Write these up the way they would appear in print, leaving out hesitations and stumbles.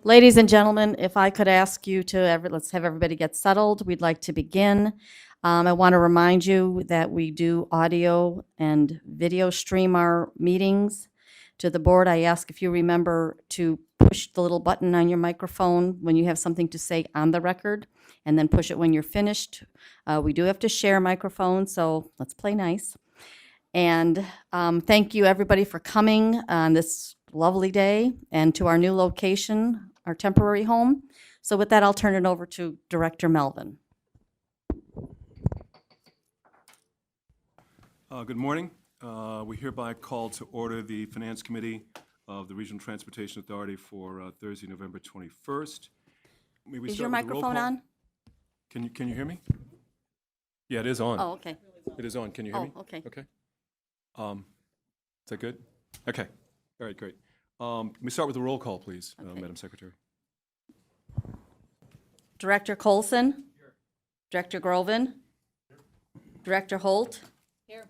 Ladies and gentlemen, if I could ask you to, let's have everybody get settled. We'd like to begin. I want to remind you that we do audio and video stream our meetings to the board. I ask if you remember to push the little button on your microphone when you have something to say on the record, and then push it when you're finished. We do have to share microphones, so let's play nice. And thank you, everybody, for coming on this lovely day and to our new location, our temporary home. So with that, I'll turn it over to Director Melvin. Good morning. We hereby call to order the Finance Committee of the Regional Transportation Authority for Thursday, November 21st. May we Is start your with the roll microphone call? on? Can you hear me? Yeah, it is on. Oh, okay. It is on. Can you hear me? Oh, okay. Okay. Is that good? Okay. All right, great. Let me start with the roll call, please, Okay. Madam Secretary. Director Colson? Here. Director Groven? Here. Director Holt? Here.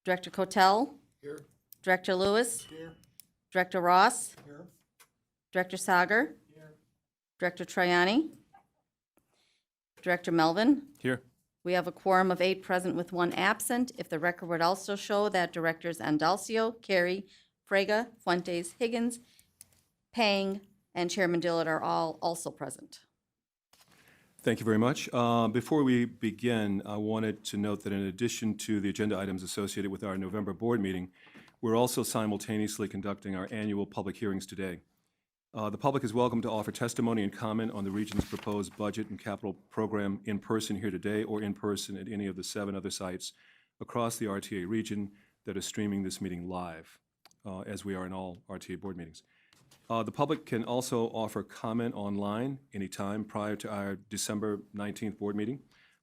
Director Cotel? Here. Director Lewis? Here. Director Ross? Here. Director Sager? Here. Director Troiani? Director Melvin? Here. We have a quorum of 8 present with 1 absent. If the record would also show that Directors Andalcio, Carey, Frega, Fuentes, Higgins, Pang, and Chairman Dillard are all also present. Thank you very much. Before we begin, I wanted to note that in addition to the agenda items associated with our November board meeting, we're also simultaneously conducting our annual public hearings today. The public is welcome to offer testimony and comment on the region's proposed budget and capital program in person here today or in person at any of the 7 other sites across the RTA region that are streaming this meeting live, as we are in all RTA board meetings. The public can also offer comment online anytime prior to our December 19th board meeting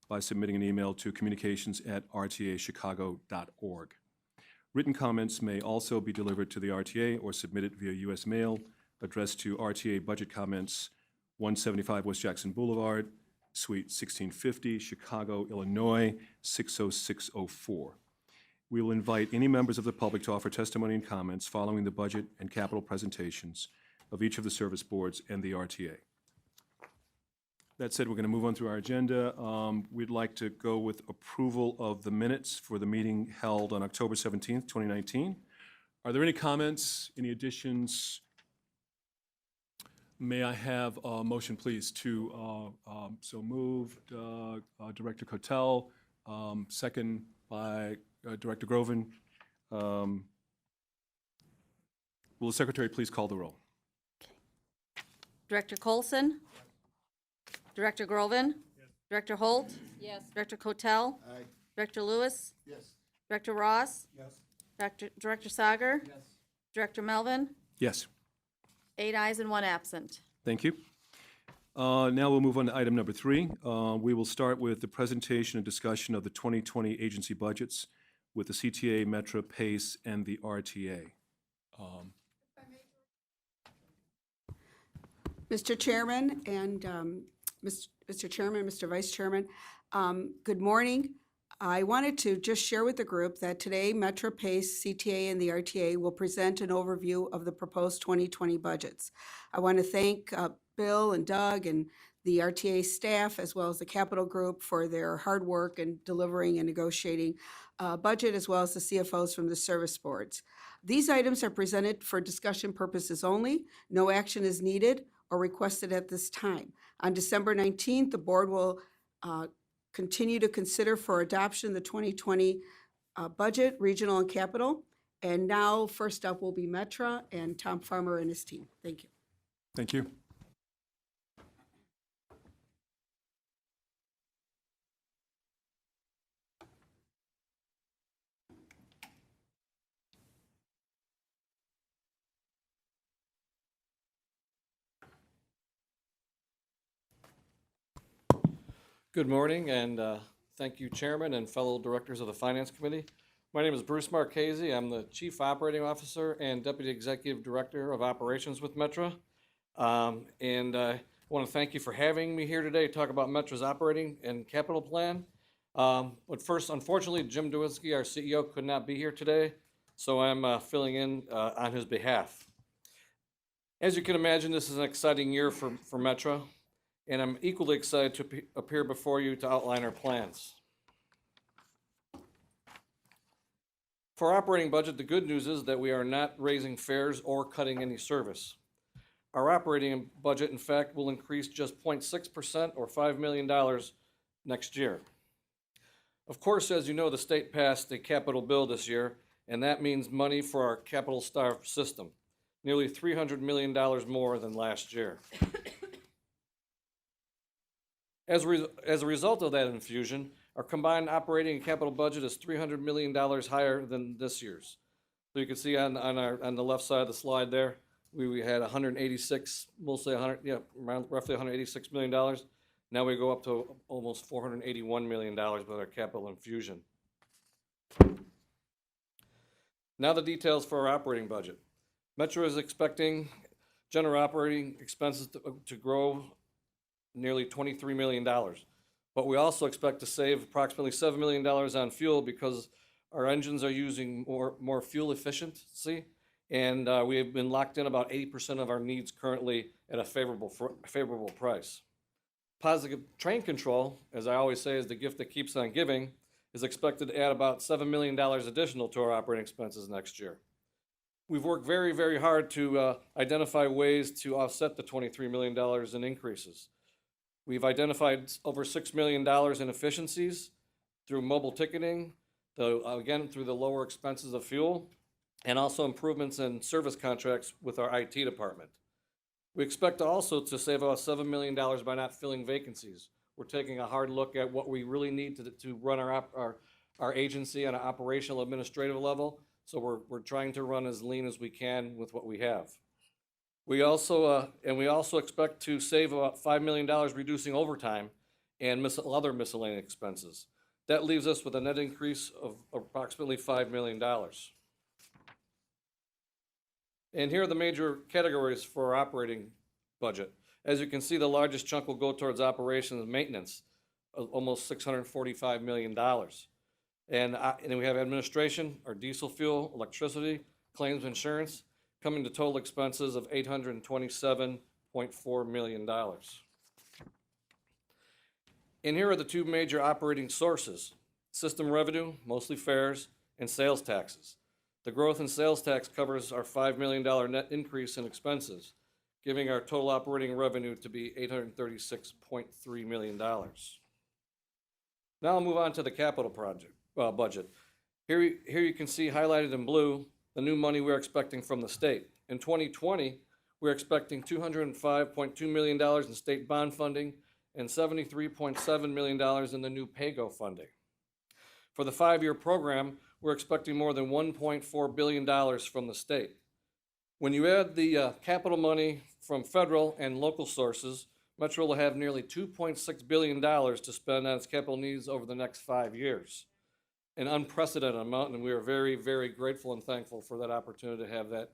by submitting an email to communications@rtachicago.org. Written comments may also be delivered to the RTA or submitted via U.S. mail addressed to RTA Budget Comments, 175 West Jackson Boulevard, Suite 1650, Chicago, Illinois, 60604. We will invite any members of the public to offer testimony and comments following the budget and capital presentations of each of the service boards and the RTA. That said, we're going to move on through our agenda. We'd like to go with approval of the minutes for the meeting held on October 17th, 2019. Are there any comments, any additions? May I have a motion, please, to so moved, Director Cotel, second by Director Groven. Will the Secretary please call the roll? Director Colson? Director Groven? Yes. Director Holt? Yes. Director Cotel? Aye. Director Lewis? Yes. Director Ross? Yes. Director Sager? Yes. Director Melvin? Yes. 8 ayes and 1 absent. Thank you. Now we'll move on to item number 3. We will start with the presentation and discussion of the 2020 agency budgets with the CTA, Metra, PACE, and the RTA. Mr. Chairman and Mr. Chairman, Mr. Vice Chairman, good morning. I wanted to just share with the group that today Metra, PACE, CTA, and the RTA will present an overview of the proposed 2020 budgets. I want to thank Bill and Doug and the RTA staff as well as the Capital Group for their hard work in delivering and negotiating budget, as well as the CFOs from the service boards. These items are presented for discussion purposes only. No action is needed or requested at this time. On December 19th, the board will continue to consider for adoption the 2020 budget, regional and capital. And now, first up will be Metra and Tom Farmer and his team. Thank you. Thank you. Good morning, and thank you, Chairman and fellow directors of the Finance Committee. My name is Bruce Marchese. I'm the Chief Operating Officer and Deputy Executive Director of Operations with Metra. And I want to thank you for having me here today to talk about Metra's operating and capital plan. But first, unfortunately, Jim Dewinski, our CEO, could not be here today, so I'm filling in on his behalf. As you can imagine, this is an exciting year for Metro, and I'm equally excited to appear before you to outline our plans. For our operating budget, the good news is that we are not raising fares or cutting any service. Our operating budget, in fact, will increase just 0.6% or $5 million next year. Of course, as you know, the state passed a capital bill this year, and that means money for our capital staff system, nearly $300 million more than last year. As a result of that infusion, our combined operating and capital budget is $300 million higher than this year's. So you can see on the left side of the slide there, we had 186, we'll say 100, yeah, around roughly $186 million. Now we go up to almost $481 million with our capital infusion. Now the details for our operating budget. Metro is expecting general operating expenses to grow nearly $23 million. But we also expect to save approximately $7 million on fuel because our engines are using more fuel efficiency, and we have been locked in about 80% of our needs currently at a favorable price. Positive train control, as I always say, is the gift that keeps on giving, is expected to add about $7 million additional to our operating expenses next year. We've worked very, very hard to identify ways to offset the $23 million in increases. We've identified over $6 million in efficiencies through mobile ticketing, again, through the lower expenses of fuel, and also improvements in service contracts with our IT department. We expect also to save about $7 million by not filling vacancies. We're taking a hard look at what we really need to run our agency on an operational administrative level, so we're trying to run as lean as we can with what we have. We also expect to save about $5 million reducing overtime and other miscellaneous expenses. That leaves us with a net increase of approximately $5 million. And here are the major categories for our operating budget. As you can see, the largest chunk will go towards operations and maintenance, of almost $645 million. And then we have administration, our diesel fuel, electricity, claims, insurance, coming to total expenses of $827.4 million. And here are the two major operating sources: system revenue, mostly fares, and sales taxes. The growth in sales tax covers our $5 million net increase in expenses, giving our total operating revenue to be $836.3 million. Now I'll move on to the capital budget. Here you can see highlighted in blue the new money we're expecting from the state. In 2020, we're expecting $205.2 million in state bond funding and $73.7 million in the new PAYGO funding. For the 5-year program, we're expecting more than $1.4 billion from the state. When you add the capital money from federal and local sources, Metro will have nearly $2.6 billion to spend on its capital needs over the next 5 years. An unprecedented amount, and we are very, very grateful and thankful for that opportunity to have that,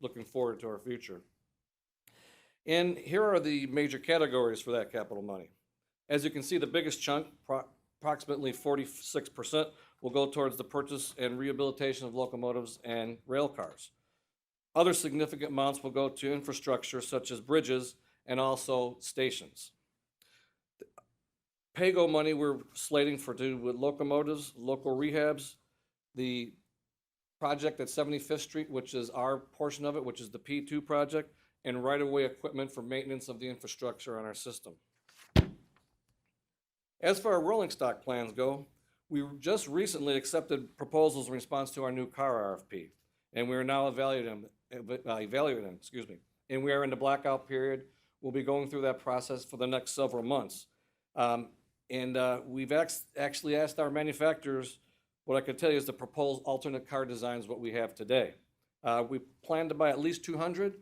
looking forward to our future. And here are the major categories for that capital money. As you can see, the biggest chunk, approximately 46%, will go towards the purchase and rehabilitation of locomotives and rail cars. Other significant amounts will go to infrastructure such as bridges and also stations. PAYGO money we're slating for to do with locomotives, local rehabs, the project at 75th Street, which is our portion of it, which is the P2 project, and right-of-way equipment for maintenance of the infrastructure on our system. As for our rolling stock plans go, we just recently accepted proposals in response to our new car RFP, and we are now evaluating them, and we are in the blackout period. We'll be going through that process for the next several months. We've actually asked our manufacturers, what I can tell you is to propose alternate car designs what we have today. We plan to buy at least 200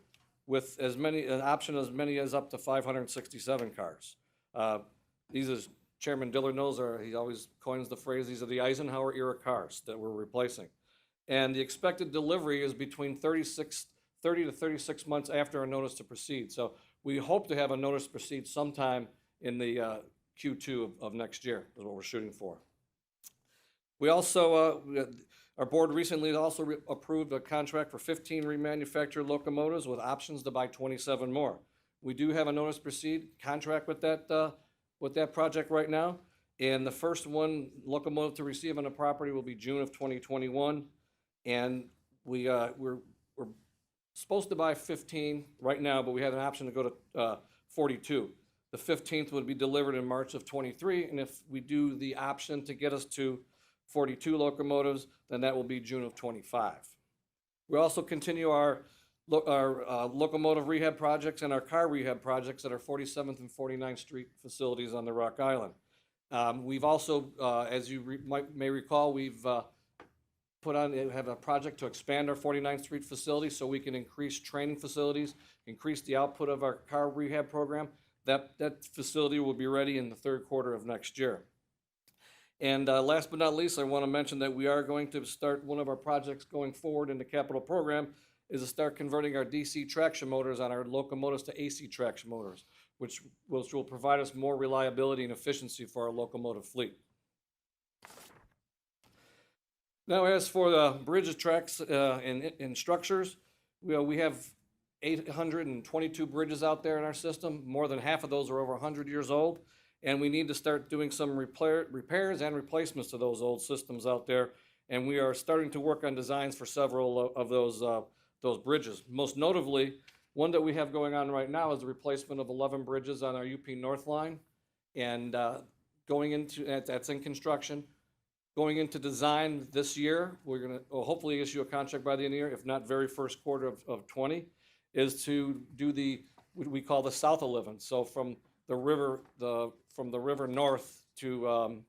with an option as many as up to 567 cars. These, as Chairman Diller knows, he always coins the phrase, these are the Eisenhower era cars that we're replacing. And the expected delivery is between 30 to 36 months after a notice to proceed. So we hope to have a notice to proceed sometime in the Q2 of next year is what we're shooting for. We also, our board recently also approved a contract for 15 remanufactured locomotives with options to buy 27 more. We do have a notice to proceed contract with that project right now. And the first one locomotive to receive on the property will be June of 2021. And we're supposed to buy 15 right now, but we have an option to go to 42. The 15th would be delivered in March of 23, and if we do the option to get us to 42 locomotives, then that will be June of 25. We also continue our locomotive rehab projects and our car rehab projects at our 47th and 49th Street facilities on the Rock Island. We've also, as you may recall, we've have a project to expand our 49th Street facility so we can increase training facilities, increase the output of our car rehab program. That facility will be ready in the third quarter of next year. And last but not least, I want to mention that we are going to start one of our projects going forward in the capital program is to start converting our DC traction motors on our locomotives to AC traction motors, which will provide us more reliability and efficiency for our locomotive fleet. Now, as for the bridges, tracks, and structures, we have 822 bridges out there in our system. More than half of those are over 100 years old, and we need to start doing some repairs and replacements to those old systems out there. And we are starting to work on designs for several of those bridges. Most notably, one that we have going on right now is the replacement of 11 bridges on our UP North line, and that's in construction. Going into design this year, we're going to hopefully issue a contract by the end of the year, if not very first quarter of 20, is to do what we call the South 11. So from the river north to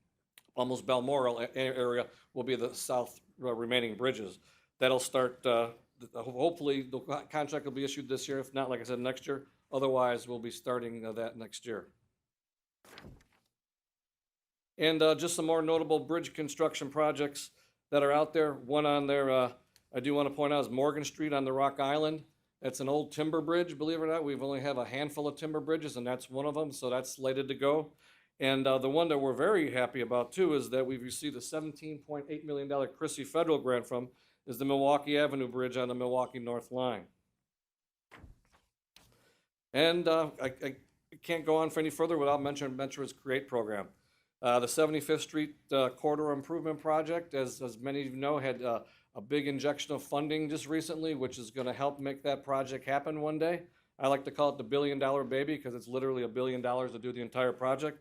almost Balmoral area will be the south remaining bridges. That'll start, hopefully the contract will be issued this year. If not, like I said, next year. Otherwise, we'll be starting that next year. And just some more notable bridge construction projects that are out there. One on there, I do want to point out, is Morgan Street on the Rock Island. It's an old timber bridge, believe it or not. We've only have a handful of timber bridges, and that's one of them, so that's slated to go. And the one that we're very happy about, too, is that we've received a $17.8 million Chrissy federal grant from, is the Milwaukee Avenue Bridge on the Milwaukee North Line. And I can't go on for any further without mentioning Metro's CREATE program. The 75th Street Corridor Improvement Project, as many of you know, had a big injection of funding just recently, which is going to help make that project happen one day. I like to call it the billion-dollar baby because it's literally $1 billion to do the entire project.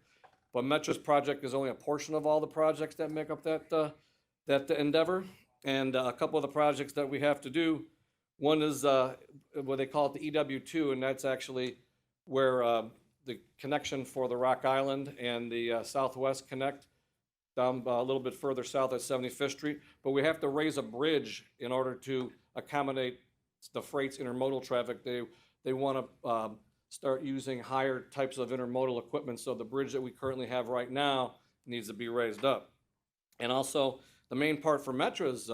But Metro's project is only a portion of all the projects that make up that endeavor. And a couple of the projects that we have to do, one is what they call it the EW2, and that's actually where the connection for the Rock Island and the Southwest connect down a little bit further south at 75th Street. But we have to raise a bridge in order to accommodate the freight's intermodal traffic. They want to start using higher types of intermodal equipment, so the bridge that we currently have right now needs to be raised up. And also, the main part for Metro's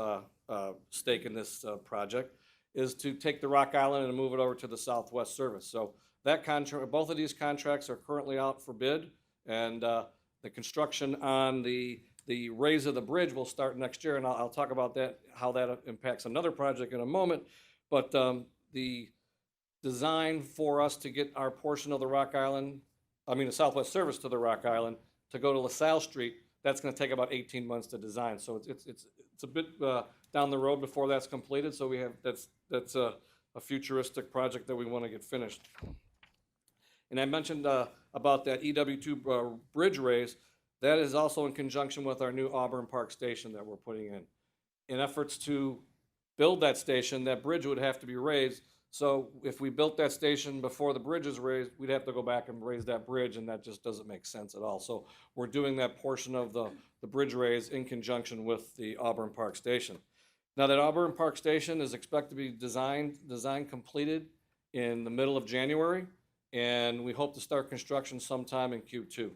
stake in this project is to take the Rock Island and move it over to the Southwest service. So that contract, both of these contracts are currently out for bid, and the construction on the raise of the bridge will start next year, and I'll talk about that, how that impacts another project in a moment. But the design for us to get our portion of the Rock Island, the Southwest service to the Rock Island, to go to LaSalle Street, that's going to take about 18 months to design. So it's a bit down the road before that's completed. So we have that's a futuristic project that we want to get finished. And I mentioned about that EW2 bridge raise. That is also in conjunction with our new Auburn Park station that we're putting in. In efforts to build that station, that bridge would have to be raised. So if we built that station before the bridge is raised, we'd have to go back and raise that bridge, and that just doesn't make sense at all. So we're doing that portion of the bridge raise in conjunction with the Auburn Park station. Now that Auburn Park station is expected to be design completed in the middle of January, and we hope to start construction sometime in Q2.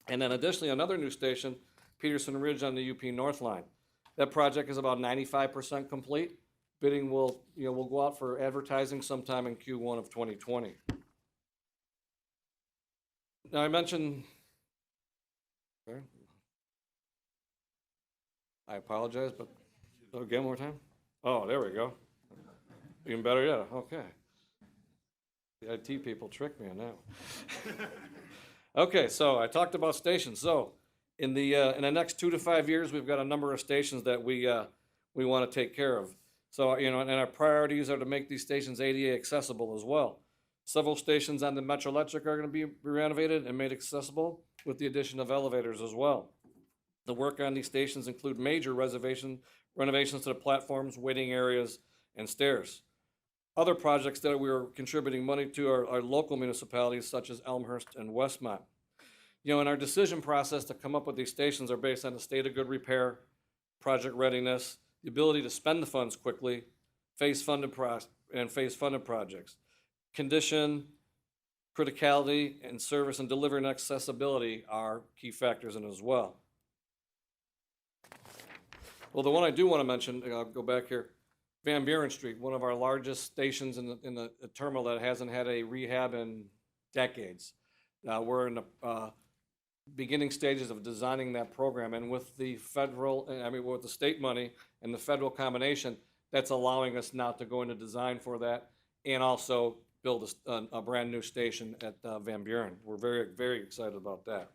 And then additionally, another new station, Peterson Ridge on the UP North Line. That project is about 95% complete. Bidding will go out for advertising sometime in Q1 of 2020. Now I mentioned, I apologize, but again, one more time. Oh, there we go. Even better yet. Okay. The IT people tricked me on that. Okay, so I talked about stations. So in the next 2 to 5 years, we've got a number of stations that we want to take care of. So, and our priorities are to make these stations ADA accessible as well. Several stations on the Metro Electric are going to be renovated and made accessible with the addition of elevators as well. The work on these stations include major renovations to the platforms, waiting areas, and stairs. Other projects that we are contributing money to are local municipalities such as Elmhurst and Westmont. In our decision process to come up with these stations are based on the state of good repair, project readiness, the ability to spend the funds quickly, phase-funded projects. Condition, criticality, and service and delivery and accessibility are key factors in it as well. Well, the one I do want to mention, I'll go back here, Van Buren Street, one of our largest stations in the terminal that hasn't had a rehab in decades. We're in the beginning stages of designing that program, and with the with the state money and the federal combination, that's allowing us now to go into design for that and also build a brand new station at Van Buren. We're very, very excited about that.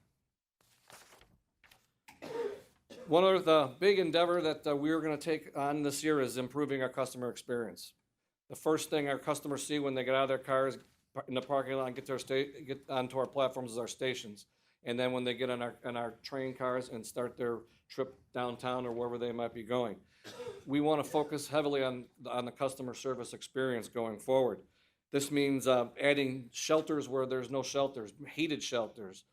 One of the big endeavor that we're going to take on this year is improving our customer experience. The first thing our customers see when they get out of their cars in the parking lot and get onto our platforms is our stations. And then when they get on our train cars and start their trip downtown or wherever they might be going. We want to focus heavily on the customer service experience going forward. This means adding shelters where there's no shelters, heated shelters,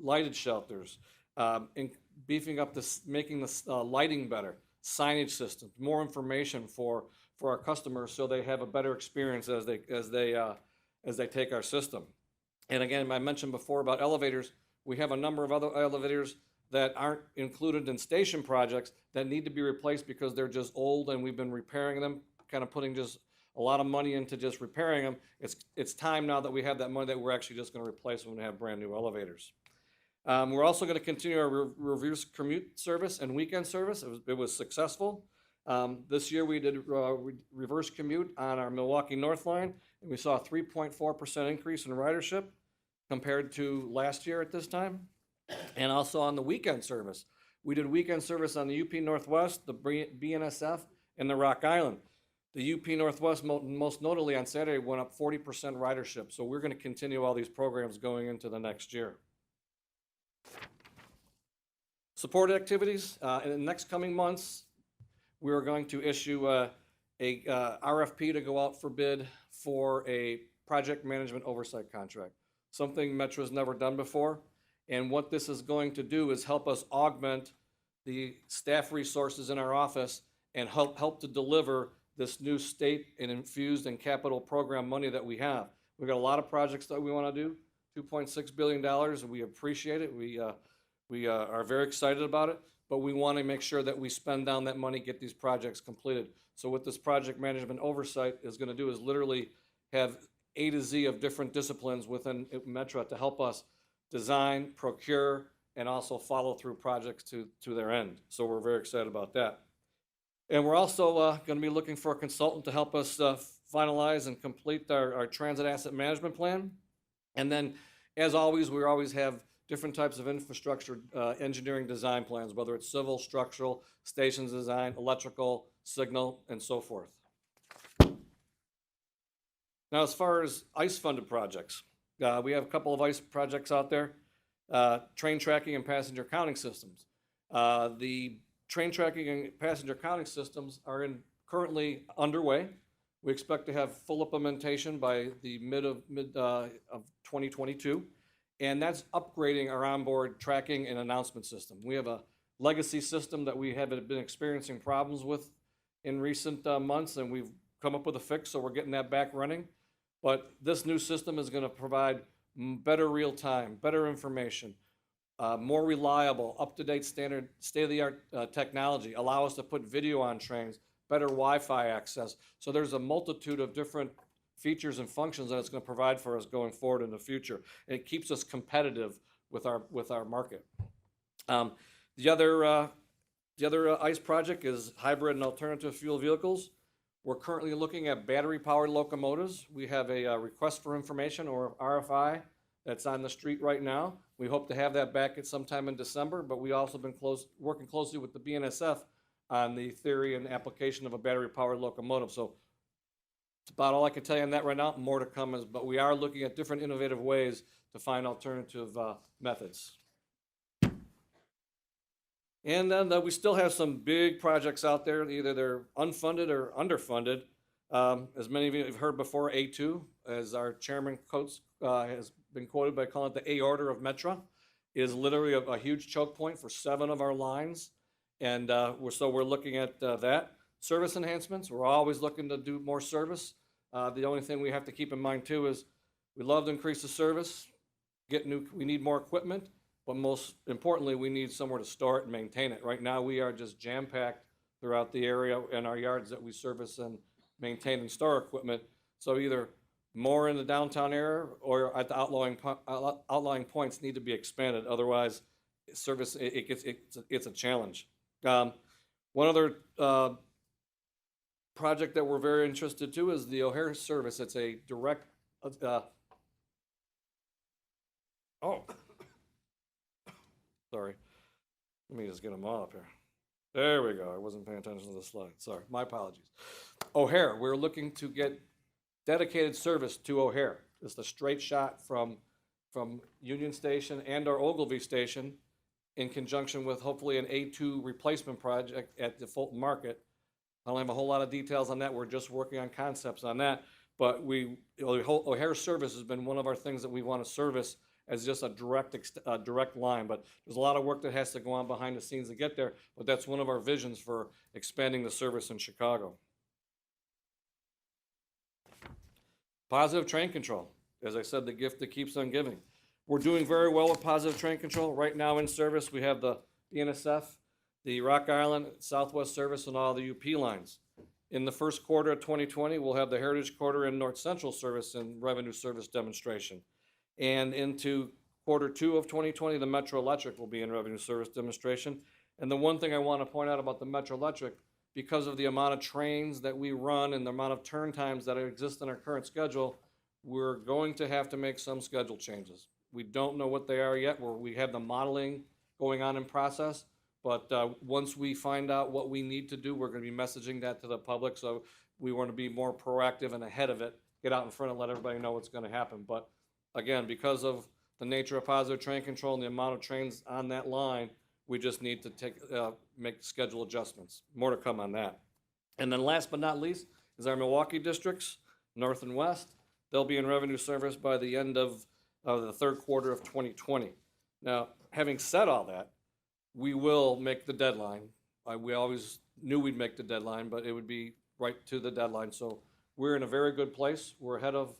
lighted shelters, and beefing up making the lighting better, signage systems, more information for our customers so they have a better experience as they take our system. And again, I mentioned before about elevators. We have a number of other elevators that aren't included in station projects that need to be replaced because they're just old and we've been repairing them, kind of putting just a lot of money into just repairing them. It's time now that we have that money that we're actually just going to replace them and have brand new elevators. We're also going to continue our reverse commute service and weekend service. It was successful. This year we did reverse commute on our Milwaukee North line, and we saw a 3.4% increase in ridership compared to last year at this time. And also on the weekend service. We did weekend service on the UP Northwest, the BNSF, and the Rock Island. The UP Northwest, most notably on Saturday, went up 40% ridership. So we're going to continue all these programs going into the next year. Support activities. In the next coming months, we are going to issue a RFP to go out for bid for a project management oversight contract, something Metro's never done before. And what this is going to do is help us augment the staff resources in our office and help to deliver this new state and infused and capital program money that we have. We've got a lot of projects that we want to do, $2.6 billion, and we appreciate it. We are very excited about it, but we want to make sure that we spend down that money, get these projects completed. So what this project management oversight is going to do is literally have A to Z of different disciplines within Metro to help us design, procure, and also follow through projects to their end. So we're very excited about that. And we're also going to be looking for a consultant to help us finalize and complete our transit asset management plan. And then, as always, we always have different types of infrastructure engineering design plans, whether it's civil, structural, stations design, electrical, signal, and so forth. Now, as far as ICE-funded projects, we have a couple of ICE projects out there, train tracking and passenger counting systems. The train tracking and passenger counting systems are currently underway. We expect to have full implementation by the mid of 2022, and that's upgrading our onboard tracking and announcement system. We have a legacy system that we have been experiencing problems with in recent months, and we've come up with a fix, so we're getting that back running. But this new system is going to provide better real time, better information, more reliable, up-to-date standard, state-of-the-art technology, allow us to put video on trains, better Wi-Fi access. So there's a multitude of different features and functions that it's going to provide for us going forward in the future. And it keeps us competitive with our market. The The other ICE project is hybrid and alternative fuel vehicles. We're currently looking at battery-powered locomotives. We have a request for information, or RFI, that's on the street right now. We hope to have that back at sometime in December, but we also been working closely with the BNSF on the theory and application of a battery-powered locomotive. So it's about all I can tell you on that right now. More to come, but we are looking at different innovative ways to find alternative methods. And then we still have some big projects out there. Either they're unfunded or underfunded. As many of you have heard before, A2, as our chairman quotes, has been quoted by calling it the aorta of Metra, is literally a huge choke point for 7 of our lines. And we're looking at that. Service enhancements, we're always looking to do more service. The only thing we have to keep in mind too is we love to increase the service, we need more equipment, but most importantly, we need somewhere to store it and maintain it. Right now, we are just jam-packed throughout the area and our yards that we service and maintain and store equipment. So either more in the downtown area or at the outlying points need to be expanded. Otherwise, service, it's a challenge. One other project that we're very interested to is the O'Hare service. It's a direct, sorry. Let me just get them all up here. There we go. I wasn't paying attention to the slide. Sorry, my apologies. O'Hare, we're looking to get dedicated service to O'Hare. It's a straight shot from Union Station and our Ogilvy Station in conjunction with hopefully an A2 replacement project at the Fulton Market. I don't have a whole lot of details on that. We're just working on concepts on that. But O'Hare service has been one of our things that we want to service as just a direct line. But there's a lot of work that has to go on behind the scenes to get there. But that's one of our visions for expanding the service in Chicago. Positive train control. As I said, the gift that keeps on giving. We're doing very well with positive train control. Right now in service, we have the BNSF, the Rock Island, Southwest Service, and all the UP lines. In the first quarter of 2020, we'll have the Heritage Quarter and North Central Service and Revenue Service demonstration. And into quarter 2 of 2020, the Metro Electric will be in Revenue Service demonstration. And the one thing I want to point out about the Metro Electric, because of the amount of trains that we run and the amount of turn times that exist in our current schedule, we're going to have to make some schedule changes. We don't know what they are yet. We have the modeling going on in process, but once we find out what we need to do, we're going to be messaging that to the public. So we want to be more proactive and ahead of it, get out in front and let everybody know what's going to happen. But again, because of the nature of positive train control and the amount of trains on that line, we just need to make schedule adjustments. More to come on that. And then last but not least is our Milwaukee districts, North and West. They'll be in revenue service by the end of the third quarter of 2020. Now, having said all that, we will make the deadline. We always knew we'd make the deadline, but it would be right to the deadline. So we're in a very good place. We're ahead of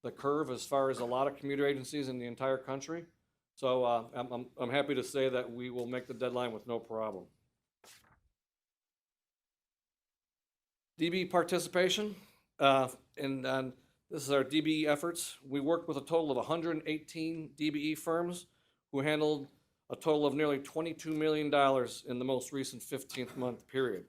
the curve as far as a lot of commuter agencies in the entire country. So I'm happy to say that we will make the deadline with no problem. DB participation, and this is our DBE efforts. We worked with a total of 118 DBE firms who handled a total of nearly $22 million in the most recent 15-month period.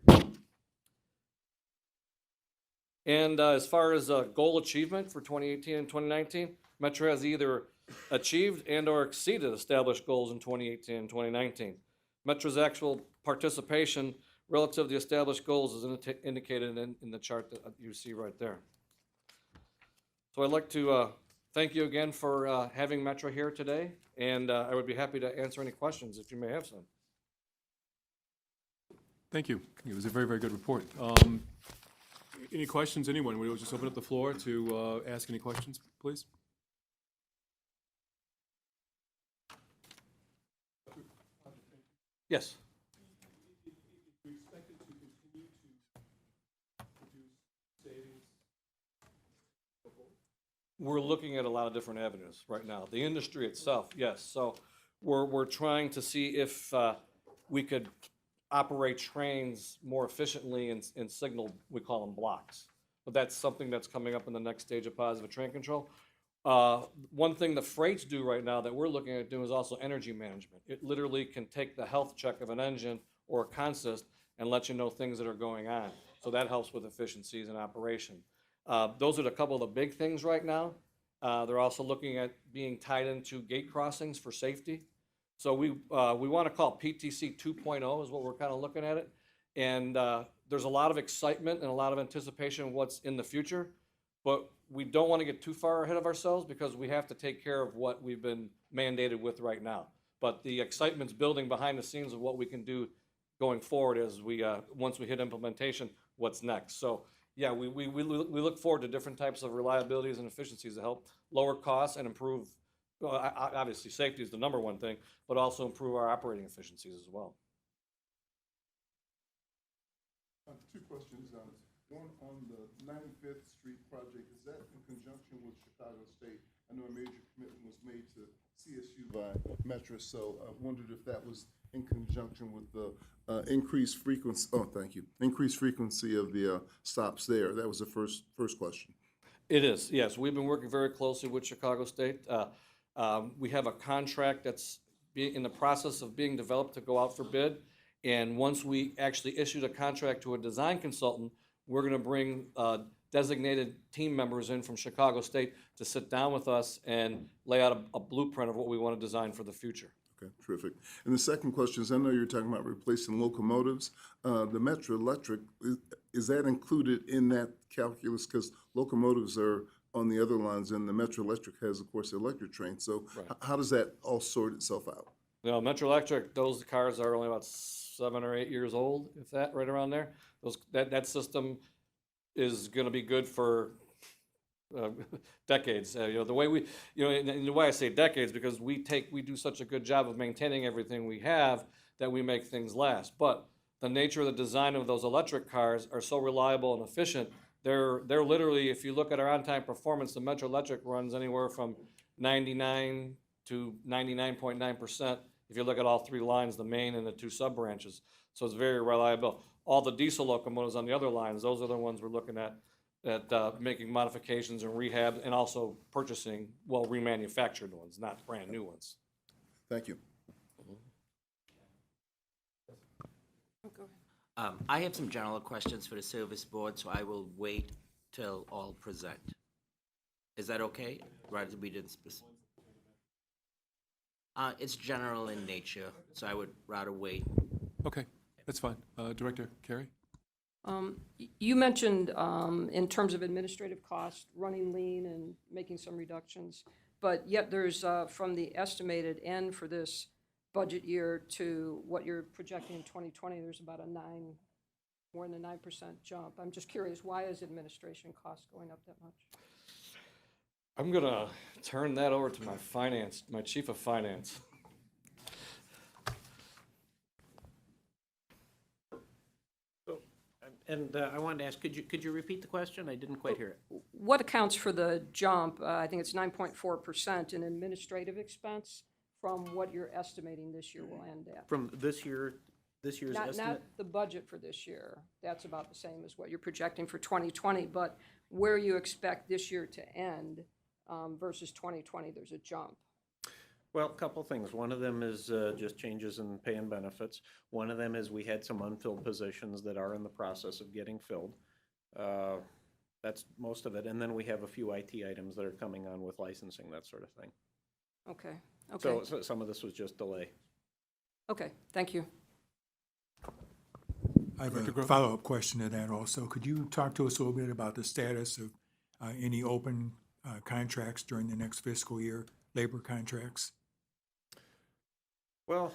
And as far as goal achievement for 2018 and 2019, Metro has either achieved and or exceeded established goals in 2018 and 2019. Metro's actual participation relative to the established goals is indicated in the chart that you see right there. So I'd like to thank you again for having Metro here today, and I would be happy to answer any questions if you may have some. Thank you. It was a very, very good report. Any questions, anyone? We'll just open up the floor to ask any questions, please. Yes. We're looking at a lot of different avenues right now. The industry itself, yes. So we're trying to see if we could operate trains more efficiently in signal, we call them blocks. But that's something that's coming up in the next stage of positive train control. One thing the freights do right now that we're looking at doing is also energy management. It literally can take the health check of an engine or a consist and let you know things that are going on. So that helps with efficiencies in operation. Those are a couple of the big things right now. They're also looking at being tied into gate crossings for safety. So we want to call PTC 2.0 is what we're kind of looking at it. And there's a lot of excitement and a lot of anticipation of what's in the future, but we don't want to get too far ahead of ourselves because we have to take care of what we've been mandated with right now. But the excitement's building behind the scenes of what we can do going forward as we, once we hit implementation, what's next. So yeah, we look forward to different types of reliabilities and efficiencies to help lower costs and improve, well, obviously safety is the number one thing, but also improve our operating efficiencies as well. Two questions. One on the 95th Street project, is that in conjunction with Chicago State? I know a major commitment was made to CSU by Metro, so I wondered if that was in conjunction with the increased frequency, increased frequency of the stops there. That was the first question. It is, yes. We've been working very closely with Chicago State. We have a contract that's in the process of being developed to go out for bid. And once we actually issued a contract to a design consultant, we're going to bring designated team members in from Chicago State to sit down with us and lay out a blueprint of what we want to design for the future. Okay, terrific. And the second question is, I know you're talking about replacing locomotives. The Metro Electric, is that included in that calculus? Because locomotives are on the other lines, and the Metro Electric has, of course, the electric train. So Right. How does that all sort itself out? You know, Metro Electric, those cars are only about 7 or 8 years old, if that, right around there. That system is going to be good for decades. You know, the way we, you know, and the way I say decades, because we do such a good job of maintaining everything we have that we make things last. But the nature of the design of those electric cars are so reliable and efficient. They're literally, if you look at our on-time performance, the Metro Electric runs anywhere from 99 to 99.9%. If you look at all 3 lines, the main and the 2 sub-branches. So it's very reliable. All the diesel locomotives on the other lines, those are the ones we're looking at making modifications and rehab, and also purchasing, well, remanufactured ones, not brand new ones. Thank you. I have some general questions for the service board, so I will wait till all present. Is that okay? Rather than we didn't specific. It's general in nature, so I would rather wait. Okay, that's fine. Director Carey? You mentioned, in terms of administrative costs, running lean and making some reductions, but yet there's, from the estimated end for this budget year to what you're projecting in 2020, there's about more than a 9% jump. I'm just curious, why is administration costs going up that much? I'm gonna turn that over to my chief of finance. And I wanted to ask, could you repeat the question? I didn't quite hear it. What accounts for the jump? I think it's 9.4% in administrative expense from what you're estimating this year will end at. From this year's Not estimate? the budget for this year. That's about the same as what you're projecting for 2020, but where you expect this year to end versus 2020, there's a jump. Well, a couple things. One of them is just changes in pay and benefits. One of them is we had some unfilled positions that are in the process of getting filled. That's most of it. And then we have a few IT items that are coming on with licensing, that sort of thing. Okay, okay. So some of this was just delay. Okay, thank you. I have a follow-up question to that also. Could you talk to us a little bit about the status of any open contracts during the next fiscal year, labor contracts? Well,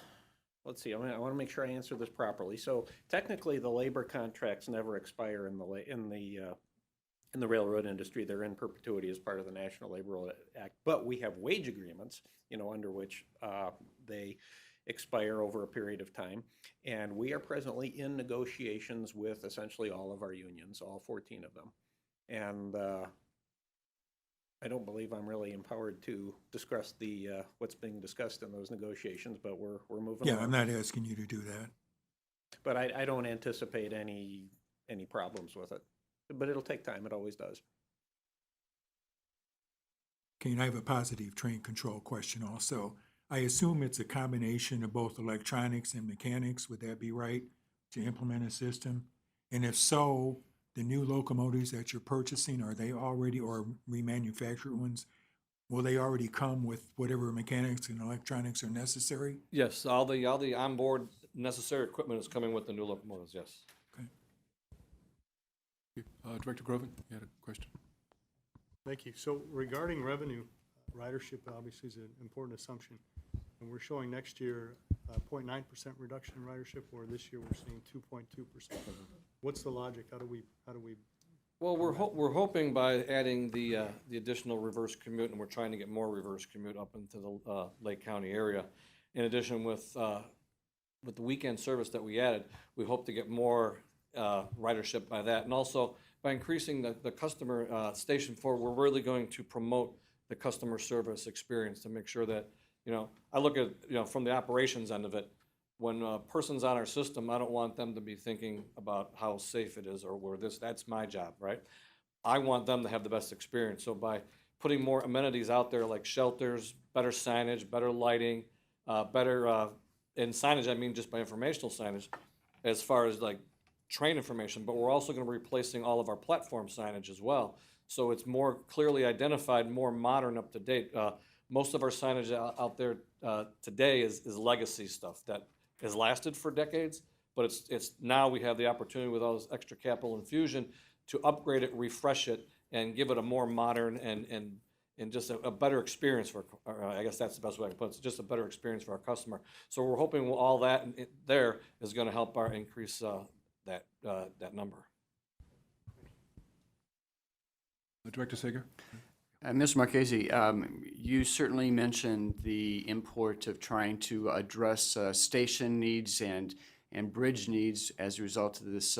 let's see. I want to make sure I answer this properly. So technically, the labor contracts never expire in the railroad industry. They're in perpetuity as part of the National Labor Law Act. But we have wage agreements, under which they expire over a period of time. And we are presently in negotiations with essentially all of our unions, all 14 of them. And I don't believe I'm really empowered to discuss what's being discussed in those negotiations, but we're moving Yeah, along. I'm not asking you to do that. But I don't anticipate any problems with it. But it'll take time. It always does. Okay, and I have a positive train control question also. I assume it's a combination of both electronics and mechanics, would that be right, to implement a system? And if so, the new locomotives that you're purchasing, are they already, or remanufactured ones, will they already come with whatever mechanics and electronics are necessary? Yes, all the onboard necessary equipment is coming with the new locomotives, yes. Okay. Director Groven, you had a question? Thank you. So regarding revenue, ridership obviously is an important assumption. And we're showing next year 0.9% reduction in ridership, where this year we're seeing 2.2%. What's the logic? How do we, Well, we're hoping by adding the additional reverse commute, and we're trying to get more reverse commute up into the Lake County area. In addition, with the weekend service that we added, we hope to get more ridership by that. And also, by increasing the customer station four, we're really going to promote the customer service experience to make sure that, I look at, from the operations end of it, when a person's on our system, I don't want them to be thinking about how safe it is or where that's my job, right? I want them to have the best experience. So by putting more amenities out there like shelters, better signage, better lighting, and signage, I mean just by informational signage, as far as like train information, but we're also going to be replacing all of our platform signage as well. So it's more clearly identified, more modern, up to date. Most of our signage out there today is legacy stuff that has lasted for decades, but it's now we have the opportunity with all this extra capital infusion to upgrade it, refresh it, and give it a more modern and just a better experience for, I guess that's the best way I can put it, it's just a better experience for our customer. So we're hoping all that there is going to help our increase that number. Director Sager? Mr. Marchese, you certainly mentioned the import of trying to address station needs and bridge needs as a result of this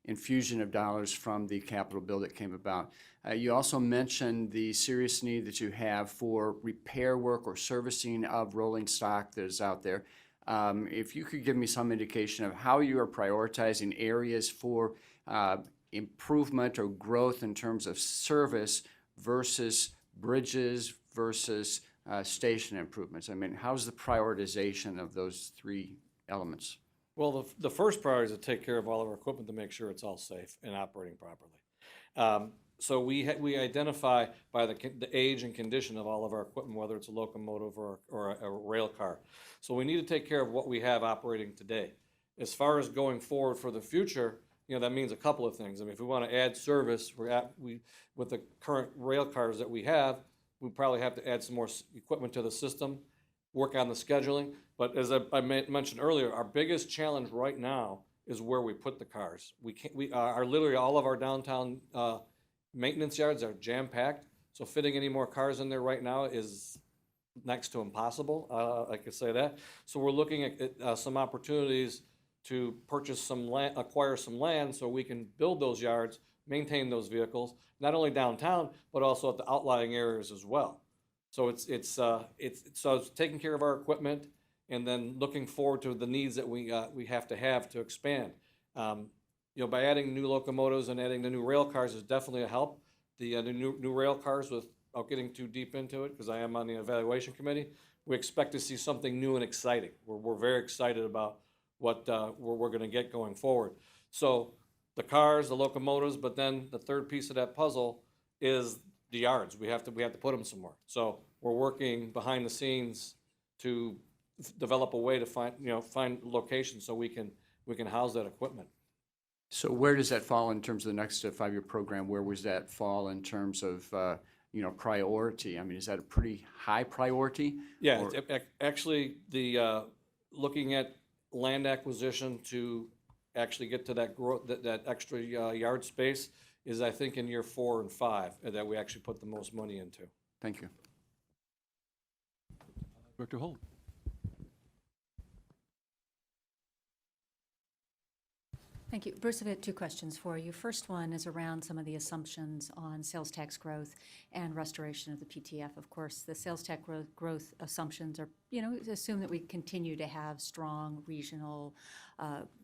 infusion of dollars from the capital bill that came about. You also mentioned the serious need that you have for repair work or servicing of rolling stock that is out there. If you could give me some indication of how you are prioritizing areas for improvement or growth in terms of service versus bridges versus station improvements. I mean, how's the prioritization of those three elements? Well, the first priority is to take care of all of our equipment to make sure it's all safe and operating properly. So we identify by the age and condition of all of our equipment, whether it's a locomotive or a rail car. So we need to take care of what we have operating today. As far as going forward for the future, that means a couple of things. I mean, if we want to add service, with the current rail cars that we have, we probably have to add some more equipment to the system, work on the scheduling. But as I mentioned earlier, our biggest challenge right now is where we put the cars. We are literally all of our downtown maintenance yards are jam-packed, so fitting any more cars in there right now is next to impossible, I could say that. So we're looking at some opportunities to purchase some land, acquire some land so we can build those yards, maintain those vehicles, not only downtown, but also at the outlying areas as well. So it's taking care of our equipment and then looking forward to the needs that we have to expand. By adding new locomotives and adding the new rail cars is definitely a help. The new rail cars, without getting too deep into it, because I am on the evaluation committee, we expect to see something new and exciting. We're very excited about what we're going to get going forward. So the cars, the locomotives, but then the third piece of that puzzle is the yards. We have to put them somewhere. So we're working behind the scenes to develop a way to find locations so we can house that equipment. So where does that fall in terms of the next five-year program? Where was that fall in terms of priority? I mean, is that a pretty high priority? Yeah, actually, the looking at land acquisition to actually get to that growth, that extra yard space is, I think, in year 4 and 5 that we actually put the most money into. Thank you. Director Holt? Thank you. Bruce, I've got two questions for you. First one is around some of the assumptions on sales tax growth and restoration of the PTF. Of course, the sales tax growth assumptions are, assume that we continue to have strong regional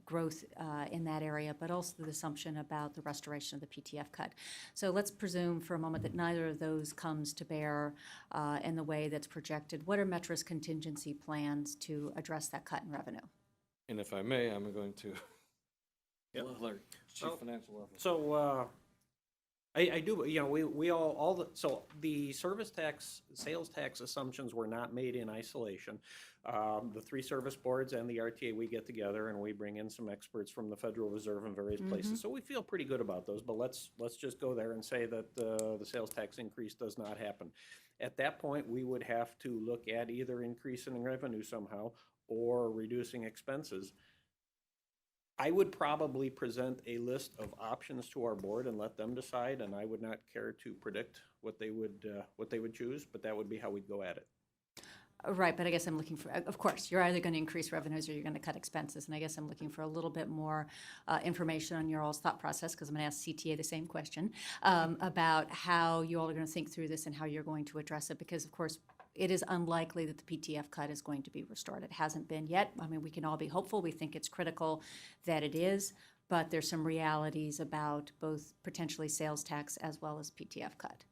growth in that area, but also the assumption about the restoration of the PTF cut. So let's presume for a moment that neither of those comes to bear in the way that's projected. What are Metro's contingency plans to address that cut in revenue? And if I may, I'm going to Yep. allow our Chief Oh, Financial Officer. So, I do, we so the sales tax assumptions were not made in isolation. The three service boards and the RTA, we get together and we bring in some experts from the Federal Reserve and various places. So we feel pretty good about those, but let's just go there and say that the sales tax increase does not happen. At that point, we would have to look at either increasing revenue somehow or reducing expenses. I would probably present a list of options to our board and let them decide, and I would not care to predict what they would choose, but that would be how we'd go at it. Right, but I guess I'm looking for, of course, you're either going to increase revenues or you're going to cut expenses. And I guess I'm looking for a little bit more information on your all's thought process, because I'm going to ask CTA the same question about how you all are going to think through this and how you're going to address it. Because, of course, it is unlikely that the PTF cut is going to be restored. It hasn't been yet. I mean, we can all be hopeful. We think it's critical that it is. But there's some realities about both potentially sales tax as well as PTF cut.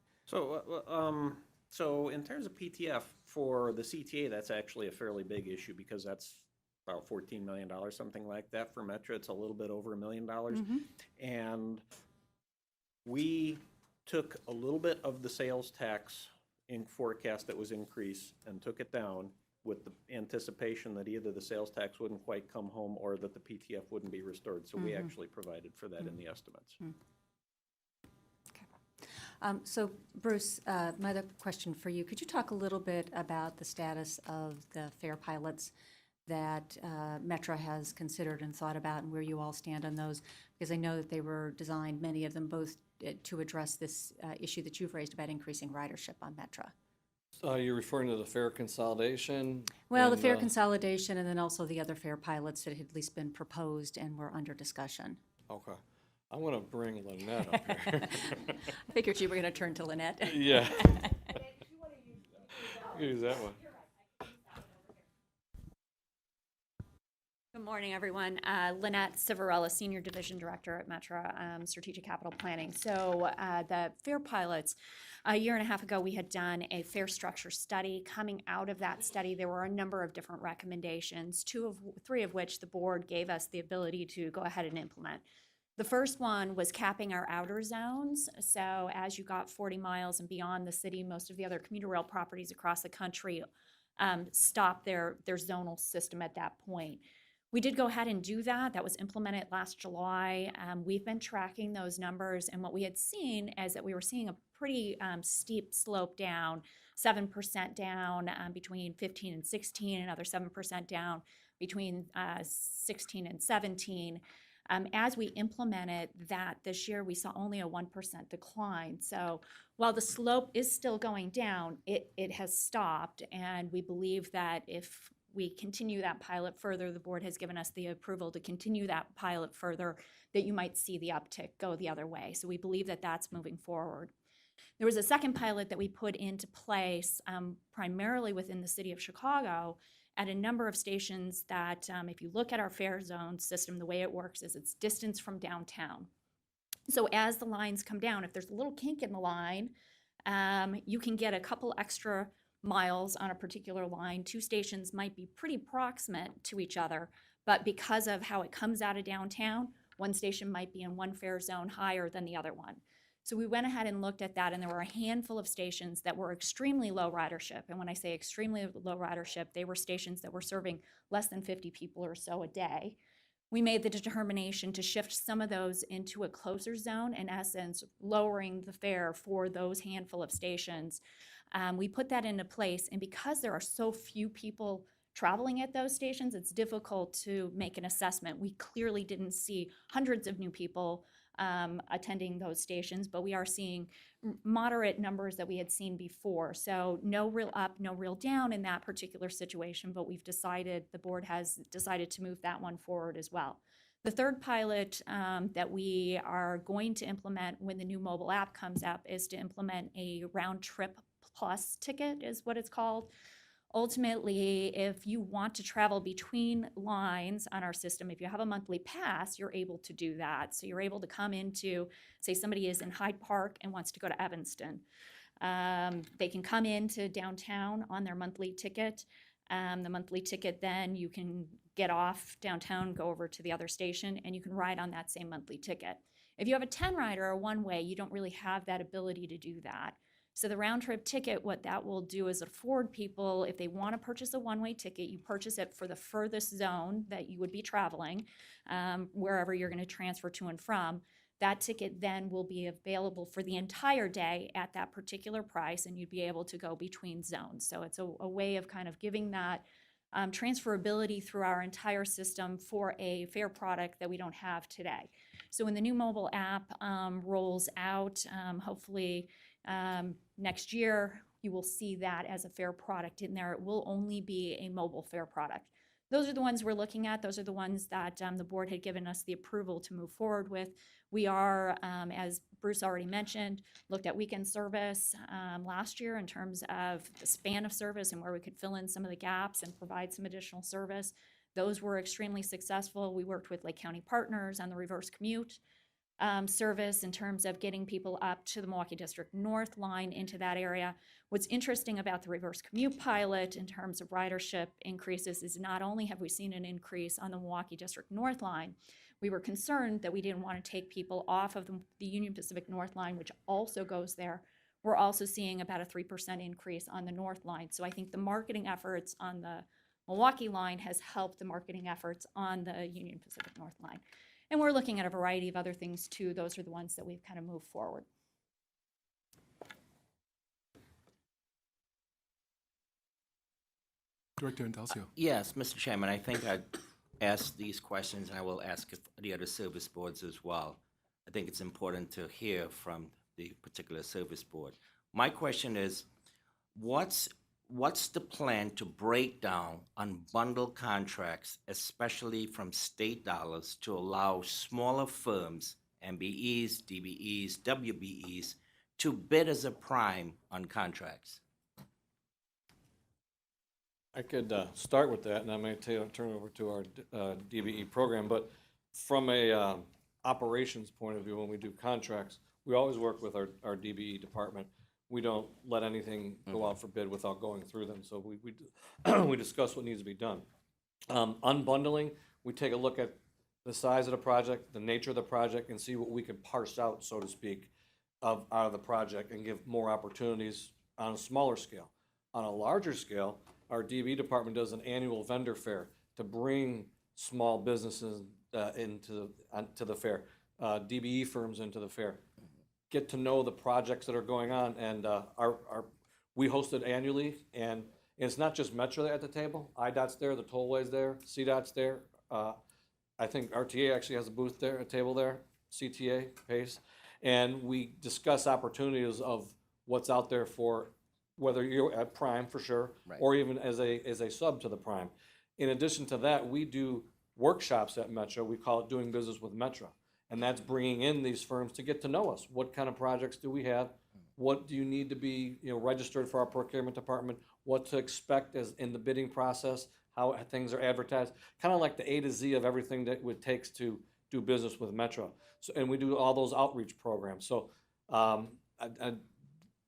So in terms of PTF for the CTA, that's actually a fairly big issue because that's about $14 million, something like that. For Metro, it's a little bit over $1 million. And we took a little bit of the sales tax in forecast that was increased and took it down with the anticipation that either the sales tax wouldn't quite come home or that the PTF wouldn't be restored. So we actually provided for that in the estimates. So, Bruce, my other question for you, could you talk a little bit about the status of the fare pilots that Metro has considered and thought about and where you all stand on those? Because I know that they were designed, many of them, both to address this issue that you've raised about increasing ridership on Metro. You're referring to the fare consolidation? Well, the and, fare consolidation and then also the other fare pilots that had at least been proposed and were under discussion. Okay. I want to bring Lynette up here. I figured you were going to turn to Lynette. Yeah. Use that one. Good morning, everyone. Lynette Civarella, Senior Division Director at Metro Strategic Capital Planning. So the fare pilots, a year and a half ago, we had done a fare structure study. Coming out of that study, there were a number of different recommendations, three of which the board gave us the ability to go ahead and implement. The first one was capping our outer zones. So as you got 40 miles and beyond the city, most of the other commuter rail properties across the country stopped their zonal system at that point. We did go ahead and do that. That was implemented last July. We've been tracking those numbers, and what we had seen is that we were seeing a pretty steep slope down, 7% down between 15 and 16, another 7% down between 16 and 17. As we implemented that this year, we saw only a 1% decline. So while the slope is still going down, it has stopped, and we believe that if we continue that pilot further, the board has given us the approval to continue that pilot further, that you might see the uptick go the other way. So we believe that that's moving forward. There was a second pilot that we put into place primarily within the city of Chicago at a number of stations that if you look at our fare zone system, the way it works is it's distance from downtown. So as the lines come down, if there's a little kink in the line, you can get a couple extra miles on a particular line. Two stations might be pretty proximate to each other, but because of how it comes out of downtown, one station might be in one fare zone higher than the other one. So we went ahead and looked at that, and there were a handful of stations that were extremely low ridership. And when I say extremely low ridership, they were stations that were serving less than 50 people or so a day. We made the determination to shift some of those into a closer zone, in essence, lowering the fare for those handful of stations. We put that into place, and because there are so few people traveling at those stations, it's difficult to make an assessment. We clearly didn't see hundreds of new people attending those stations, but we are seeing moderate numbers that we had seen before. So no real up, no real down in that particular situation, but the board has decided to move that one forward as well. The third pilot that we are going to implement when the new mobile app comes up is to implement a round trip plus ticket, is what it's called. Ultimately, if you want to travel between lines on our system, if you have a monthly pass, you're able to do that. So you're able to come into, say somebody is in Hyde Park and wants to go to Evanston. They can come into downtown on their monthly ticket. The monthly ticket, then you can get off downtown, go over to the other station, and you can ride on that same monthly ticket. If you have a 10 rider or one way, you don't really have that ability to do that. So the round trip ticket, what that will do is afford people, if they want to purchase a one-way ticket, you purchase it for the furthest zone that you would be traveling, wherever you're going to transfer to and from. That ticket then will be available for the entire day at that particular price, and you'd be able to go between zones. So it's a way of kind of giving that transferability through our entire system for a fare product that we don't have today. So when the new mobile app rolls out, hopefully next year, you will see that as a fare product in there. It will only be a mobile fare product. Those are the ones we're looking at. Those are the ones that the board had given us the approval to move forward with. We are, as Bruce already mentioned, looked at weekend service last year in terms of the span of service and where we could fill in some of the gaps and provide some additional service. Those were extremely successful. We worked with Lake County Partners on the reverse commute service in terms of getting people up to the Milwaukee District North line into that area. What's interesting about the reverse commute pilot in terms of ridership increases is not only have we seen an increase on the Milwaukee District North line, we were concerned that we didn't want to take people off of the Union Pacific North line, which also goes there. We're also seeing about a 3% increase on the North line. So I think the marketing efforts on the Milwaukee line has helped the marketing efforts on the Union Pacific North line. And we're looking at a variety of other things too. Those are the ones that we've kind of moved forward. Director Intalcio. Yes, Mr. Chairman, I think I'd ask these questions, and I will ask the other service boards as well. I think it's important to hear from the particular service board. My question is, what's the plan to break down unbundled contracts, especially from state dollars, to allow smaller firms, MBEs, DBEs, WBEs, to bid as a prime on contracts? I could start with that, and I may turn it over to our DBE program. But from a operations point of view, when we do contracts, we always work with our DBE department. We don't let anything go out for bid without going through them. So we discuss what needs to be done. Unbundling, we take a look at the size of the project, the nature of the project, and see what we can parse out, so to speak, out of the project and give more opportunities on a smaller scale. On a larger scale, our DB department does an annual vendor fair to bring small businesses into the fair, DBE firms into the fair, get to know the projects that are going on, and we host it annually, and it's not just Metro at the table. IDOT's there, the tollway's there, CDOT's there. I think RTA actually has a booth there, a table there, CTA, PACE, and we discuss opportunities of what's out there for whether you're at prime for sure, Right. or even as a sub to the prime. In addition to that, we do workshops at Metro. We call it Doing Business with Metro. And that's bringing in these firms to get to know us. What kind of projects do we have? What do you need to be registered for our procurement department? What to expect as in the bidding process? How things are advertised? Kind of like the A to Z of everything that it takes to do business with Metro. So, and we do all those outreach programs. So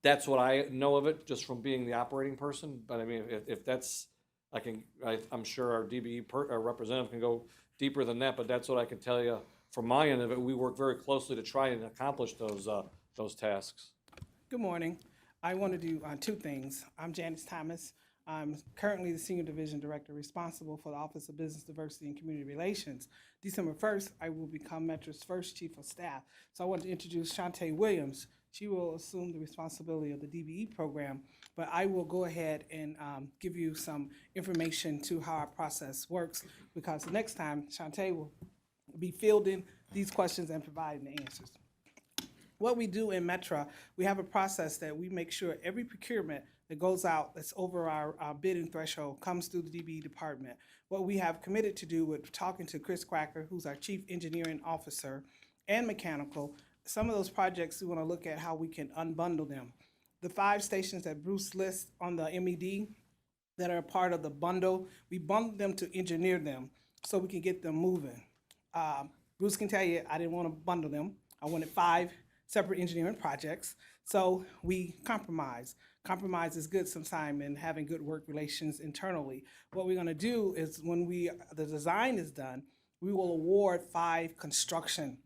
that's what I know of it, just from being the operating person. But I mean, if that's, I'm sure our DBE our representative can go deeper than that. But that's what I can tell you from my end of it. We work very closely to try and accomplish those tasks. Good morning. I want to do two things. I'm Janice Thomas. I'm currently the Senior Division Director responsible for the Office of Business Diversity and Community Relations. December 1st, I will become Metro's first Chief of Staff. So I want to introduce Shantae Williams. She will assume the responsibility of the DBE program, but I will go ahead and give you some information to how our process works, because the next time Shantae will be fielding these questions and providing the answers. What we do in Metro, we have a process that we make sure every procurement that goes out that's over our bidding threshold comes through the DBE department. What we have committed to do with talking to Chris Quacker, who's our Chief Engineering Officer, and Mechanical, some of those projects we want to look at how we can unbundle them. The 5 stations that Bruce lists on the MED that are part of the bundle, we bundled them to engineer them so we can get them moving. Bruce can tell you, I didn't want to bundle them. I wanted 5 separate engineering projects. So we compromise. Compromise is good sometime in having good work relations internally. What we're going to do is when the design is done, we will award 5 construction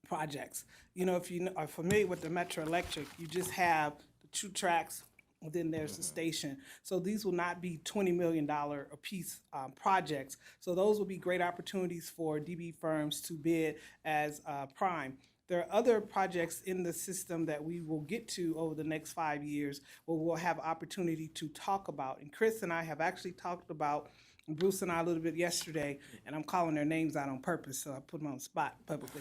projects. You know, if you are familiar with the Metro Electric, you just have the 2 tracks, and then there's the station. So these will not be $20 million a piece projects. So those will be great opportunities for DB firms to bid as prime. There are other projects in the system that we will get to over the next 5 years where we'll have opportunity to talk about. And Chris and I have actually talked about, and Bruce and I a little bit yesterday, and I'm calling their names out on purpose, so I put them on the spot publicly.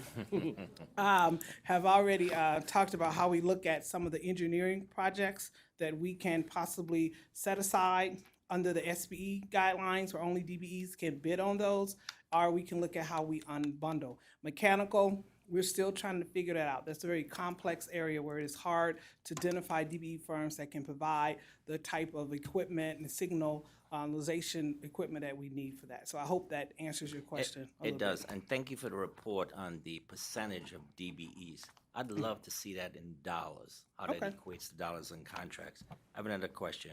Have already talked about how we look at some of the engineering projects that we can possibly set aside under the SBE guidelines where only DBEs can bid on those, or we can look at how we unbundle. Mechanical, we're still trying to figure that out. That's a very complex area where it's hard to identify DBE firms that can provide the type of equipment and signalization equipment that we need for that. So I hope that answers your question. It does, and thank you for the report on the percentage of DBEs. I'd love to see that in dollars, how that equates to dollars in contracts. I have another question.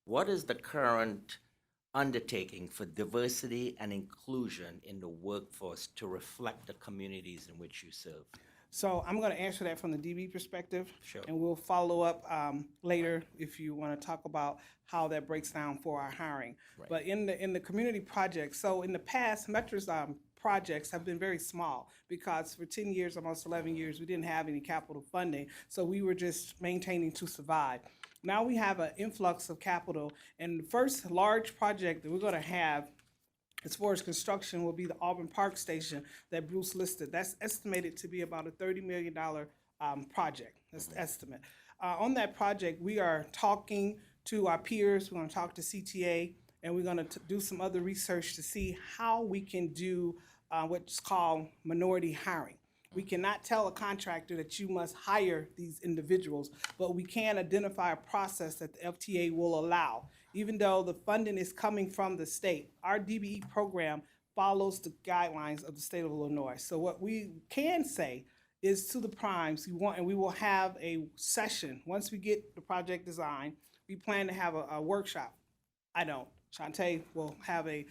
What is the current undertaking for diversity and inclusion in the workforce to reflect the communities in which you serve? So I'm going to answer that from the DB perspective. Sure. And we'll follow up later if you want to talk about how that breaks down for our hiring. Right. But in the community projects, so in the past, Metro's projects have been very small because for 10 years, almost 11 years, we didn't have any capital funding. So we were just maintaining to survive. Now we have an influx of capital, and the first large project that we're going to have as far as construction will be the Auburn Park Station that Bruce listed. That's estimated to be about a $30 million project. That's the estimate. On that project, we are talking to our peers. We're going to talk to CTA, and we're going to do some other research to see how we can do what's called minority hiring. We cannot tell a contractor that you must hire these individuals, but we can identify a process that the FTA will allow. Even though the funding is coming from the state, our DBE program follows the guidelines of the state of Illinois. So what we can say is to the primes, we will have a session. Once we get the project design, we plan to have a workshop. Shantae will have a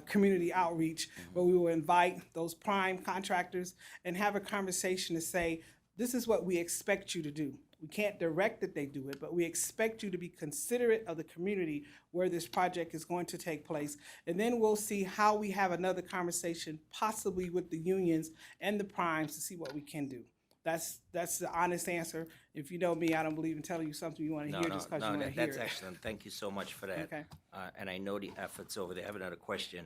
community outreach where we will invite those prime contractors and have a conversation to say, this is what we expect you to do. We can't direct that they do it, but we expect you to be considerate of the community where this project is going to take place. And then we'll see how we have another conversation, possibly with the unions and the primes, to see what we can do. That's the honest answer. If you know me, I don't believe in telling you something you want to hear just because you want to hear it. That's excellent. Thank you so much for that. Okay. And I know the efforts over there. I have another question.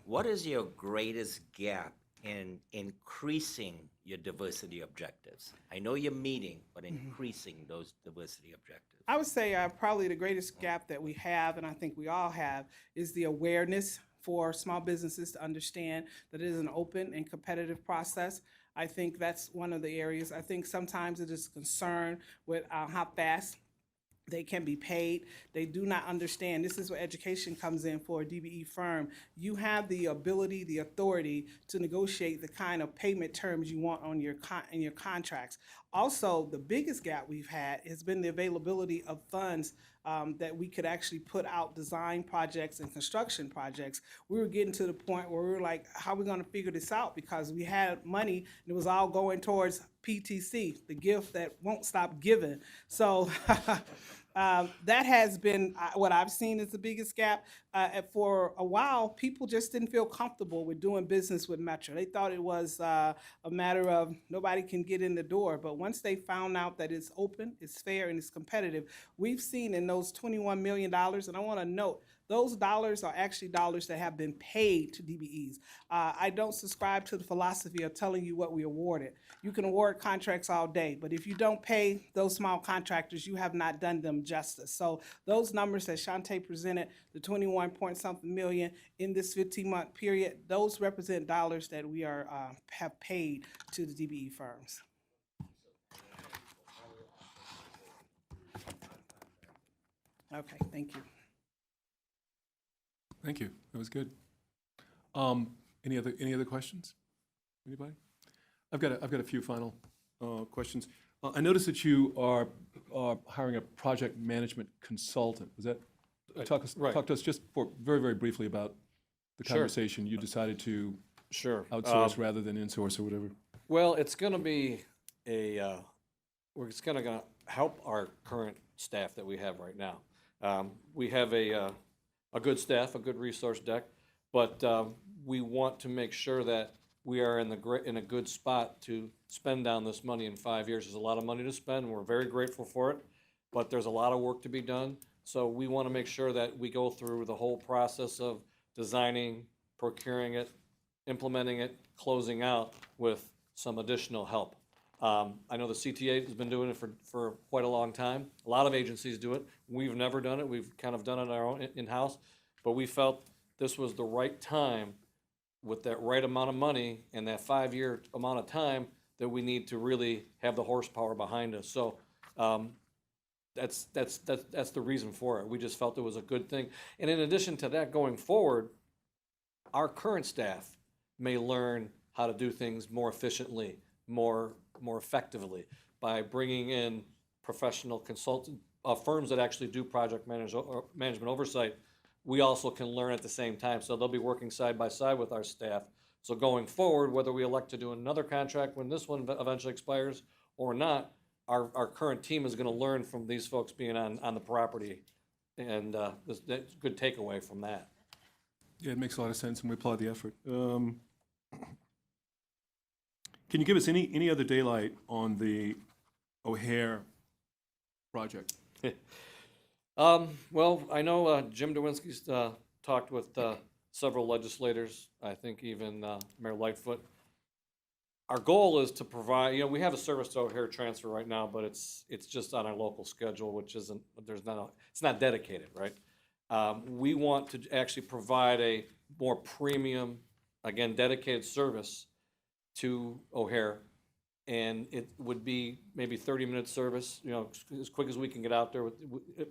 What is your greatest gap in increasing your diversity objectives? I know you're meeting, but increasing those diversity objectives. I would say probably the greatest gap that we have, and I think we all have, is the awareness for small businesses to understand that it is an open and competitive process. I think that's one of the areas. I think sometimes it is concern with how fast they can be paid. They do not understand. This is where education comes in for a DBE firm. You have the ability, the authority to negotiate the kind of payment terms you want on your in your contracts. Also, the biggest gap we've had has been the availability of funds that we could actually put out design projects and construction projects. We were getting to the point where we were like, how are we going to figure this out? Because we had money and it was all going towards PTC, the gift that won't stop giving. So that has been what I've seen as the biggest gap. For a while, people just didn't feel comfortable with doing business with Metro. They thought it was a matter of nobody can get in the door. But once they found out that it's open, it's fair, and it's competitive, we've seen in those $21 million, and I want to note, Those dollars are actually dollars that have been paid to DBEs. I don't subscribe to the philosophy of telling you what we awarded. You can award contracts all day, but if you don't pay those small contractors, you have not done them justice. So those numbers that Shantae presented, the 21 point something million in this 15-month period, those represent dollars that we have paid to the DBE firms. Okay, thank you. Thank you. That was good. Any other questions? Anybody? I've got a few final questions. I noticed that you are hiring a project management consultant. Was that talk to us just very, very briefly about the Sure. conversation. You decided to Sure. outsource rather than insource or whatever. Well, it's going to be it's going to help our current staff that we have right now. We have a good staff, a good resource deck, but we want to make sure that we are in a good spot to spend down this money in 5 years. There's a lot of money to spend. We're very grateful for it, but there's a lot of work to be done. So we want to make sure that we go through the whole process of designing, procuring it, implementing it, closing out with some additional help. I know the CTA has been doing it for quite a long time. A lot of agencies do it. We've never done it. We've kind of done it our own in-house, but we felt this was the right time with that right amount of money and that 5-year amount of time that we need to really have the horsepower behind us. So that's the reason for it. We just felt it was a good thing. And in addition to that, going forward, our current staff may learn how to do things more efficiently, more effectively by bringing in professional consultant firms that actually do project management oversight. We also can learn at the same time, so they'll be working side by side with our staff. So going forward, whether we elect to do another contract when this one eventually expires or not, our current team is going to learn from these folks being on the property, and that's a good takeaway from that. Yeah, it makes a lot of sense, and we applaud the effort. Can you give us any other daylight on the O'Hare project? Well, I know Jim Dewinski's talked with several legislators, I think even Mayor Lightfoot. Our goal is to provide, we have a service to O'Hare transfer right now, but it's just on our local schedule, which isn't, it's not dedicated, right? We want to actually provide a more premium, again, dedicated service to O'Hare, and it would be maybe 30-minute service, as quick as we can get out there.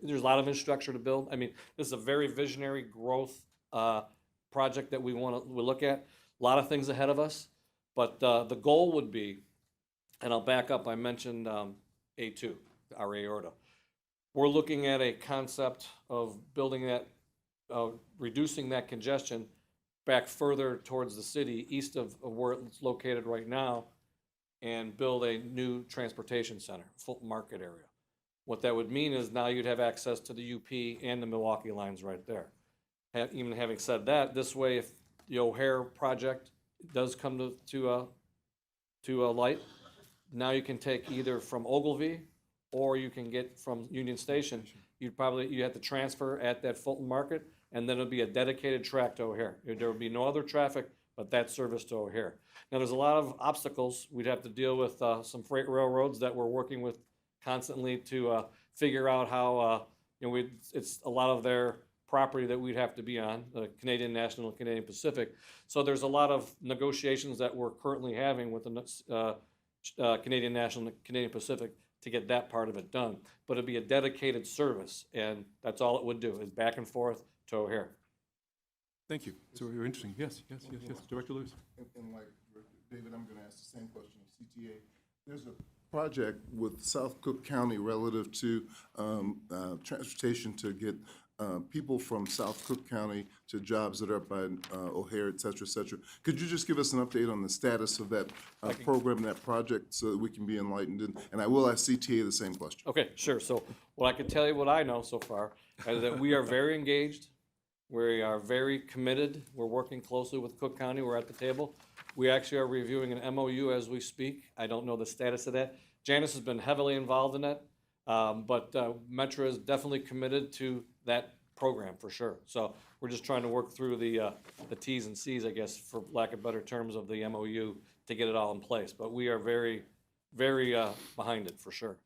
There's a lot of infrastructure to build. I mean, this is a very visionary growth project that we look at. A lot of things ahead of us, but the goal would be, and I'll back up, I mentioned A2, our aorta. We're looking at a concept of building that, reducing that congestion back further towards the city, east of where it's located right now, and build a new transportation center, Fulton Market area. What that would mean is now you'd have access to the UP and the Milwaukee lines right there. Even having said that, this way, if the O'Hare project does come to light, now you can take either from Ogilvy or you can get from Union Station. You have to transfer at that Fulton Market, and then it'll be a dedicated track to O'Hare. There will be no other traffic but that service to O'Hare. Now, there's a lot of obstacles. We'd have to deal with some freight railroads that we're working with constantly to figure out how, it's a lot of their property that we'd have to be on, the Canadian National and Canadian Pacific. So there's a lot of negotiations that we're currently having with the Canadian National and Canadian Pacific to get that part of it done. But it'd be a dedicated service, and that's all it would do, is back and forth to O'Hare. Thank you. So you're interesting. Yes. Director Lewis. And like David, I'm going to ask the same question of CTA. There's a project with South Cook County relative to transportation to get people from South Cook County to jobs that are up by O'Hare, et cetera, et cetera. Could you just give us an update on the status of that program, that project, so that we can be enlightened? And I will ask CTA the same question. Okay, sure. So what I can tell you, what I know so far, is that we are very engaged. We are very committed. We're working closely with Cook County. We're at the table. We actually are reviewing an MOU as we speak. I don't know the status of that. Janice has been heavily involved in that, but Metro is definitely committed to that program for sure. So we're just trying to work through the Ts and Cs, I guess, for lack of better terms, of the MOU to get it all in place. But we are very, very behind it for sure.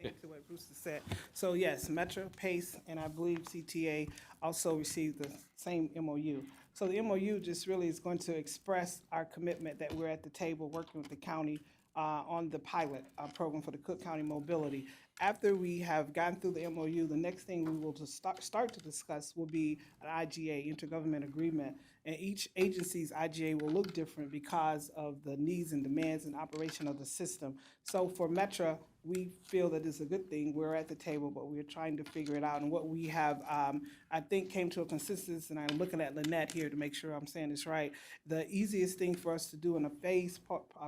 To what Bruce has said. So yes, Metro, PACE, and I believe CTA also received the same MOU. So the MOU just really is going to express our commitment that we're at the table working with the county on the pilot program for the Cook County Mobility. After we have gotten through the MOU, the next thing we will just start to discuss will be an IGA, intergovernment agreement. And each agency's IGA will look different because of the needs and demands and operation of the system. So for Metra, we feel that it's a good thing. We're at the table, but we're trying to figure it out. And what we have, I think, came to a consensus, and I'm looking at Lynette here to make sure I'm saying this right. The easiest thing for us to do in a phase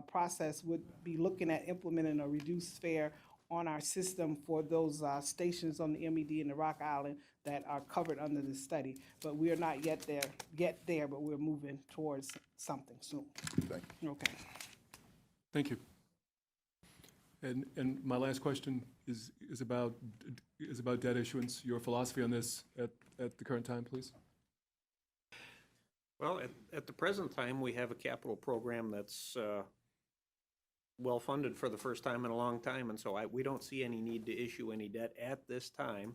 process would be looking at implementing a reduced fare on our system for those stations on the MED and the Rock Island that are covered under this study. But we are not yet there, but we're moving towards something soon. Thank you. Okay. Thank you. And my last question is about debt issuance. Your philosophy on this at the current time, please. Well, at the present time, we have a capital program that's well-funded for the first time in a long time, and so we don't see any need to issue any debt at this time.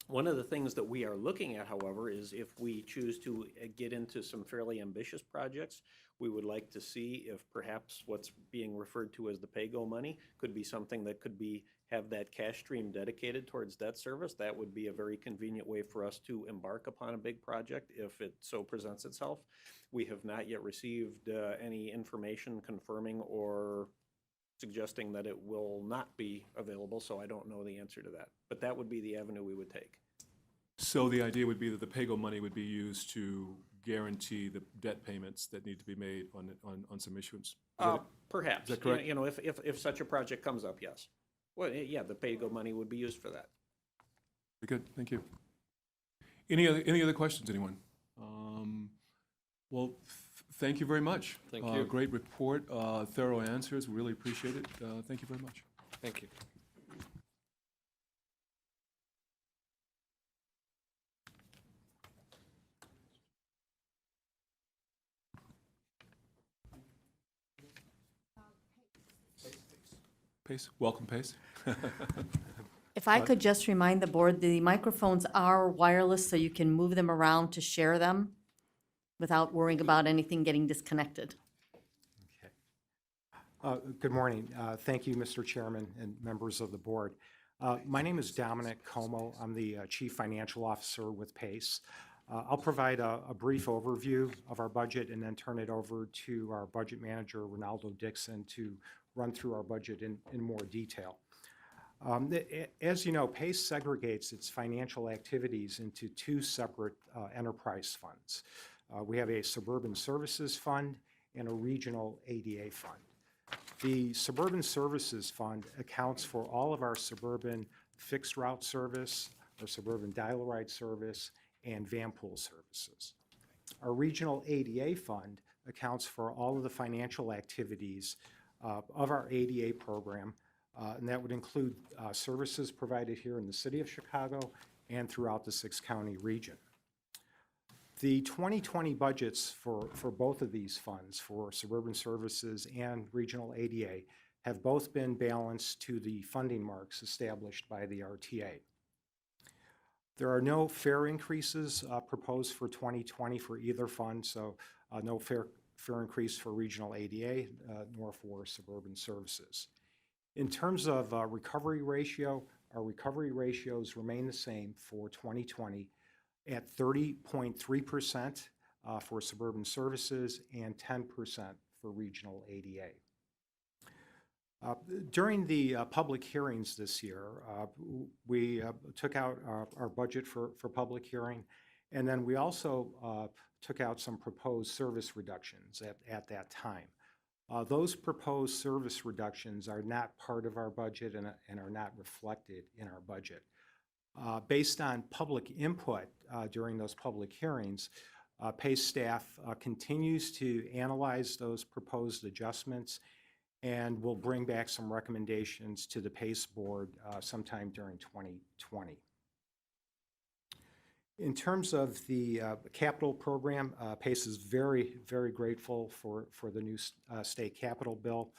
One of the things that we are looking at, however, is if we choose to get into some fairly ambitious projects, we would like to see if perhaps what's being referred to as the pay-go money could be something that could have that cash stream dedicated towards debt service. That would be a very convenient way for us to embark upon a big project if it so presents itself. We have not yet received any information confirming or suggesting that it will not be available, so I don't know the answer to that. But that would be the avenue we would take. So the idea would be that the pay-go money would be used to guarantee the debt payments that need to be made on some issuance. Perhaps. Is that correct? You know, if such a project comes up, yes. Well, yeah, the pay-go money would be used for that. Very good, thank you. Any other questions, anyone? Well, thank you very much. Thank you. Great report, thorough answers, really appreciate it. Thank you very much. Thank you. Pace, welcome, Pace. If I could just remind the board, the microphones are wireless, so you can move them around to share them without worrying about anything getting disconnected. Good morning. Thank you, Mr. Chairman and members of the board. My name is Dominic Como. I'm the Chief Financial Officer with PACE. I'll provide a brief overview of our budget and then turn it over to our budget manager, Ronaldo Dixon, to run through our budget in more detail. As you know, PACE segregates its financial activities into two separate enterprise funds. We have a Suburban Services Fund and a Regional ADA Fund. The Suburban Services Fund accounts for all of our suburban fixed route service, our suburban dial-a-ride service, and van pool services. Our Regional ADA Fund accounts for all of the financial activities of our ADA program, and that would include services provided here in the city of Chicago and throughout the six-county region. The 2020 budgets for both of these funds, for Suburban Services and Regional ADA, have both been balanced to the funding marks established by the RTA. There are no fare increases proposed for 2020 for either fund, so no fare increase for Regional ADA nor for Suburban Services. In terms of recovery ratio, our recovery ratios remain the same for 2020 at 30.3% for Suburban Services and 10% for Regional ADA. During the public hearings this year, we took out our budget for public hearing, and then we also took out some proposed service reductions at that time. Those proposed service reductions are not part of our budget and are not reflected in our budget. Based on public input during those public hearings, PACE staff continues to analyze those proposed adjustments and we'll bring back some recommendations to the PACE board sometime during 2020. In terms of the capital program, PACE is very, very grateful for the new state capital bill.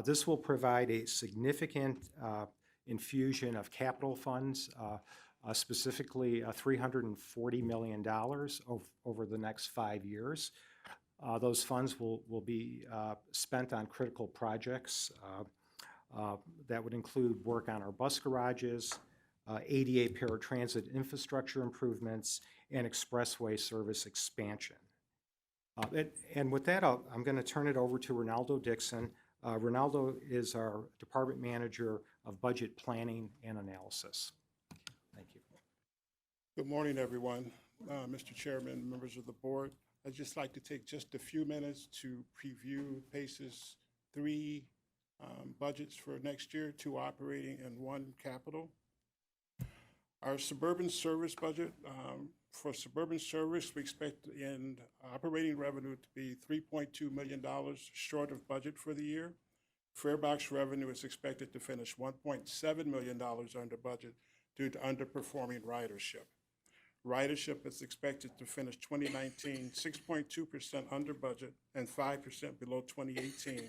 This will provide a significant infusion of capital funds, specifically $340 million over the next 5 years. Those funds will be spent on critical projects that would include work on our bus garages, ADA paratransit infrastructure improvements, and expressway service expansion. And with that, I'm going to turn it over to Ronaldo Dixon. Ronaldo is our Department Manager of Budget Planning and Analysis. Thank you. Good morning, everyone. Mr. Chairman, members of the board, I'd just like to take just a few minutes to preview PACE's 3 budgets for next year, 2 operating and 1 capital. Our suburban service budget, for suburban service, we expect in operating revenue to be $3.2 million short of budget for the year. Farebox revenue is expected to finish $1.7 million under budget due to underperforming ridership. Ridership is expected to finish 2019 6.2% under budget and 5% below 2018,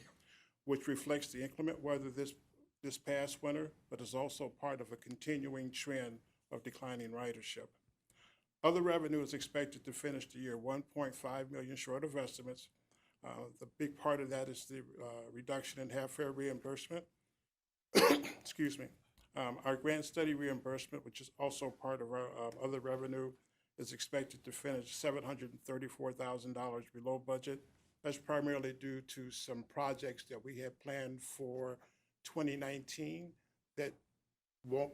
which reflects the inclement weather this past winter, but is also part of a continuing trend of declining ridership. Other revenue is expected to finish the year $1.5 million short of estimates. The big part of that is the reduction in half-fare reimbursement. Excuse me. Our grant study reimbursement, which is also part of our other revenue, is expected to finish $734,000 below budget. That's primarily due to some projects that we had planned for 2019 that won't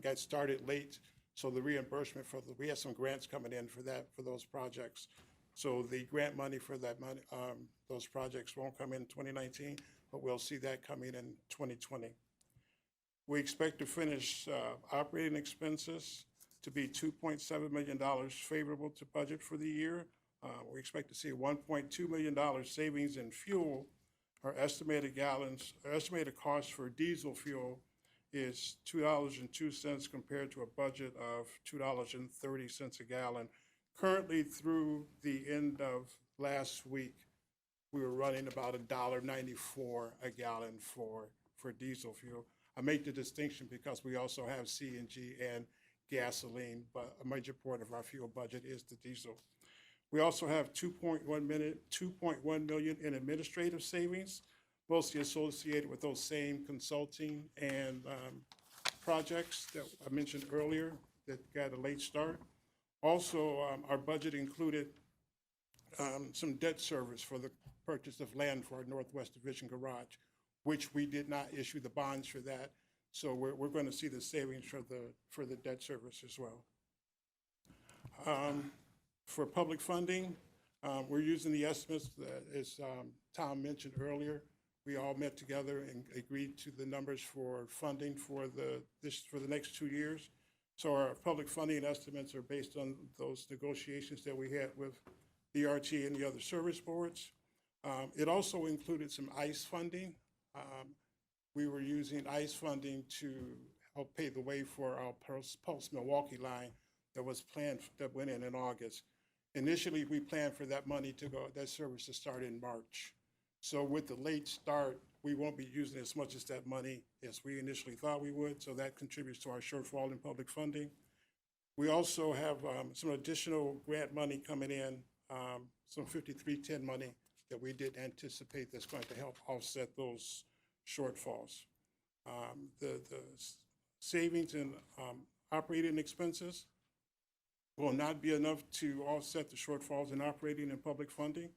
got started late. So the reimbursement we have some grants coming in for those projects. So the grant money for that money, those projects won't come in 2019, but we'll see that coming in 2020. We expect to finish operating expenses to be $2.7 million favorable to budget for the year. We expect to see $1.2 million savings in fuel. Our estimated cost for diesel fuel is $2.02 compared to a budget of $2.30 a gallon. Currently, through the end of last week, we were running about $1.94 a gallon for diesel fuel. I make the distinction because we also have CNG and gasoline, but a major part of our fuel budget is the diesel. We also have $2.1 million in administrative savings, mostly associated with those same consulting and projects that I mentioned earlier that got a late start. Also, our budget included some debt service for the purchase of land for our Northwest Division garage, which we did not issue the bonds for that. So we're going to see the savings for the debt service as well. For public funding, we're using the estimates that, as Tom mentioned earlier, we all met together and agreed to the numbers for funding for the next 2 years. So our public funding estimates are based on those negotiations that we had with the RTA and the other service boards. It also included some ICE funding. We were using ICE funding to help pave the way for our Pulse Milwaukee line that went in August. Initially, we planned for that service to start in March. So with the late start, we won't be using as much as that money as we initially thought we would, so that contributes to our shortfall in public funding. We also have some additional grant money coming in, some 5310 money that we didn't anticipate that's going to help offset those shortfalls. The savings in operating expenses will not be enough to offset the shortfalls in operating and public funding.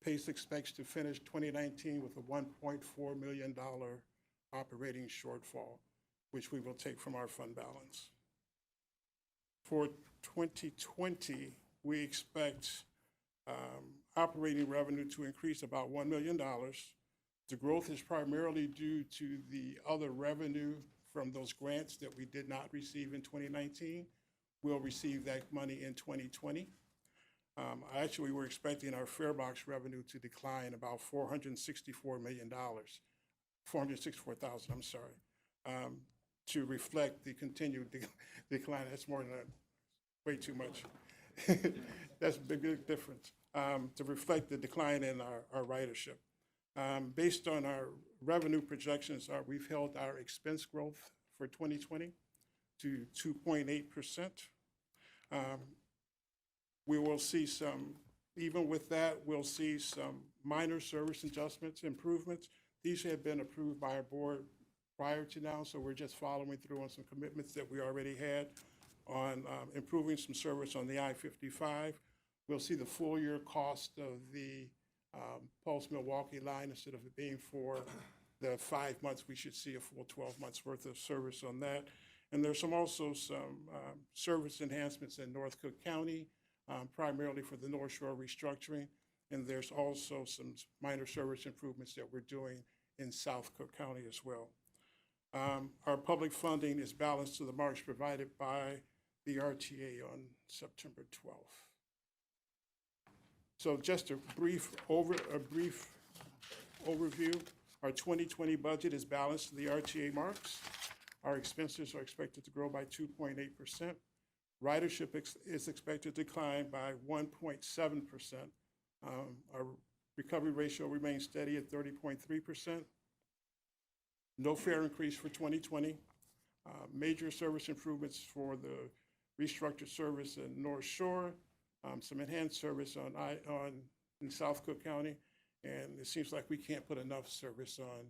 PACE expects to finish 2019 with a $1.4 million operating shortfall, which we will take from our fund balance. For 2020, we expect operating revenue to increase about $1 million. The growth is primarily due to the other revenue from those grants that we did not receive in 2019. We'll receive that money in 2020. Actually, we're expecting our fare box revenue to decline about $464 million, 464,000, I'm sorry, to reflect the continued decline. That's more than way too much. That's a big difference. To reflect the decline in our ridership. Based on our revenue projections, we've held our expense growth for 2020 to 2.8%. We will see some, even with that, we'll see some minor service adjustments, improvements. These have been approved by our board prior to now, so we're just following through on some commitments that we already had on improving some service on the I-55. We'll see the full year cost of the Pulse Milwaukee line. Instead of it being for the 5 months, we should see a full 12 months worth of service on that. And there's also some service enhancements in North Cook County, primarily for the North Shore restructuring. And there's also some minor service improvements that we're doing in South Cook County as well. Our public funding is balanced to the marks provided by the RTA on September 12th. So just a brief overview. Our 2020 budget is balanced to the RTA marks. Our expenses are expected to grow by 2.8%. Ridership is expected to decline by 1.7%. Our recovery ratio remains steady at 30.3%. No fare increase for 2020. Major service improvements for the restructured service in North Shore. Some enhanced service in South Cook County. And it seems like we can't put enough service on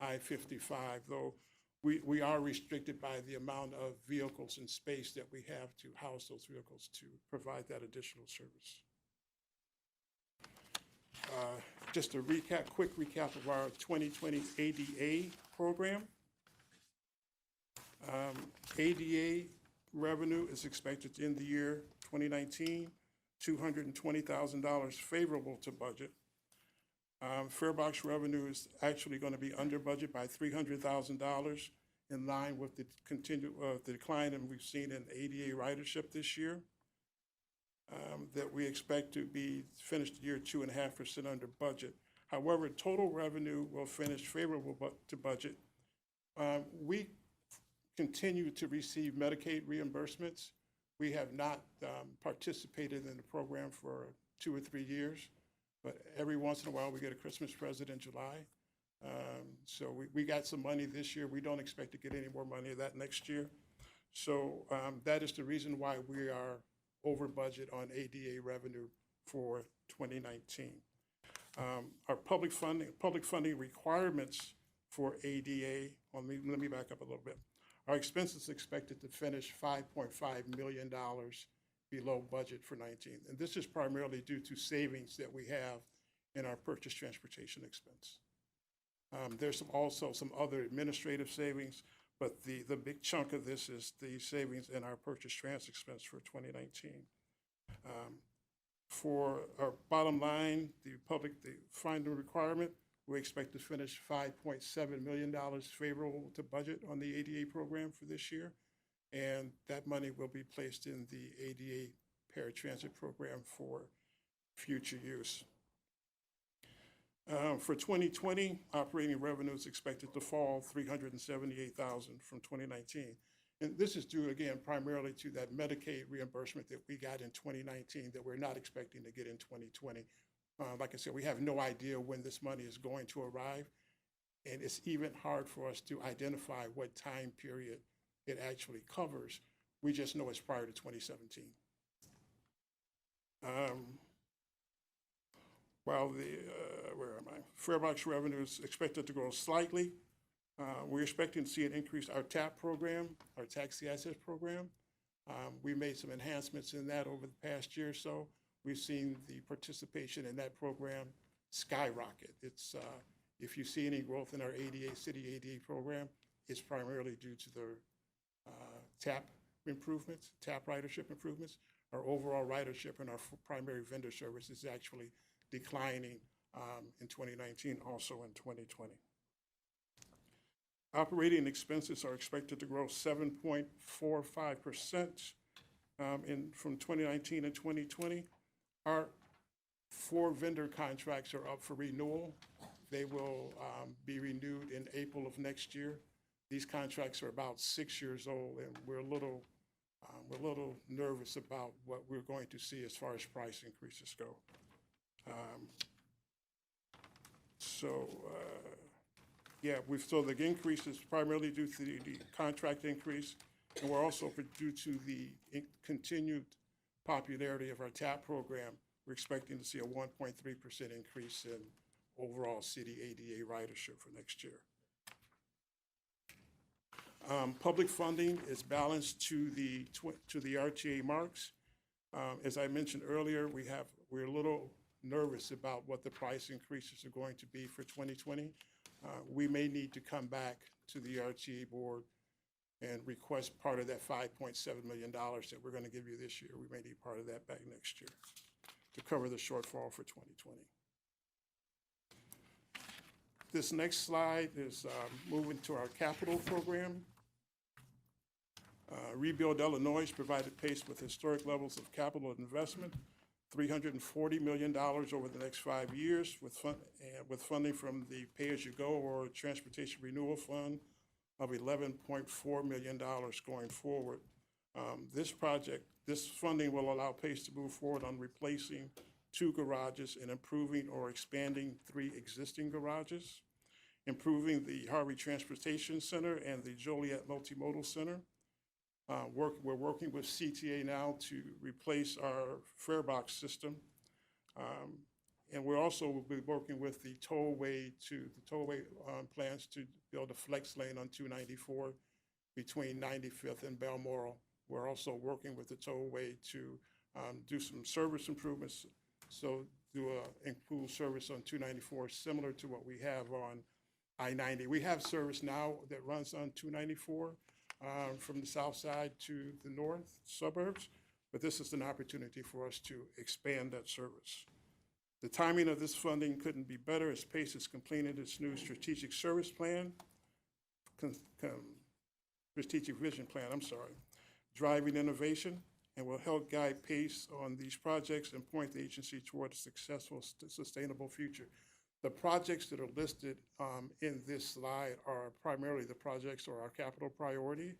I-55, though we are restricted by the amount of vehicles and space that we have to house those vehicles to provide that additional service. Just a quick recap of our 2020 ADA program. ADA revenue is expected to end the year 2019, $220,000 favorable to budget. Fare box revenue is actually going to be under budget by $300,000, in line with the the decline that we've seen in ADA ridership this year. That we expect to be finished the year 2.5% under budget. However, total revenue will finish favorable to budget. We continue to receive Medicaid reimbursements. We have not participated in the program for 2 or 3 years, but every once in a while we get a Christmas present in July. So we got some money this year. We don't expect to get any more money of that next year. So that is the reason why we are over budget on ADA revenue for 2019. Our public funding requirements for ADA, let me back up a little bit. Our expenses expected to finish $5.5 million below budget for 19. And this is primarily due to savings that we have in our purchase transportation expense. There's also some other administrative savings, but the big chunk of this is the savings in our purchase trans expense for 2019. For our bottom line, the funding requirement, we expect to finish $5.7 million favorable to budget on the ADA program for this year. And that money will be placed in the ADA paratransit program for future use. For 2020, operating revenue is expected to fall $378,000 from 2019. And this is due, again, primarily to that Medicaid reimbursement that we got in 2019 that we're not expecting to get in 2020. Like I said, we have no idea when this money is going to arrive, and it's even hard for us to identify what time period it actually covers. We just know it's prior to 2017. While fare box revenue is expected to grow slightly, we're expecting to see an increase in our TAP program, our taxi access program. We made some enhancements in that over the past year or so. We've seen the participation in that program skyrocket. It's, if you see any growth in our ADA, city ADA program, it's primarily due to the TAP improvements, TAP ridership improvements. Our overall ridership and our primary vendor service is actually declining in 2019, also in 2020. Operating expenses are expected to grow 7.45% from 2019 and 2020. Our 4 vendor contracts are up for renewal. They will be renewed in April of next year. These contracts are about 6 years old, and we're a little nervous about what we're going to see as far as price increases go. Yeah, so the increase is primarily due to the contract increase, and we're also due to the continued popularity of our TAP program. We're expecting to see a 1.3% increase in overall city ADA ridership for next year. Public funding is balanced to the RTA marks. As I mentioned earlier, we're a little nervous about what the price increases are going to be for 2020. We may need to come back to the RTA board and request part of that $5.7 million that we're going to give you this year. We may need part of that back next year to cover the shortfall for 2020. This next slide is moving to our capital program. Rebuild Illinois provided PACE with historic levels of capital investment, $340 million over the next 5 years with funding from the pay-as-you-go or Transportation Renewal Fund of $11.4 million going forward. This funding will allow PACE to move forward on replacing 2 garages and improving or expanding 3 existing garages, improving the Harvey Transportation Center and the Joliet Multimodal Center. We're working with CTA now to replace our fare box system. And we're also will be working with the tollway plans to build a flex lane on 294 between 95th and Balmoral. We're also working with the tollway to do some service improvements, so do a improved service on 294 similar to what we have on I-90. We have service now that runs on 294 from the south side to the north suburbs, but this is an opportunity for us to expand that service. The timing of this funding couldn't be better as PACE has completed its new strategic service plan, strategic vision plan, driving innovation, and will help guide PACE on these projects and point the agency toward a successful, sustainable future. The projects that are listed in this slide are primarily the projects or our capital priority.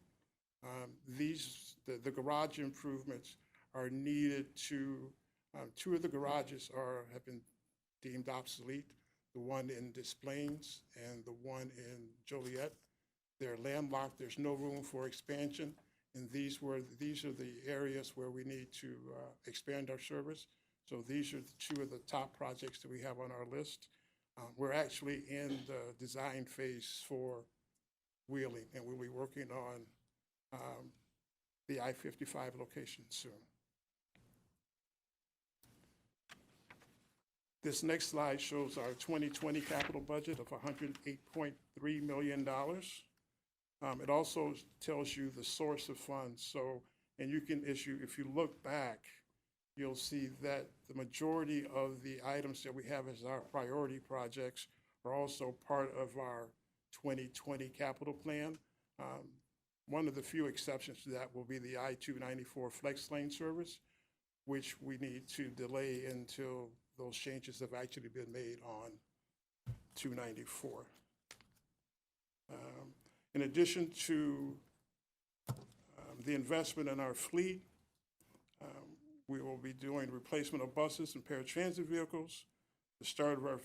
The garage improvements are needed to, 2 of the garages have been deemed obsolete, the one in Des Plaines and the one in Joliet. They're landlocked, there's no room for expansion, and these are the areas where we need to expand our service. So these are 2 of the top projects that we have on our list. We're actually in the design phase for Wheeling, and we'll be working on the I-55 location soon. This next slide shows our 2020 capital budget of $108.3 million. It also tells you the source of funds. So, and you can issue, if you look back, you'll see that the majority of the items that we have as our priority projects are also part of our 2020 capital plan. One of the few exceptions to that will be the I-294 flex lane service, which we need to delay until those changes have actually been made on 294. In addition to the investment in our fleet, we will be doing replacement of buses and paratransit vehicles, the start of our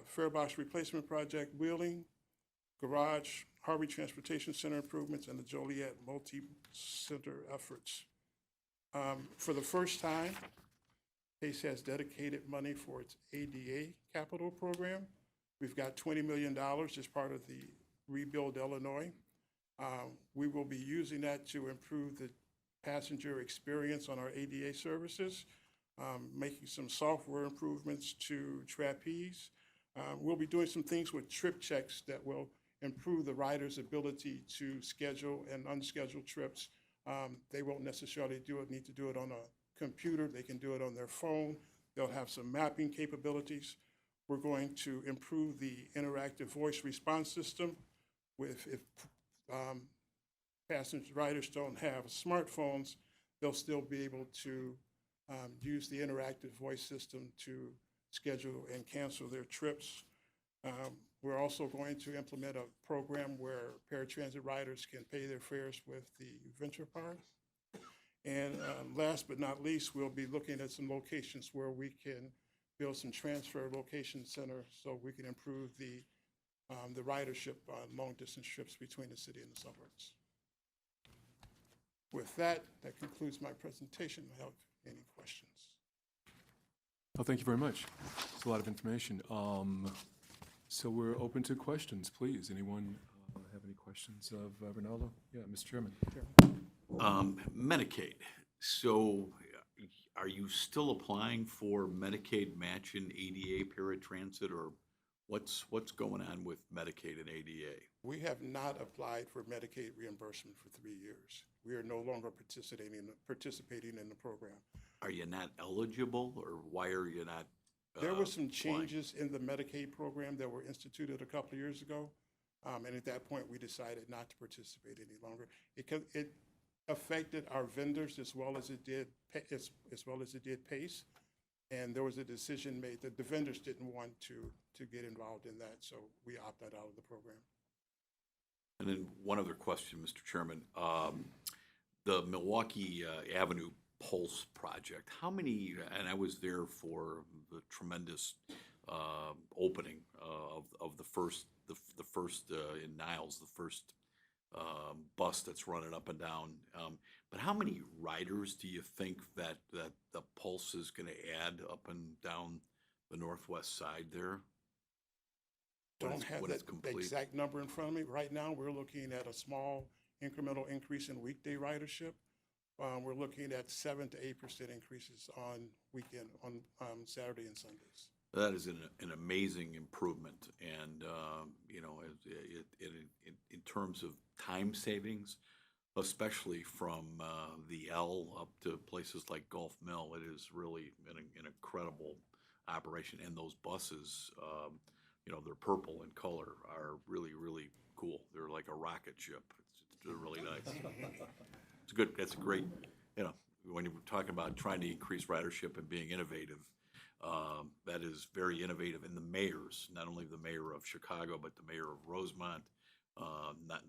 fare box replacement project, Wheeling, garage, Harvey Transportation Center improvements, and the Joliet multi-center efforts. For the first time, PACE has dedicated money for its ADA capital program. We've got $20 million as part of the Rebuild Illinois. We will be using that to improve the passenger experience on our ADA services, making some software improvements to Trapeze. We'll be doing some things with trip checks that will improve the rider's ability to schedule and unscheduled trips. They won't necessarily need to do it on a computer. They can do it on their phone. They'll have some mapping capabilities. We're going to improve the interactive voice response system. If passenger riders don't have smartphones, they'll still be able to use the interactive voice system to schedule and cancel their trips. We're also going to implement a program where paratransit riders can pay their fares with the Venture Card. And last but not least, we'll be looking at some locations where we can build some transfer location centers so we can improve the ridership on long-distance trips between the city and the suburbs. With that, that concludes my presentation. I have any questions? Oh, thank you very much. It's a lot of information. So we're open to questions, please. Anyone have any questions of Ronaldo? Yeah, Mr. Chairman. Medicaid. So are you still applying for Medicaid match in ADA paratransit, or what's going on with Medicaid and ADA? We have not applied for Medicaid reimbursement for 3 years. We are no longer participating in the program. Are you not eligible, or why are you not? There were some applying? changes in the Medicaid program that were instituted a couple of years ago. And at that point, we decided not to participate any longer. It affected our vendors as well as it did PACE. And there was a decision made that the vendors didn't want to get involved in that, so we opted out of the program. And then one other question, Mr. Chairman. The Milwaukee Avenue Pulse project, how many, and I was there for the tremendous opening of the first in Niles, the first bus that's running up and down. But how many riders do you think that the Pulse is going to add up and down the northwest side there? Don't have that exact number in front of me. Right now, we're looking at a small incremental increase in weekday ridership. We're looking at 7 to 8% increases on Saturday and Sundays. That is an amazing improvement, and in terms of time savings, especially from the L up to places like Gulf Mill, it is really an incredible operation. And those buses, they're purple in color, are really, really cool. They're like a rocket ship. They're really nice. It's good. That's a great, when you're talking about trying to increase ridership and being innovative, that is very innovative. And the mayors, not only the mayor of Chicago, but the mayor of Rosemont,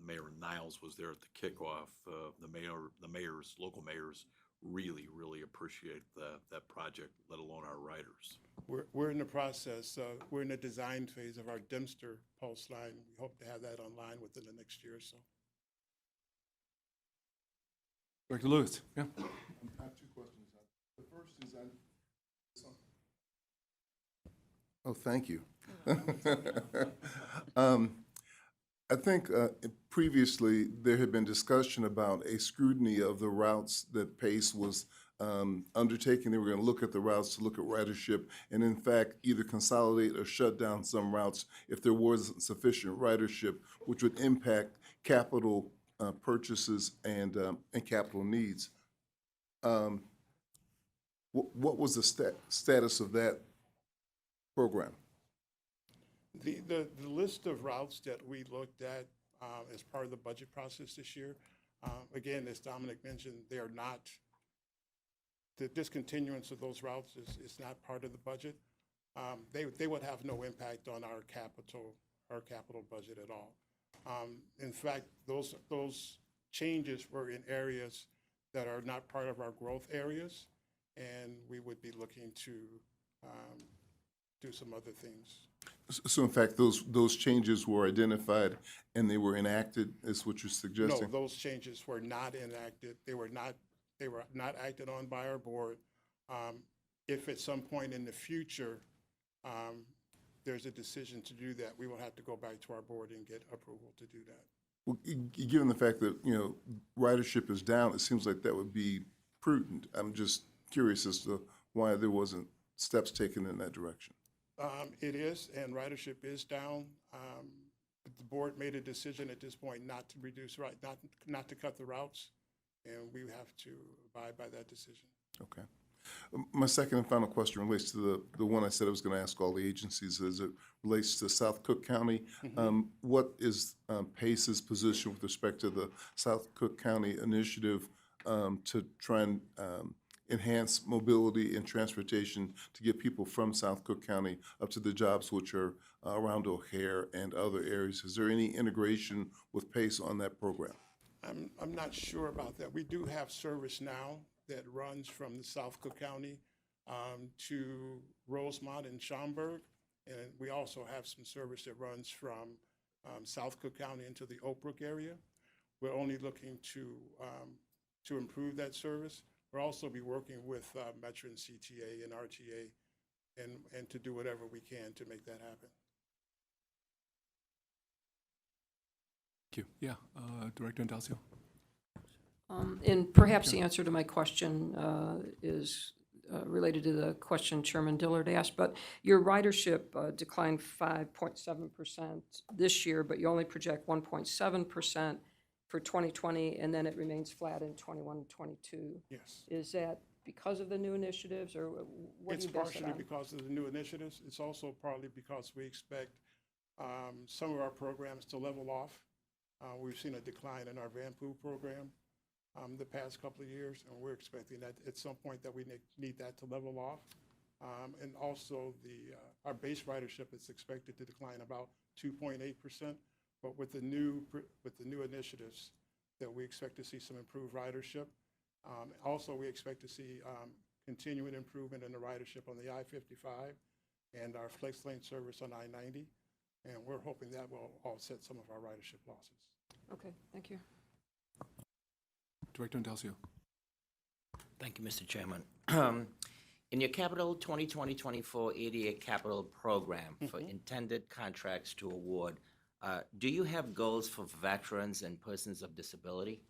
Mayor Niles was there at the kickoff. Local mayors really, really appreciate that project, let alone our riders. We're in the process. We're in the design phase of our Dempster Pulse line. We hope to have that online within the next year or so. Dr. Lewis, yeah. I have 2 questions. The first is oh, thank you. I think previously there had been discussion about a scrutiny of the routes that PACE was undertaking. They were going to look at the routes to look at ridership and, in fact, either consolidate or shut down some routes if there wasn't sufficient ridership, which would impact capital purchases and capital needs. What was the status of that program? The list of routes that we looked at as part of the budget process this year, again, as Dominic mentioned, they are not, the discontinuance of those routes is not part of the budget. They would have no impact on our capital budget at all. In fact, those changes were in areas that are not part of our growth areas, and we would be looking to do some other things. So in fact, those changes were identified and they were enacted, is what you're suggesting? No, those changes were not enacted. They were not acted on by our board. If at some point in the future there's a decision to do that, we will have to go back to our board and get approval to do that. Well, given the fact that, ridership is down, it seems like that would be prudent. I'm just curious as to why there wasn't steps taken in that direction. It is, and ridership is down. The board made a decision at this point not to reduce, not to cut the routes, and we have to abide by that decision. Okay. My second and final question relates to the one I said I was going to ask all the agencies as it relates to South Cook County. What is PACE's position with respect to the South Cook County initiative to try and enhance mobility and transportation to get people from South Cook County up to the jobs which are around O'Hare and other areas. Is there any integration with PACE on that program? I'm not sure about that. We do have service now that runs from the South Cook County to Rosemont and Schaumburg. And we also have some service that runs from South Cook County into the Oak Brook area. We're only looking to improve that service. We'll also be working with Metro and CTA and RTA and to do whatever we can to make that happen. Thank you. Yeah, Director Indacio. And perhaps the answer to my question is related to the question Chairman Dillard asked, but your ridership declined 5.7% this year, but you only project 1.7% for 2020, and then it remains flat in 21 and 22. Yes. Is that because of the new initiatives, or what do It's you base it partially on? because of the new initiatives. It's also partly because we expect some of our programs to level off. We've seen a decline in our van pool program the past couple of years, and we're expecting that at some point that we need that to level off. And also our base ridership is expected to decline about 2.8%, but with the new initiatives that we expect to see some improved ridership. Also, we expect to see continuing improvement in the ridership on the I-55 and our flex lane service on I-90, and we're hoping that will offset some of our ridership losses. Okay, thank you. Director Indacio. Thank you, Mr. Chairman. In your Capital 2020-24 ADA capital program for intended contracts to award, do you have goals for veterans and persons of disability?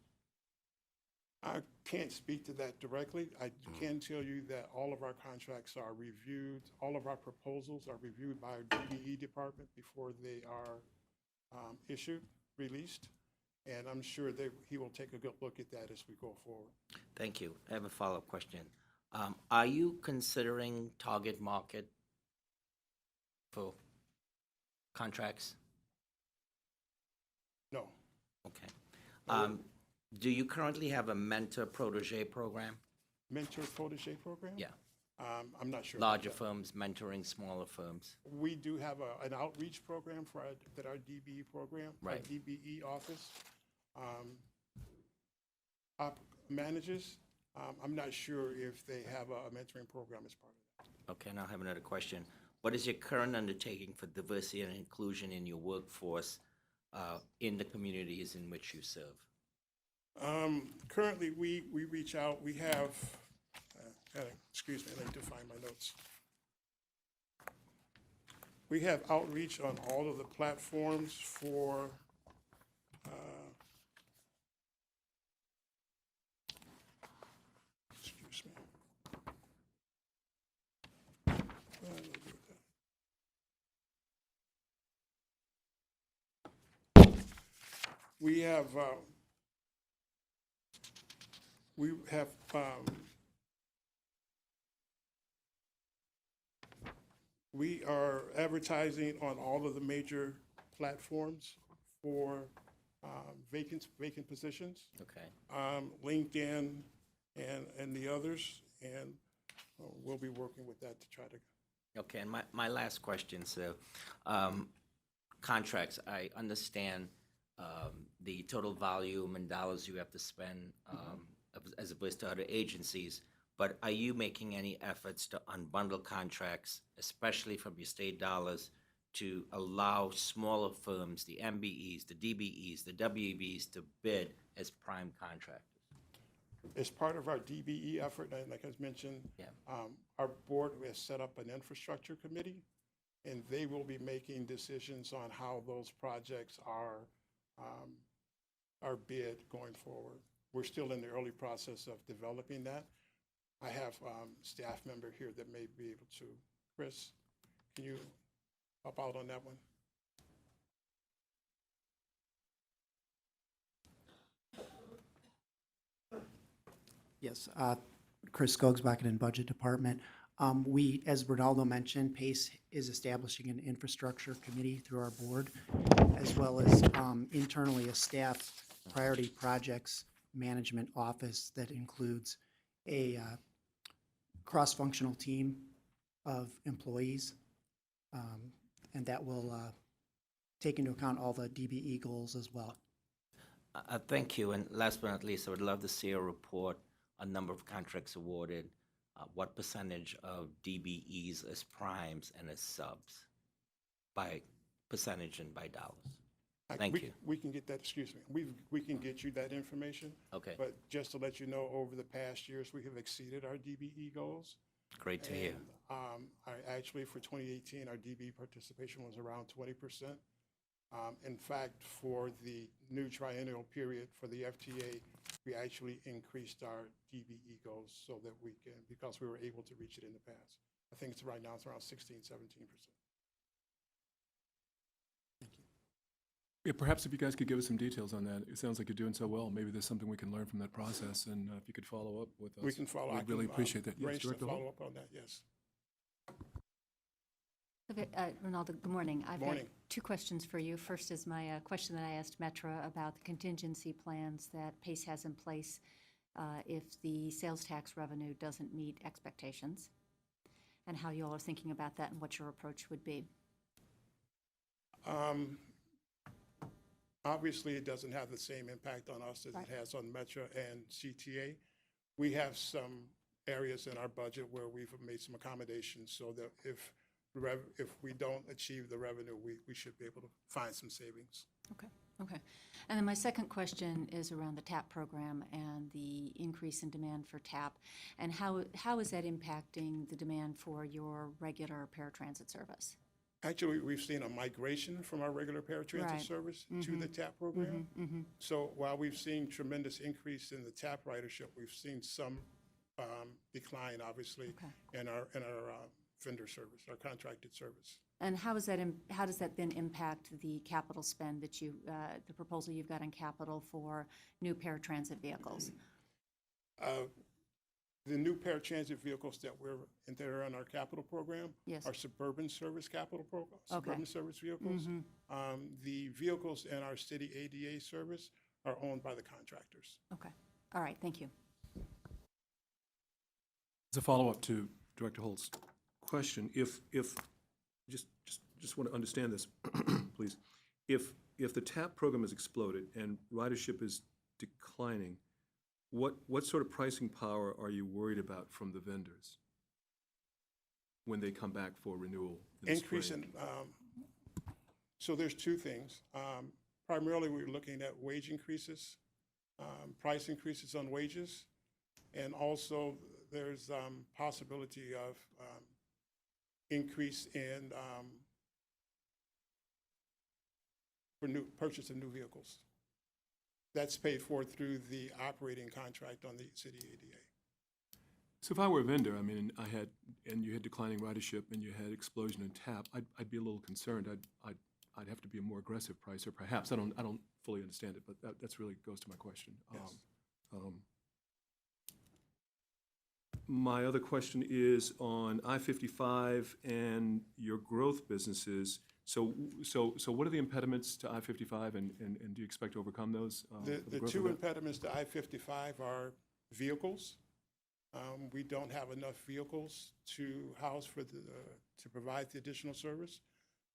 I can't speak to that directly. I can tell you that all of our contracts are reviewed, all of our proposals are reviewed by our DBE department before they are released. And I'm sure he will take a good look at that as we go forward. Thank you. I have a follow-up question. Are you considering target market for contracts? No. Okay. Do you currently have a mentor protege program? Mentor protege program? Yeah. I'm not sure. about Larger that. firms mentoring smaller firms. We do have an outreach program for our DBE program, Right. our DBE office manages. I'm not sure if they have a mentoring program as part of that. Okay, now I have another question. What is your current undertaking for diversity and inclusion in your workforce in the communities in which you serve? Currently, we reach out. We have, excuse me, I need to find my notes. We have outreach on all of the platforms for excuse me. We have we are advertising on all of the major platforms for vacant positions. Okay. LinkedIn and the others, and we'll be working with that to try to. Okay, and my last question, so contracts, I understand the total volume and dollars you have to spend as opposed to other agencies, but are you making any efforts to unbundle contracts, especially from your state dollars, to allow smaller firms, the MBEs, the DBEs, the WBs, to bid as prime contractors? As part of our DBE effort, and like I mentioned, our board has set up an infrastructure committee, and they will be making decisions on how those projects are bid going forward. We're still in the early process of developing that. I have staff member here that may be able to. Chris, can you help out on that one? Yes, Chris Skogsbakken in Budget Department. We, as Ronaldo mentioned, PACE is establishing an infrastructure committee through our board, as well as internally a staff priority projects management office that includes a cross-functional team of employees, and that will take into account all the DBE goals as well. Thank you. And last but not least, I would love to see a report on number of contracts awarded, what percentage of DBEs as primes and as subs by percentage and by dollars. Thank you. We can get that, excuse me, we can get you that information. Okay. But just to let you know, over the past years, we have exceeded our DBE goals. Great to hear. And, actually, for 2018, our DBE participation was around 20%. In fact, for the new triennial period for the FTA, we actually increased our DBE goals so that we can, because we were able to reach it in the past. I think it's right now, it's around 16, 17%. Yeah, perhaps if you guys could give us some details on that. It sounds like you're doing so well. Maybe there's something we can learn from that process, and if you could follow up with us. We can follow. We'd really appreciate that. Yes, Arrange to Director Holt? follow up on that, yes. Okay, Ronaldo, good morning. I've got Morning. 2 questions for you. First is my question that I asked Metra about the contingency plans that PACE has in place if the sales tax revenue doesn't meet expectations, and how you all are thinking about that and what your approach would be. Obviously, it doesn't have the same impact on us as Right. it has on Metro and CTA. We have some areas in our budget where we've made some accommodations so that if we don't achieve the revenue, we should be able to find some savings. Okay, okay. And then my second question is around the TAP program and the increase in demand for TAP, and how is that impacting the demand for your regular paratransit service? Actually, we've seen a migration from our regular paratransit Right. service to the TAP program. Mm-hmm. So while we've seen tremendous increase in the TAP ridership, we've seen some decline, obviously, Okay. in our vendor service, our contracted service. And how does that then impact the capital spend that the proposal you've got in capital for new paratransit vehicles? The new paratransit vehicles that are in our capital program Yes. are suburban service capital program, Okay. suburban service vehicles. Mhm. The vehicles in our city ADA service are owned by the contractors. Okay, all right, thank you. As a follow-up to Director Holt's question, if just want to understand this, please. If the TAP program has exploded and ridership is declining, what sort of pricing power are you worried about from the vendors when they come back for renewal in the Increase spring? in, so there's 2 things. Primarily, we're looking at wage increases, price increases on wages, and also there's possibility of increase in purchase of new vehicles. That's paid for through the operating contract on the city ADA. So if I were a vendor, I mean, and you had declining ridership and you had explosion in TAP, I'd be a little concerned. I'd have to be a more aggressive pricer, perhaps. I don't fully understand it, but that's really goes to my question. Yes. My other question is on I-55 and your growth businesses. So what are the impediments to I-55, and do you expect to overcome those? For The growth 2 of that? impediments to I-55 are vehicles. We don't have enough vehicles to house to provide the additional service.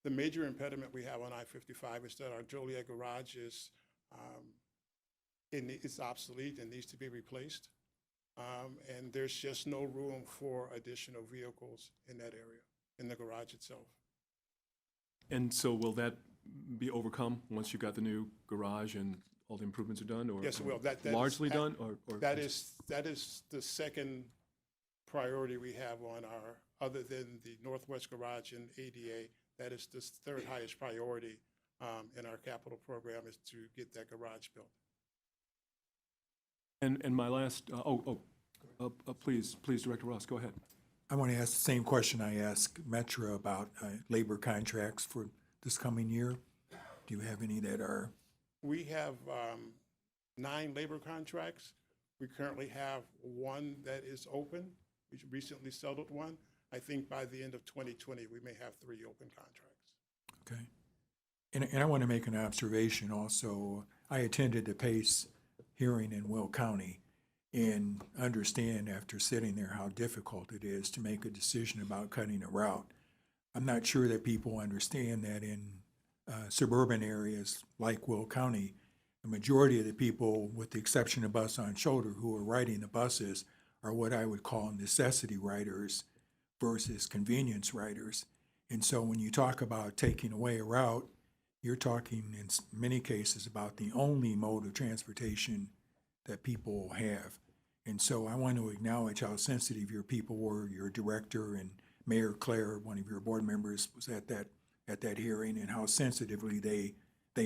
The major impediment we have on I-55 is that our Joliet garage is obsolete and needs to be replaced. And there's just no room for additional vehicles in that area, in the garage itself. And so will that be overcome once you've got the new garage and all the improvements are done? Or Yes, it will. That is largely at- done? Or That is the second priority we have on our, other than the Northwest Garage and ADA, that is the 3rd highest priority in our capital program is to get that garage built. And my last, please, Director Ross, go ahead. I want to ask the same question I asked Metra about labor contracts for this coming year. Do you have any that are? We have 9 labor contracts. We currently have 1 that is open. We recently settled 1. I think by the end of 2020, we may have 3 open contracts. Okay. And I want to make an observation also. I attended the PACE hearing in Will County, and understand after sitting there how difficult it is to make a decision about cutting a route. I'm not sure that people understand that in suburban areas like Will County, the majority of the people, with the exception of Bus on Shoulder, who are riding the buses are what I would call necessity riders versus convenience riders. And so when you talk about taking away a route, you're talking in many cases about the only mode of transportation that people have. And so I want to acknowledge how sensitive your people were. Your director and Mayor Claire, one of your board members, was at that hearing, and how sensitively they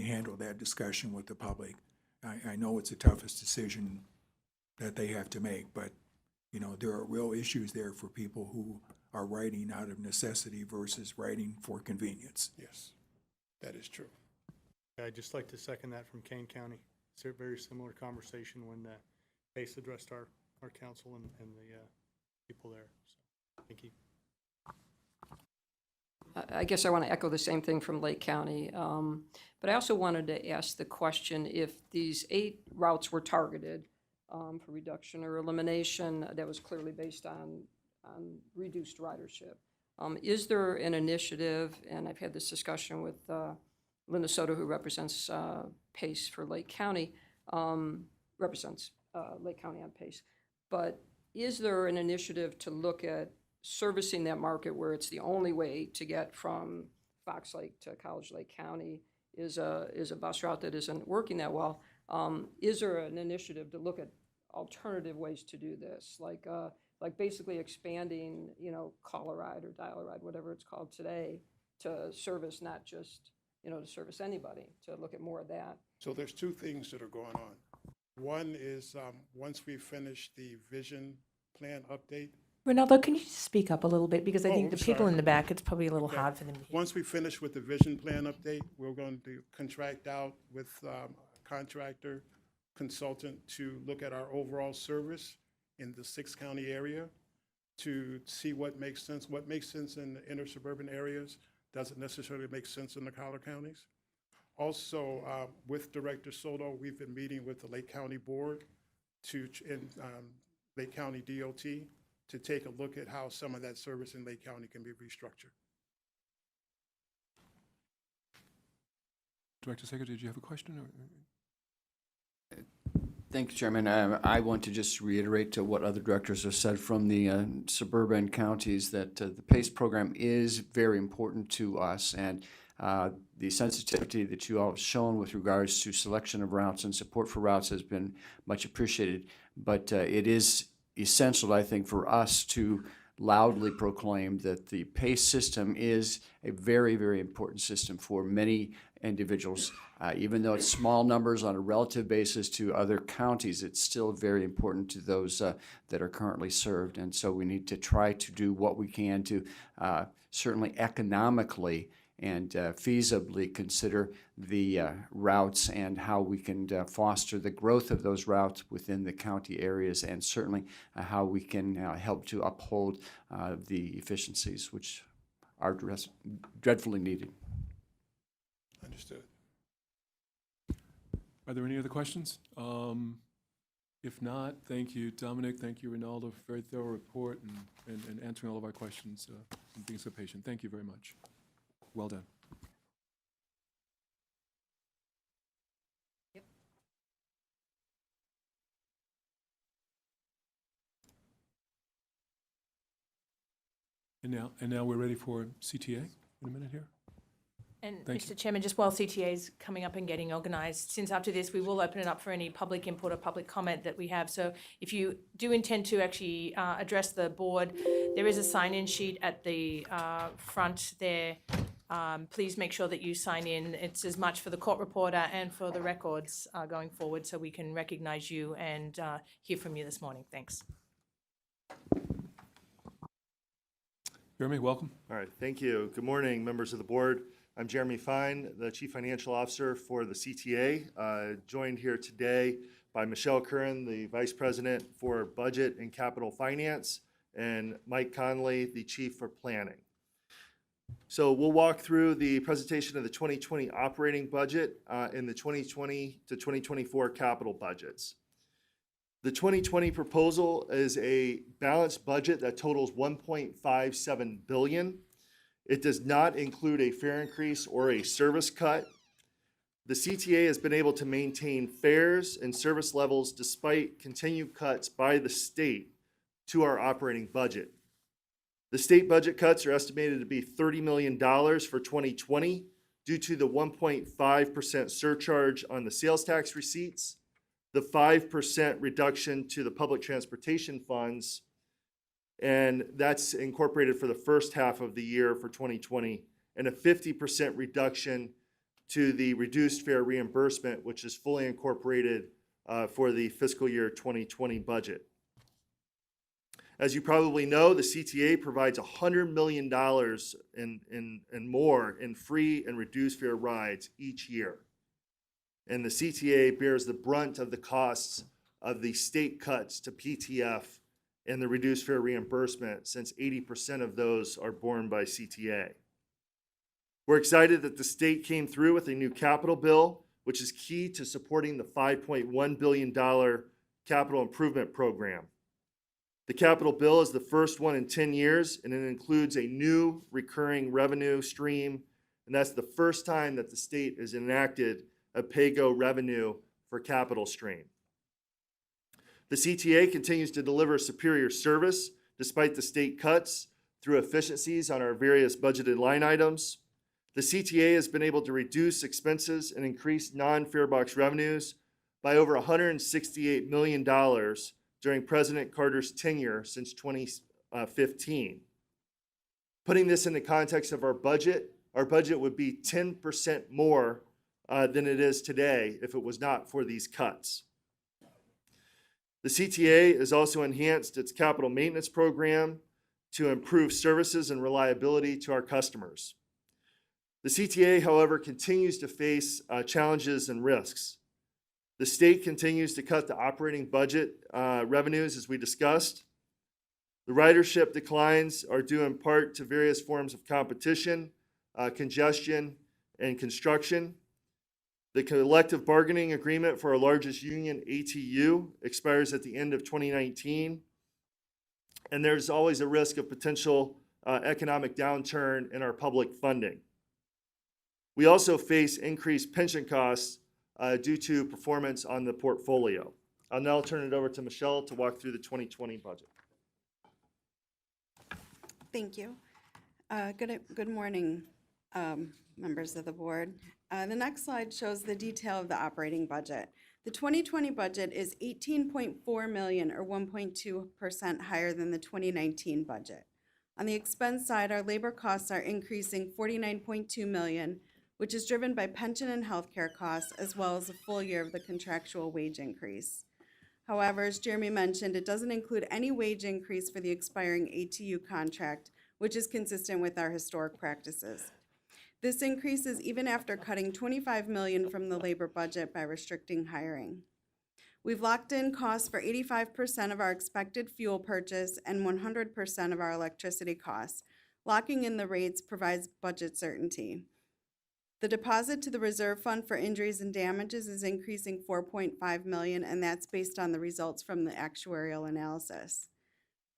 handled that discussion with the public. I know it's the toughest decision that they have to make, but you know, there are real issues there for people who are riding out of necessity versus riding for convenience. Yes, that is true. I'd just like to second that from Kane County. It's a very similar conversation when Pace addressed our council and the people there. So, thank you. I guess I want to echo the same thing from Lake County. But I also wanted to ask the question, if these 8 routes were targeted for reduction or elimination, that was clearly based on reduced ridership. Is there an initiative, and I've had this discussion with Linda Soto, who represents PACE for Lake County, represents Lake County on PACE, but is there an initiative to look at servicing that market where it's the only way to get from Fox Lake to College Lake County is a bus route that isn't working that well? Is there an initiative to look at alternative ways to do this, like basically expanding, call a ride or dial a ride, whatever it's called today, to service not just, to service anybody, to look at more of that? So there's 2 things that are going on. One is once we finish the vision plan update. Ronaldo, can you just speak up a little bit? Because I think I'm the people sorry. in the back, it's probably a little Okay. hard for them to hear. Once we finish with the vision plan update, we're going to contract out with a contractor, consultant to look at our overall service in the 6-county area to see what makes sense. What makes sense in the inner suburban areas doesn't necessarily make sense in the collar counties. Also, with Director Soto, we've been meeting with the Lake County Board and Lake County DOT to take a look at how some of that service in Lake County can be restructured. Director Secretary, did you have a question? Thank you, Chairman. I want to just reiterate to what other directors have said from the suburban counties that the PACE program is very important to us, and the sensitivity that you all have shown with regards to selection of routes and support for routes has been much appreciated. But it is essential, I think, for us to loudly proclaim that the PACE system is a very, very important system for many individuals. Even though it's small numbers on a relative basis to other counties, it's still very important to those that are currently served. And so we need to try to do what we can to certainly economically and feasibly consider the routes and how we can foster the growth of those routes within the county areas, and certainly how we can help to uphold the efficiencies which are dreadfully needed. Understood. Are there any other questions? If not, thank you, Dominic. Thank you, Ronaldo, for a very thorough report and answering all of our questions and being so patient. Thank you very much. Well done. Yep. And now we're ready for CTA in a minute here. And Thank Mr. Chairman, just while CTA is coming up and getting organised, since after this we will open it up for any public input or public comment that we have. So if you do intend to actually address the board, there is a sign-in sheet at the front there. Please make sure that you sign in. It's as much for the court reporter and for the records going forward, so we can recognise you and hear from you this morning. Thanks. Jeremy, welcome. All right, thank you. Good morning, members of the board. I'm Jeremy Fine, the Chief Financial Officer for the CTA, joined here today by Michelle Curran, the Vice President for Budget and Capital Finance, and Mike Conley, the Chief for Planning. So we'll walk through the presentation of the 2020 operating budget and the 2020 to 2024 capital budgets. The 2020 proposal is a balanced budget that totals $1.57 billion. It does not include a fare increase or a service cut. The CTA has been able to maintain fares and service levels despite continued cuts by the state to our operating budget. The state budget cuts are estimated to be $30 million for 2020 due to the 1.5% surcharge on the sales tax receipts, the 5% reduction to the public transportation funds, and that's incorporated for the first half of the year for 2020, and a 50% reduction to the reduced fare reimbursement, which is fully incorporated for the fiscal year 2020 budget. As you probably know, the CTA provides $100 million and more in free and reduced fare rides each year. And the CTA bears the brunt of the costs of the state cuts to PTF and the reduced fare reimbursement, since 80% of those are borne by CTA. We're excited that the state came through with a new capital bill, which is key to supporting the $5.1 billion capital improvement program. The capital bill is the first one in 10 years, and it includes a new recurring revenue stream, and that's the first time that the state has enacted a pay-go revenue for capital stream. The CTA continues to deliver superior service despite the state cuts through efficiencies on our various budgeted line items. The CTA has been able to reduce expenses and increase non-fare box revenues by over $168 million during President Carter's tenure since 2015. Putting this in the context of our budget would be 10% more than it is today if it was not for these cuts. The CTA has also enhanced its capital maintenance program to improve services and reliability to our customers. The CTA, however, continues to face challenges and risks. The state continues to cut the operating budget revenues, as we discussed. The ridership declines are due in part to various forms of competition, congestion, and construction. The collective bargaining agreement for our largest union, ATU, expires at the end of 2019. And there's always a risk of potential economic downturn in our public funding. We also face increased pension costs due to performance on the portfolio. I'll now turn it over to Michelle to walk through the 2020 budget. Thank you. Good morning, members of the board. The next slide shows the detail of the operating budget. The 2020 budget is $18.4 million, or 1.2% higher than the 2019 budget. On the expense side, our labor costs are increasing $49.2 million, which is driven by pension and healthcare costs, as well as a full year of the contractual wage increase. However, as Jeremy mentioned, it doesn't include any wage increase for the expiring ATU contract, which is consistent with our historic practices. This increase is even after cutting $25 million from the labor budget by restricting hiring. We've locked in costs for 85% of our expected fuel purchase and 100% of our electricity costs. Locking in the rates provides budget certainty. The deposit to the reserve fund for injuries and damages is increasing $4.5 million, and that's based on the results from the actuarial analysis.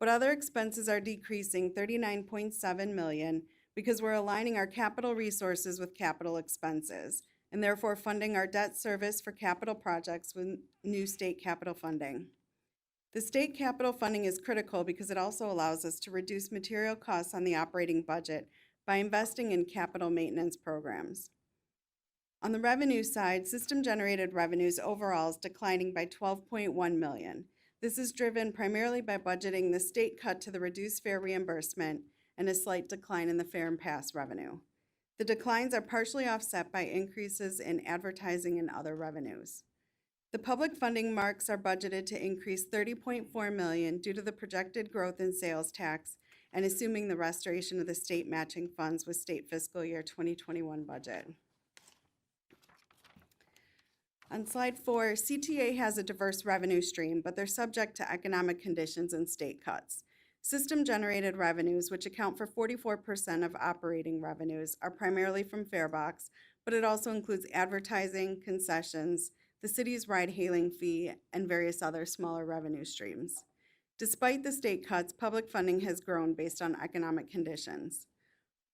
But other expenses are decreasing $39.7 million because we're aligning our capital resources with capital expenses, and therefore funding our debt service for capital projects with new state capital funding. The state capital funding is critical because it also allows us to reduce material costs on the operating budget by investing in capital maintenance programs. On the revenue side, system-generated revenues overall is declining by $12.1 million. This is driven primarily by budgeting the state cut to the reduced fare reimbursement and a slight decline in the fare and pass revenue. The declines are partially offset by increases in advertising and other revenues. The public funding marks are budgeted to increase $30.4 million due to the projected growth in sales tax and assuming the restoration of the state matching funds with state fiscal year 2021 budget. On slide 4, CTA has a diverse revenue stream, but they're subject to economic conditions and state cuts. System-generated revenues, which account for 44% of operating revenues, are primarily from farebox, but it also includes advertising, concessions, the city's ride-hailing fee, and various other smaller revenue streams. Despite the state cuts, public funding has grown based on economic conditions.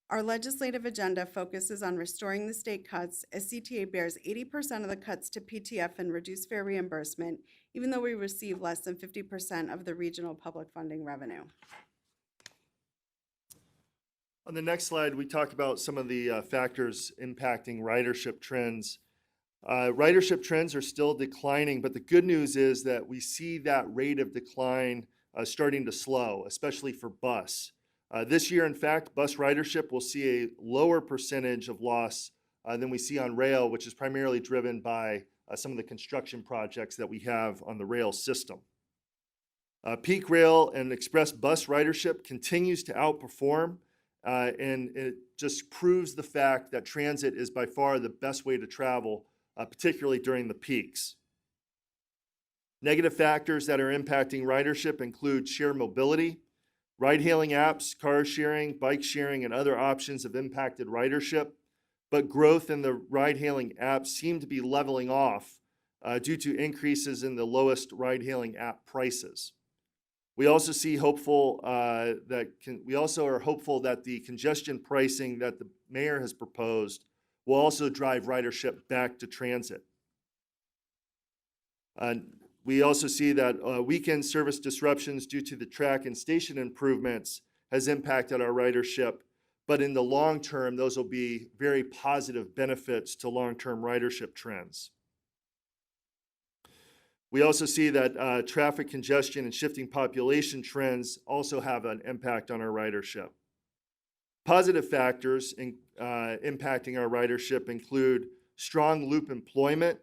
Our legislative agenda focuses on restoring the state cuts, as CTA bears 80% of the cuts to PTF and reduced fare reimbursement, even though we receive less than 50% of the regional public funding revenue. On the next slide, we talk about some of the factors impacting ridership trends. Ridership trends are still declining, but the good news is that we see that rate of decline starting to slow, especially for bus. This year, in fact, bus ridership will see a lower percentage of loss than we see on rail, which is primarily driven by some of the construction projects that we have on the rail system. Peak rail and express bus ridership continues to outperform, and it just proves the fact that transit is by far the best way to travel, particularly during the peaks. Negative factors that are impacting ridership include shared mobility. Ride-hailing apps, car sharing, bike sharing, and other options have impacted ridership, but growth in the ride-hailing apps seem to be leveling off due to increases in the lowest ride-hailing app prices. We also are hopeful that the congestion pricing that the mayor has proposed will also drive ridership back to transit. We also see that weekend service disruptions due to the track and station improvements has impacted our ridership, but in the long term, those will be very positive benefits to long-term ridership trends. We also see that traffic congestion and shifting population trends also have an impact on our ridership. Positive factors impacting our ridership include strong loop employment.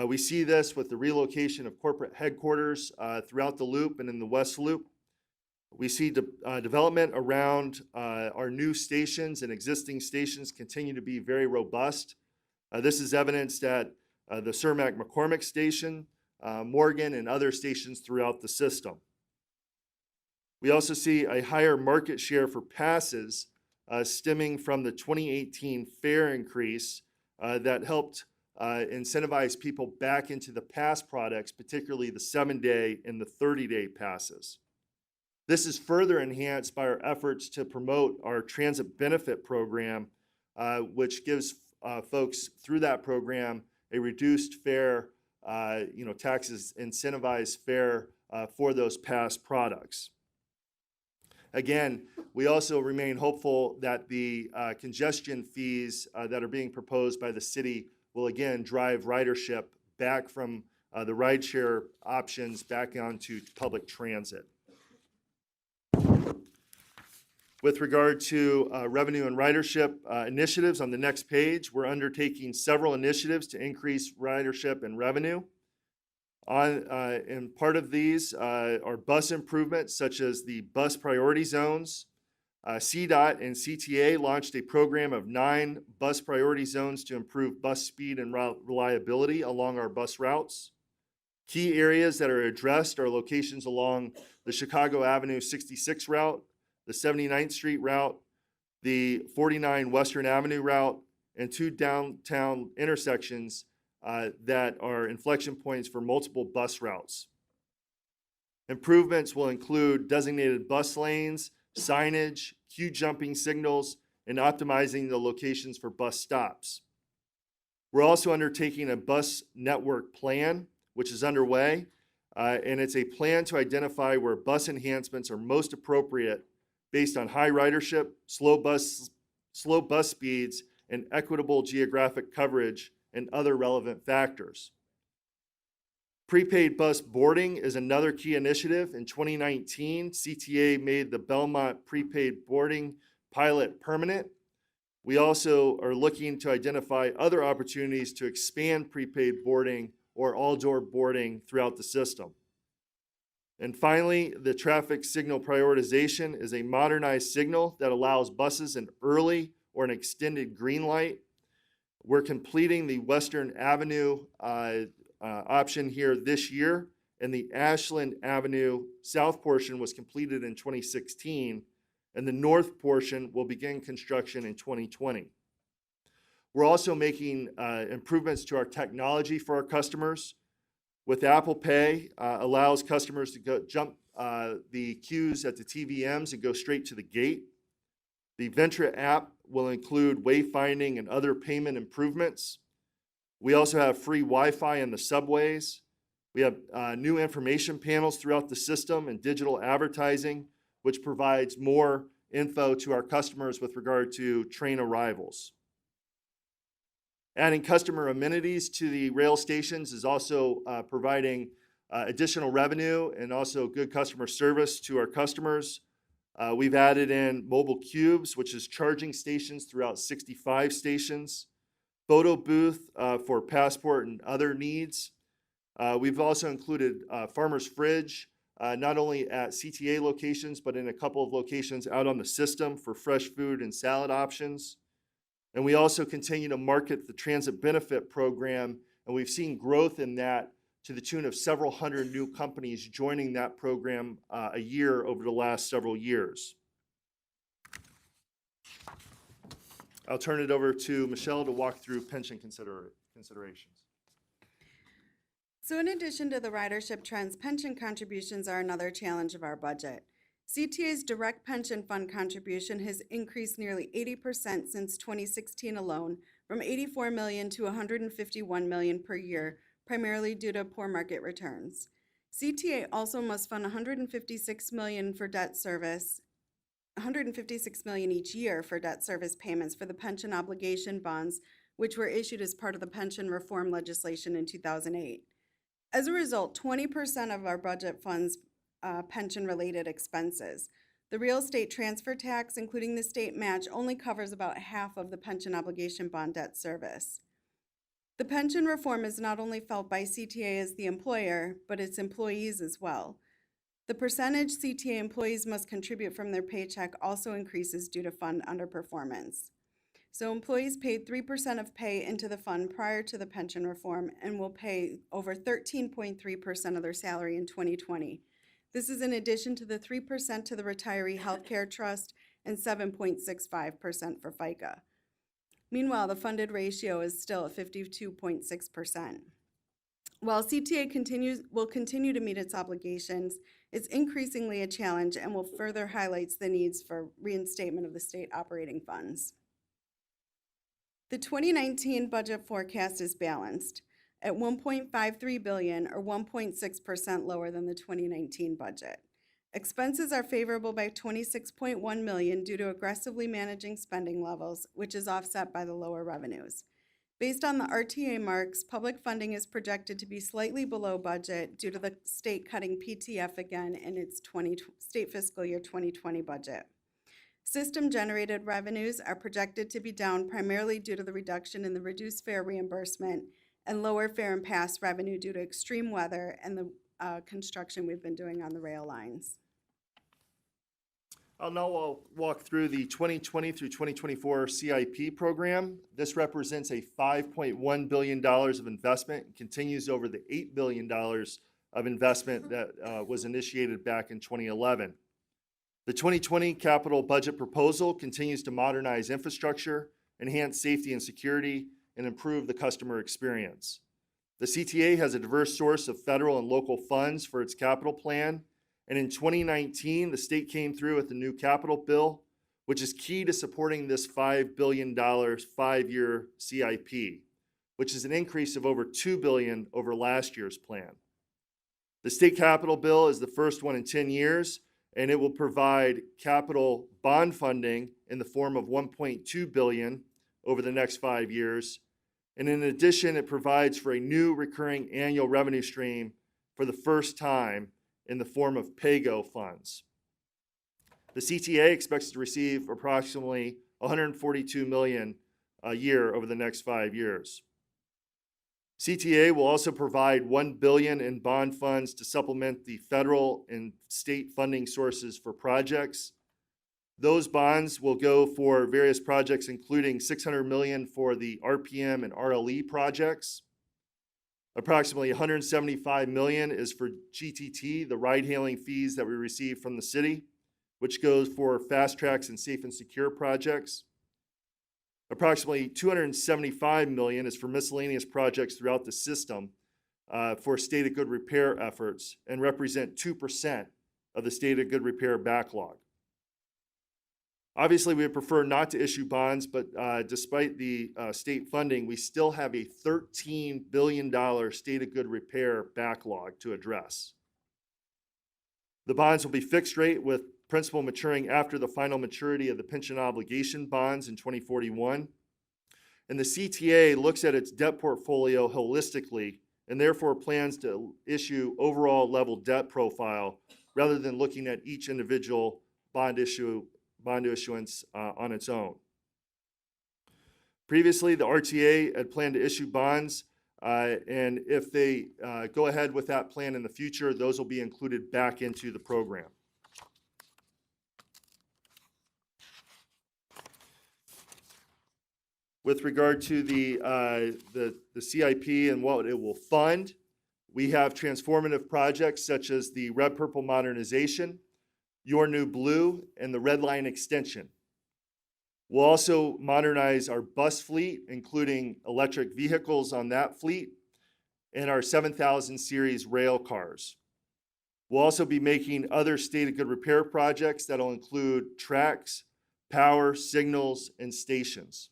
We see this with the relocation of corporate headquarters throughout the loop and in the West Loop. We see development around our new stations, and existing stations continue to be very robust. This is evidenced at the Cermak McCormick Station, Morgan, and other stations throughout the system. We also see a higher market share for passes stemming from the 2018 fare increase that helped incentivize people back into the pass products, particularly the 7-day and the 30-day passes. This is further enhanced by our efforts to promote our transit benefit program, which gives folks through that program a reduced fare, taxes incentivized fare for those pass products. Again, we also remain hopeful that the congestion fees that are being proposed by the city will again drive ridership back from the rideshare options back onto public transit. With regard to revenue and ridership initiatives on the next page, we're undertaking several initiatives to increase ridership and revenue. And part of these are bus improvements, such as the bus priority zones. CDOT and CTA launched a program of 9 bus priority zones to improve bus speed and reliability along our bus routes. Key areas that are addressed are locations along the Chicago Avenue 66 route, the 79th Street route, the 49 Western Avenue route, and 2 downtown intersections that are inflection points for multiple bus routes. Improvements will include designated bus lanes, signage, queue jumping signals, and optimizing the locations for bus stops. We're also undertaking a bus network plan, which is underway, and it's a plan to identify where bus enhancements are most appropriate based on high ridership, slow bus speeds, and equitable geographic coverage and other relevant factors. Prepaid bus boarding is another key initiative. In 2019, CTA made the Belmont prepaid boarding pilot permanent. We also are looking to identify other opportunities to expand prepaid boarding or all-door boarding throughout the system. And finally, the traffic signal prioritization is a modernized signal that allows buses an early or an extended green light. We're completing the Western Avenue option here this year, and the Ashland Avenue south portion was completed in 2016, and the north portion will begin construction in 2020. We're also making improvements to our technology for our customers. With Apple Pay, allows customers to jump the queues at the TVMs and go straight to the gate. The Ventra app will include wayfinding and other payment improvements. We also have free Wi-Fi in the subways. We have new information panels throughout the system and digital advertising, which provides more info to our customers with regard to train arrivals. Adding customer amenities to the rail stations is also providing additional revenue and also good customer service to our customers. We've added in mobile cubes, which is charging stations throughout 65 stations, photo booth for passport and other needs. We've also included Farmer's Fridge, not only at CTA locations, but in a couple of locations out on the system for fresh food and salad options. And we also continue to market the Transit Benefit Program, and we've seen growth in that to the tune of several hundred new companies joining that program a year over the last several years. I'll turn it over to Michelle to walk through pension considerations. So in addition to the ridership trends, pension contributions are another challenge of our budget. CTA's direct pension fund contribution has increased nearly 80% since 2016 alone, from 84 million to 151 million per year, primarily due to poor market returns. CTA also must fund 156 million for debt service, 156 million each year for debt service payments for the pension obligation bonds, which were issued as part of the pension reform legislation in 2008. As a result, 20% of our budget funds pension-related expenses. The real estate transfer tax, including the state match, only covers about half of the pension obligation bond debt service. The pension reform is not only felt by CTA as the employer, but its employees as well. The percentage CTA employees must contribute from their paycheck also increases due to fund underperformance. So employees paid 3% of pay into the fund prior to the pension reform and will pay over 13.3% of their salary in 2020. This is in addition to the 3% to the Retiree Healthcare Trust and 7.65% for FICA. Meanwhile, the funded ratio is still at 52.6%. While CTA will continue to meet its obligations, it's increasingly a challenge and will further highlight the needs for reinstatement of the state operating funds. The 2019 budget forecast is balanced at $1.53 billion, or 1.6% lower than the 2019 budget. Expenses are favorable by $26.1 million due to aggressively managing spending levels, which is offset by the lower revenues. Based on the RTA marks, public funding is projected to be slightly below budget due to the state cutting PTF again in its state fiscal year 2020 budget. System-generated revenues are projected to be down primarily due to the reduction in the reduced fare reimbursement and lower fare and pass revenue due to extreme weather and the construction we've been doing on the rail lines. I'll now walk through the 2020 through 2024 CIP program. This represents a $5.1 billion of investment and continues over the $8 billion of investment that was initiated back in 2011. The 2020 capital budget proposal continues to modernize infrastructure, enhance safety and security, and improve the customer experience. The CTA has a diverse source of federal and local funds for its capital plan, and in 2019, the state came through with the new capital bill, which is key to supporting this $5 billion 5-year CIP, which is an increase of over $2 billion over last year's plan. The state capital bill is the first one in 10 years, and it will provide capital bond funding in the form of $1.2 billion over the next 5 years. And in addition, it provides for a new recurring annual revenue stream for the first time in the form of PAYGO funds. The CTA expects to receive approximately $142 million a year over the next 5 years. CTA will also provide $1 billion in bond funds to supplement the federal and state funding sources for projects. Those bonds will go for various projects, including $600 million for the RPM and RLE projects. Approximately $175 million is for GTT, the ride-hailing fees that we receive from the city, which goes for fast tracks and safe and secure projects. Approximately $275 million is for miscellaneous projects throughout the system for state of good repair efforts and represent 2% of the state of good repair backlog. Obviously, we would prefer not to issue bonds, but despite the state funding, we still have a $13 billion state of good repair backlog to address. The bonds will be fixed rate with principal maturing after the final maturity of the pension obligation bonds in 2041. And the CTA looks at its debt portfolio holistically and therefore plans to issue overall level debt profile rather than looking at each individual bond issuance on its own. Previously, the RTA had planned to issue bonds, and if they go ahead with that plan in the future, those will be included back into the program. With regard to the CIP and what it will fund, we have transformative projects such as the Red Purple modernization, Your New Blue, and the Red Line extension. We'll also modernize our bus fleet, including electric vehicles on that fleet, and our 7000 series rail cars. We'll also be making other state of good repair projects that'll include tracks, power, signals, and stations.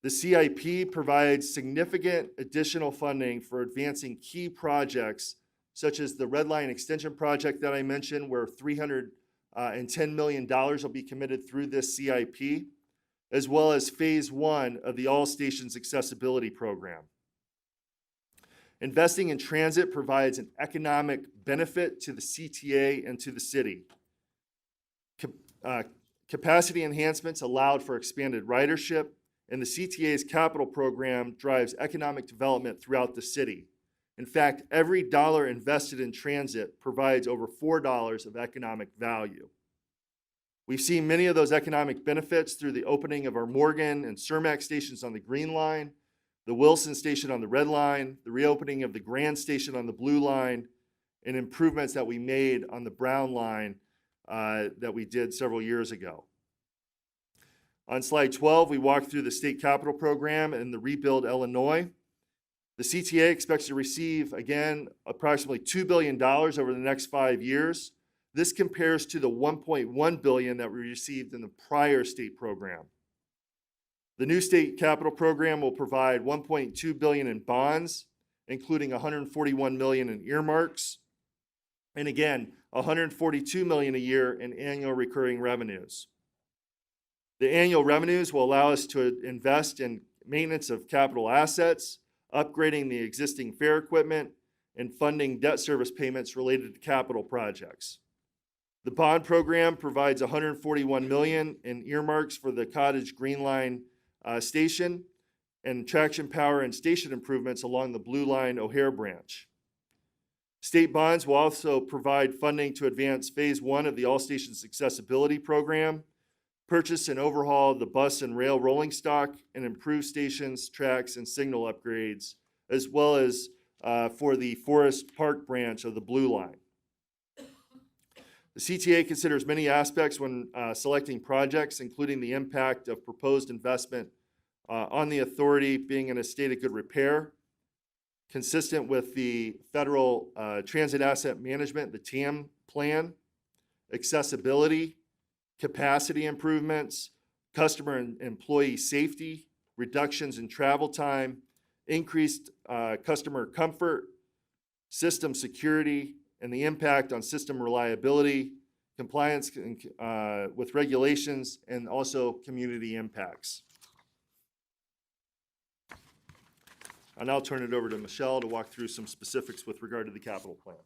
The CIP provides significant additional funding for advancing key projects such as the Red Line extension project that I mentioned, where $310 million will be committed through this CIP, as well as phase 1 of the All Stations Accessibility Program. Investing in transit provides an economic benefit to the CTA and to the city. Capacity enhancements allowed for expanded ridership, and the CTA's capital program drives economic development throughout the city. In fact, every dollar invested in transit provides over $4 of economic value. We've seen many of those economic benefits through the opening of our Morgan and Cermak stations on the Green Line, the Wilson station on the Red Line, the reopening of the Grand station on the Blue Line, and improvements that we made on the Brown Line that we did several years ago. On slide 12, we walk through the state capital program and the Rebuild Illinois. The CTA expects to receive, again, approximately $2 billion over the next 5 years. This compares to the $1.1 billion that we received in the prior state program. The new state capital program will provide $1.2 billion in bonds, including $141 million in earmarks, and again, $142 million a year in annual recurring revenues. The annual revenues will allow us to invest in maintenance of capital assets, upgrading the existing fare equipment, and funding debt service payments related to capital projects. The bond program provides $141 million in earmarks for the Cottage Green Line station and traction power and station improvements along the Blue Line O'Hare branch. State bonds will also provide funding to advance phase 1 of the All Stations Accessibility Program, purchase and overhaul the bus and rail rolling stock, and improve stations, tracks, and signal upgrades, as well as for the Forest Park branch of the Blue Line. The CTA considers many aspects when selecting projects, including the impact of proposed investment on the authority being in a state of good repair, consistent with the Federal Transit Asset Management, the TAM plan, accessibility, capacity improvements, customer and employee safety, reductions in travel time, increased customer comfort, system security, and the impact on system reliability, compliance with regulations, and also community impacts. I'll now turn it over to Michelle to walk through some specifics with regard to the capital plan.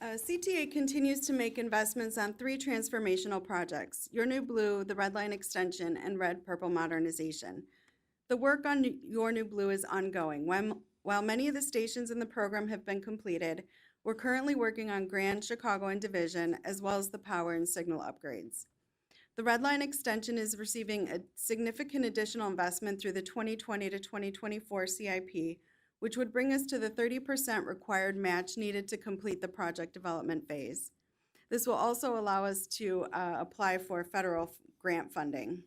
CTA continues to make investments on 3 transformational projects: Your New Blue, the Red Line extension, and Red Purple modernization. The work on Your New Blue is ongoing. While many of the stations in the program have been completed, we're currently working on Grand, Chicago, and Division, as well as the power and signal upgrades. The Red Line extension is receiving a significant additional investment through the 2020 to 2024 CIP, which would bring us to the 30% required match needed to complete the project development phase. This will also allow us to apply for federal grant funding.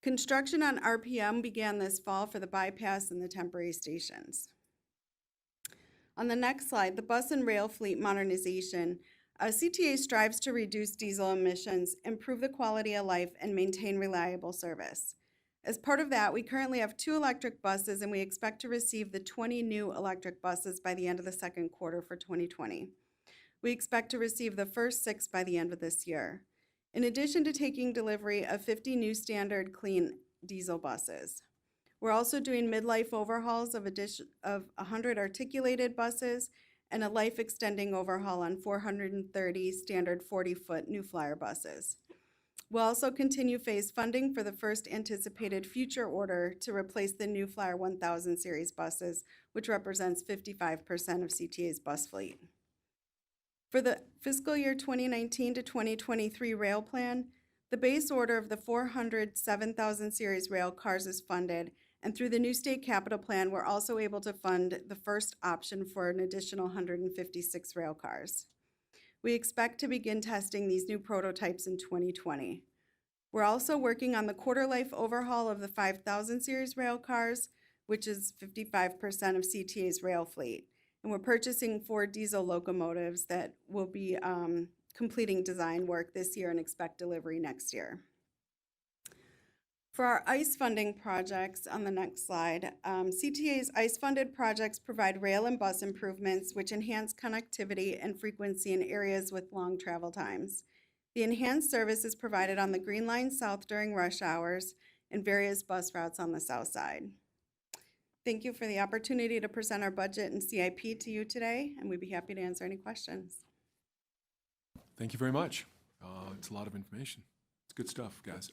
Construction on RPM began this fall for the bypass and the temporary stations. On the next slide, the bus and rail fleet modernization. CTA strives to reduce diesel emissions, improve the quality of life, and maintain reliable service. As part of that, we currently have 2 electric buses, and we expect to receive the 20 new electric buses by the end of the second quarter for 2020. We expect to receive the first 6 by the end of this year. In addition to taking delivery of 50 new standard clean diesel buses. We're also doing midlife overhauls of 100 articulated buses and a life-extending overhaul on 430 standard 40-foot New Flyer buses. We'll also continue phase funding for the first anticipated future order to replace the New Flyer 1000 series buses, which represents 55% of CTA's bus fleet. For the fiscal year 2019 to 2023 rail plan, the base order of the 400 7000 series rail cars is funded, and through the new state capital plan, we're also able to fund the first option for an additional 156 rail cars. We expect to begin testing these new prototypes in 2020. We're also working on the quarter life overhaul of the 5000 series rail cars, which is 55% of CTA's rail fleet. And we're purchasing 4 diesel locomotives that will be completing design work this year and expect delivery next year. For our ICE funding projects on the next slide, CTA's ICE-funded projects provide rail and bus improvements which enhance connectivity and frequency in areas with long travel times. The enhanced service is provided on the Green Line South during rush hours and various bus routes on the south side. Thank you for the opportunity to present our budget and CIP to you today, and we'd be happy to answer any questions. Thank you very much. It's a lot of information. It's good stuff, guys.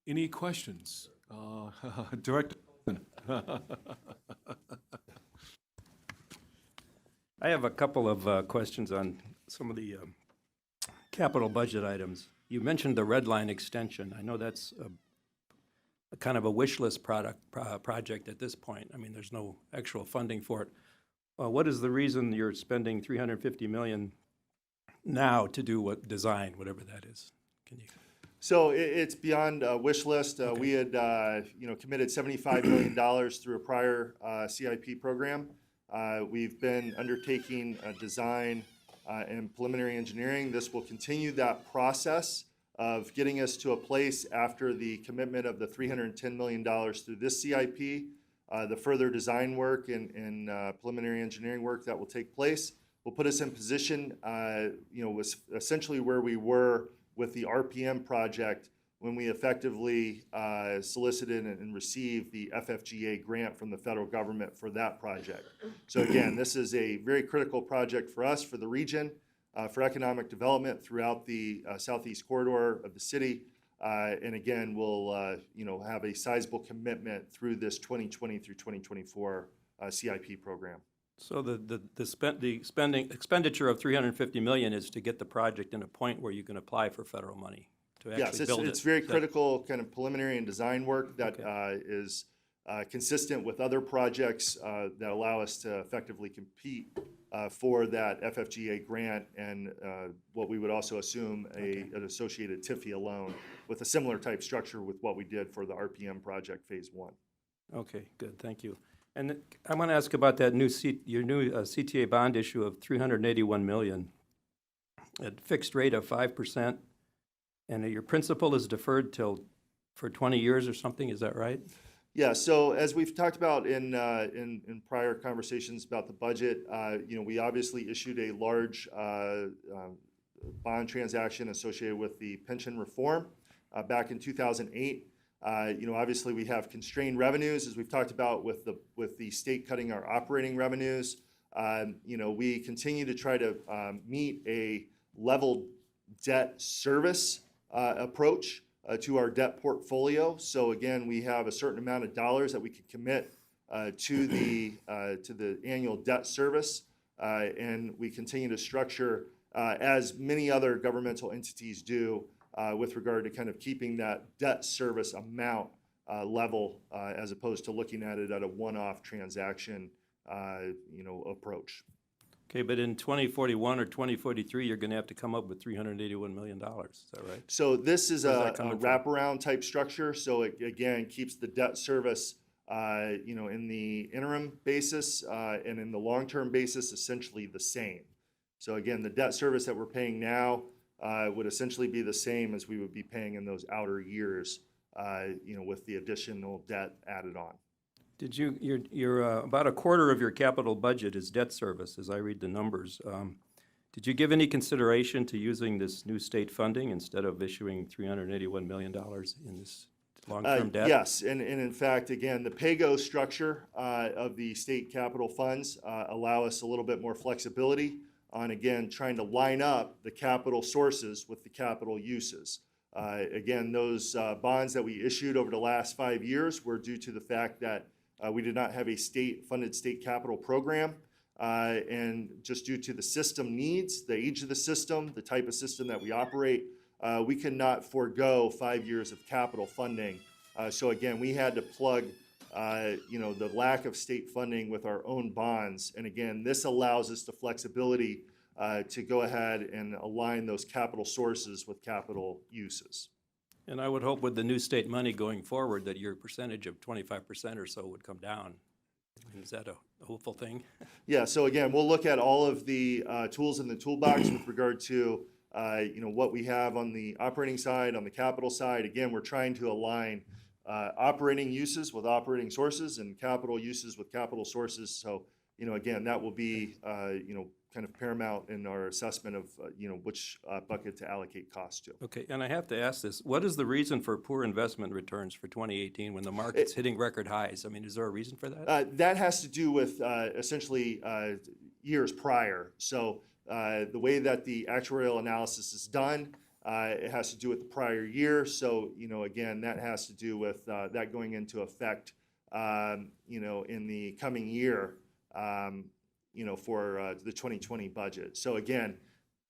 Any questions? Director. I have a couple of questions on some of the capital budget items. You mentioned the red line extension. I know that's a kind of a wish list project at this point. I mean, there's no actual funding for it. What is the reason you're spending $350 million now to do what design, whatever that is? Can you? So it's beyond a wish list. Okay. We had committed $75 million through a prior CIP program. We've been undertaking design and preliminary engineering. This will continue that process of getting us to a place after the commitment of the $310 million through this CIP, the further design work and preliminary engineering work that will take place will put us in position, was essentially where we were with the RPM project when we effectively solicited and received the FFGA grant from the federal government for that project. So again, this is a very critical project for us, for the region, for economic development throughout the southeast corridor of the city. And again, we'll have a sizable commitment through this 2020 through 2024 CIP program. So the expenditure of $350 million is to get the project in a point where you can apply for federal money to actually build it. Yes, it's very critical kind of preliminary and design work that is consistent with other projects that allow us to effectively compete for that FFGA grant and what we would also assume an associated TIFIA loan with a similar type structure with what we did for the RPM project phase 1. Okay, good, thank you. And I want to ask about that your new CTA bond issue of $381 million at fixed rate of 5%, and your principal is deferred for 20 years or something. Is that right? Yeah. So as we've talked about in prior conversations about the budget, we obviously issued a large bond transaction associated with the pension reform back in 2008. Obviously we have constrained revenues, as we've talked about with the state cutting our operating revenues. We continue to try to meet a level debt service approach to our debt portfolio. So again, we have a certain amount of dollars that we can commit to the annual debt service, and we continue to structure as many other governmental entities do. With regard to kind of keeping that debt service amount level as opposed to looking at it at a one-off transaction, approach. Okay, but in 2041 or 2043, you're going to have to come up with $381 million. Is that right? So this is Where's a that coming from? wraparound type structure, so it, again, keeps the debt service, in the interim basis, and in the long-term basis, essentially the same. So again, the debt service that we're paying now, would essentially be the same as we would be paying in those outer years, with the additional debt added on. Did you're about a quarter of your capital budget is debt service, as I read the numbers. Did you give any consideration to using this new state funding instead of issuing $381 million in this long-term debt? Yes, and in fact, again, the PAYGO structure of the state capital funds allow us a little bit more flexibility on, again, trying to line up the capital sources with the capital uses. Again, those bonds that we issued over the last 5 years were due to the fact that we did not have a state-funded state capital program. And just due to the system needs, the age of the system, the type of system that we operate, we cannot forego 5 years of capital funding. So again, we had to plug, the lack of state funding with our own bonds. And again, this allows us the flexibility to go ahead and align those capital sources with capital uses. And I would hope with the new state money going forward that your percentage of 25% or so would come down. Is that a hopeful thing? Yeah, so again, we'll look at all of the tools in the toolbox with regard to what we have on the operating side, on the capital side. Again, we're trying to align operating uses with operating sources and capital uses with capital sources. So, again, that will be, kind of paramount in our assessment of, which bucket to allocate costs to. Okay, and I have to ask this. What is the reason for poor investment returns for 2018 when the market's hitting record highs? I mean, is there a reason for that? That has to do with essentially years prior. So the way that the actuarial analysis is done, it has to do with the prior year. So, again, that has to do with that going into effect, in the coming year, for the 2020 budget. So again,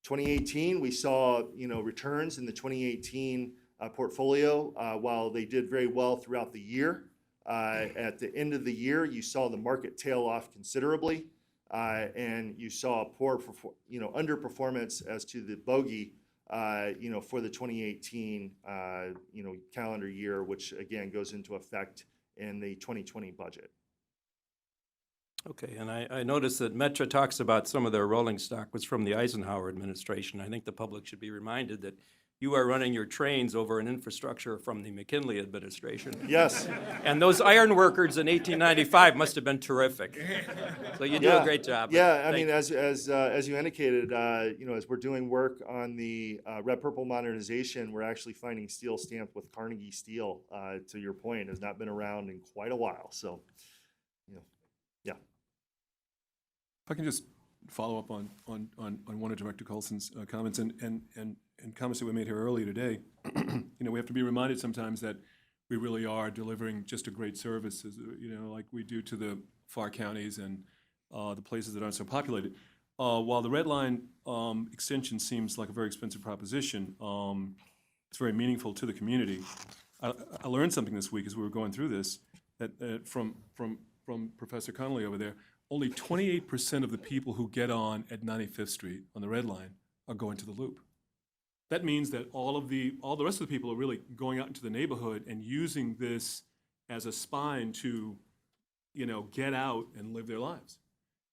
2018, we saw, returns in the 2018 portfolio, while they did very well throughout the year. At the end of the year, you saw the market tail off considerably, and you saw poor, underperformance as to the bogey, for the 2018, calendar year, which again goes into effect in the 2020 budget. Okay, and I noticed that Metra talks about some of their rolling stock was from the Eisenhower administration. I think the public should be reminded that you are running your trains over an infrastructure from the McKinley administration. Yes. And those iron workers in 1895 must have been terrific. So you do a great job. Yeah, I mean, as you indicated, as we're doing work on the Red Purple modernization, we're actually finding steel stamped with Carnegie steel. To your point, has not been around in quite a while. So, yeah. If I can just follow up on one of Director Colson's comments and comments that we made here earlier today. We have to be reminded sometimes that we really are delivering just a great service, like we do to the far counties and the places that aren't so populated. While the red line extension seems like a very expensive proposition, it's very meaningful to the community. I learned something this week as we were going through this, that from Professor Connolly over there. Only 28% of the people who get on at 95th Street on the red line are going to the loop. That means that all the rest of the people are really going out into the neighborhood and using this as a spine to, get out and live their lives.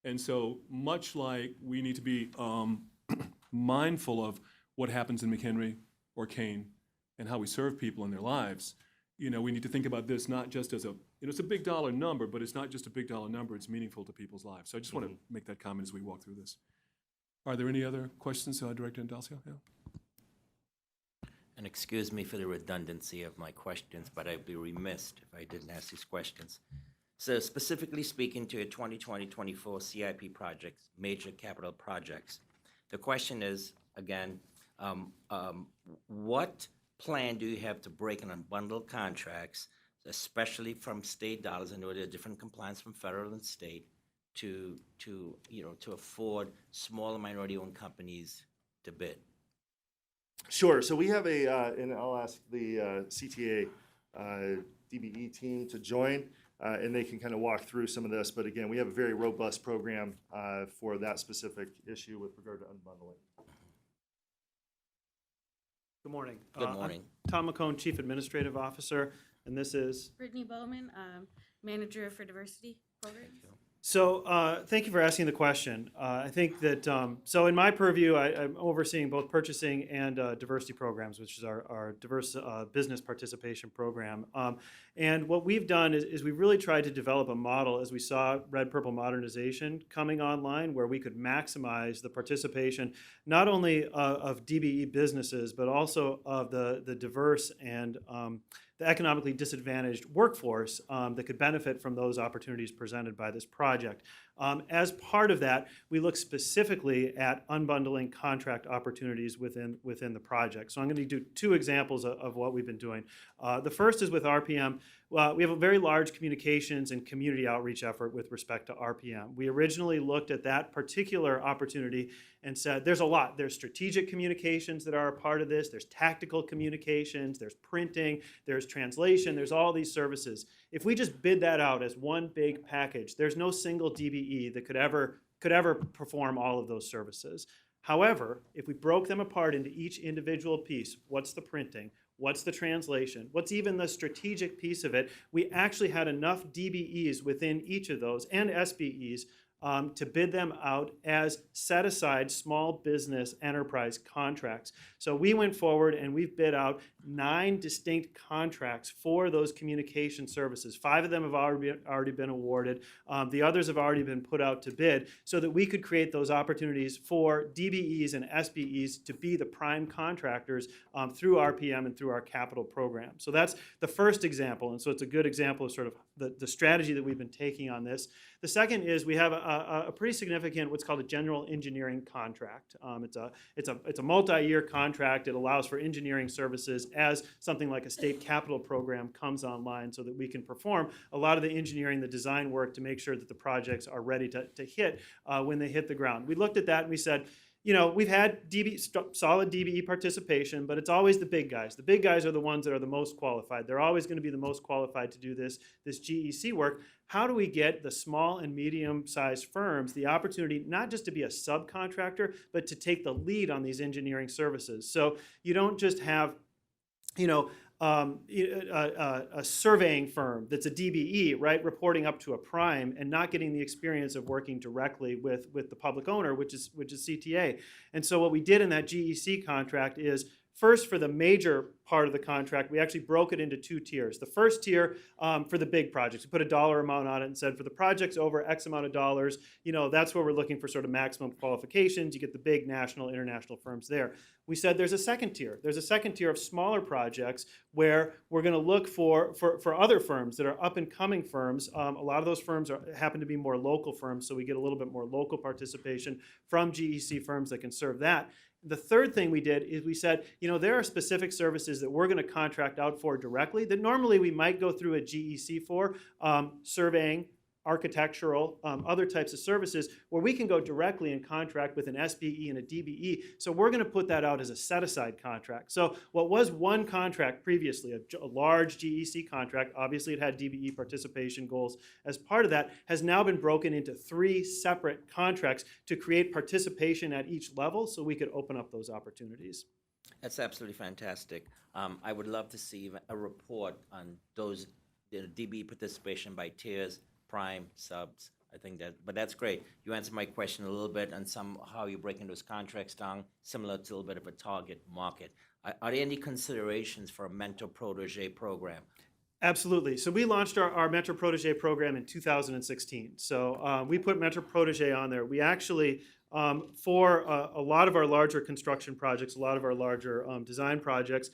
And so much like we need to be mindful of what happens in McHenry or Kane and how we serve people in their lives, we need to think about this not just as it's a big dollar number, but it's not just a big dollar number, it's meaningful to people's lives. So I just want to make that comment as we walk through this. Are there any other questions, Director Indalcio? Yeah. And excuse me for the redundancy of my questions, but I'd be remiss if I didn't ask these questions. So specifically speaking to your 2020-24 CIP projects, major capital projects, the question is, again, what plan do you have to break in unbundled contracts, especially from state dollars? I know there are different compliance from federal and state to afford smaller minority-owned companies to bid. Sure. So we have and I'll ask the CTA DBE team to join. and they can kind of walk through some of this. But again, we have a very robust program for that specific issue with regard to unbundling. Good morning. Good morning. I'm Tom McCone, Chief Administrative Officer, and this is... Brittany Bowman, Manager for Diversity Programs. So thank you for asking the question. I think that, so in my purview, I'm overseeing both purchasing and diversity programs, which is our diverse business participation program. And what we've done is we've really tried to develop a model as we saw Red Purple Modernization coming online, where we could maximize the participation not only of DBE businesses, but also of the diverse and the economically disadvantaged workforce that could benefit from those opportunities presented by this project. As part of that, we look specifically at unbundling contract opportunities within the project. So I'm going to do two examples of what we've been doing. The first is with RPM. We have a very large communications and community outreach effort with respect to RPM. We originally looked at that particular opportunity and said there's a lot. There's strategic communications that are a part of this. There's tactical communications. There's printing. There's translation. There's all these services. If we just bid that out as one big package, there's no single DBE that could ever perform all of those services. However, if we broke them apart into each individual piece, what's the printing? What's the translation? What's even the strategic piece of it? We actually had enough DBEs within each of those and SBEs to bid them out as set-aside small business enterprise contracts. So we went forward and we've bid out 9 distinct contracts for those communication services. 5 of them have already been awarded. The others have already been put out to bid so that we could create those opportunities for DBEs and SBEs to be the prime contractors through RPM and through our capital program. So that's the first example, and so it's a good example of sort of the strategy that we've been taking on this. The second is we have a pretty significant what's called a general engineering contract. It's a multi-year contract. It allows for engineering services as something like a state capital program comes online so that we can perform a lot of the engineering, the design work to make sure that the projects are ready to hit when they hit the ground. We looked at that and we said, you know, we've had solid DBE participation, but it's always the big guys. The big guys are the ones that are the most qualified. They're always going to be the most qualified to do this GEC work. How do we get the small and medium-sized firms the opportunity not just to be a subcontractor, but to take the lead on these engineering services? So you don't just have, you know, a surveying firm that's a DBE, right, reporting up to a prime and not getting the experience of working directly with the public owner, which is CTA. And so what we did in that GEC contract is, first, for the major part of the contract, we actually broke it into 2 tiers. The first tier for the big projects, we put a dollar amount on it and said for the projects over X amount of dollars, you know, that's where we're looking for sort of maximum qualifications. You get the big national, international firms there. We said there's a second tier. There's a second tier of smaller projects where we're going to look for other firms that are up and coming firms. A lot of those firms happen to be more local firms, so we get a little bit more local participation from GEC firms that can serve that. The third thing we did is we said, you know, there are specific services that we're going to contract out for directly that normally we might go through a GEC for, surveying, architectural, other types of services where we can go directly and contract with an SBE and a DBE. So we're going to put that out as a set-aside contract. So what was one contract previously, a large GEC contract, obviously it had DBE participation goals as part of that, has now been broken into 3 separate contracts to create participation at each level so we could open up those opportunities. That's absolutely fantastic. I would love to see a report on those DBE participation by tiers, prime, subs. I think that, but that's great. You answered my question a little bit on how you're breaking those contracts down, similar to a little bit of a target market. Are there any considerations for a mentor-protege program? Absolutely. So we launched our Mentor Protege program in 2016. So we put Mentor Protege on there. We actually, for a lot of our larger construction projects, a lot of our larger design projects,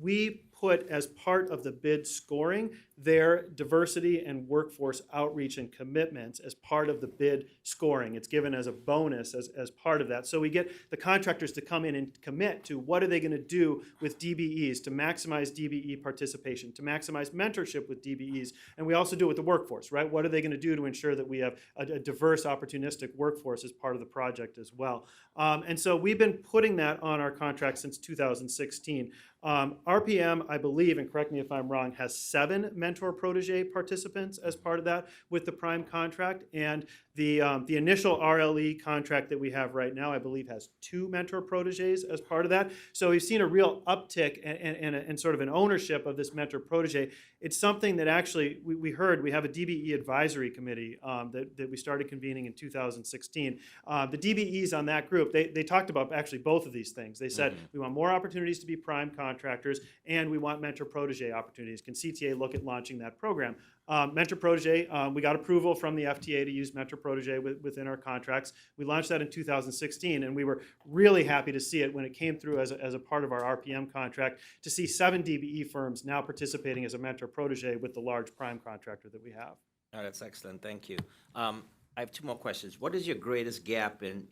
we put as part of the bid scoring their diversity and workforce outreach and commitments as part of the bid scoring. It's given as a bonus as part of that. So we get the contractors to come in and commit to what are they going to do with DBEs to maximize DBE participation, to maximize mentorship with DBEs. And we also do it with the workforce, right? What are they going to do to ensure that we have a diverse, opportunistic workforce as part of the project as well? And so we've been putting that on our contract since 2016. RPM, I believe, and correct me if I'm wrong, has 7 mentor protege participants as part of that with the prime contract. And the initial RLE contract that we have right now, I believe, has 2 mentor proteges as part of that. So we've seen a real uptick and sort of an ownership of this mentor protege. It's something that actually we heard. We have a DBE advisory committee that we started convening in 2016. The DBEs on that group, they talked about actually both of these things. They said, we want more opportunities to be prime contractors, and we want mentor protege opportunities. Can CTA look at launching that program? Mentor protege, we got approval from the FTA to use mentor protege within our contracts. We launched that in 2016, and we were really happy to see it when it came through as a part of our RPM contract, to see 7 DBE firms now participating as a mentor protege with the large prime contractor that we have. Oh, that's excellent. Thank you. I have 2 more questions. What is your greatest gap in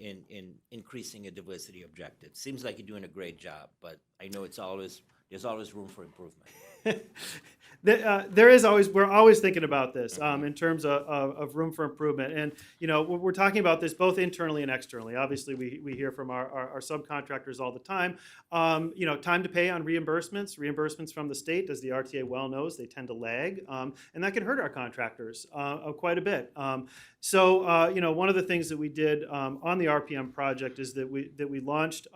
increasing your diversity objective? Seems like you're doing a great job, but I know there's always room for improvement. There is always, we're always thinking about this in terms of room for improvement. And, we're talking about this both internally and externally. Obviously, we hear from our subcontractors all the time. Time to pay on reimbursements from the state, as the RTA well knows, they tend to lag. And that can hurt our contractors quite a bit. So, one of the things that we did on the RPM project is that we launched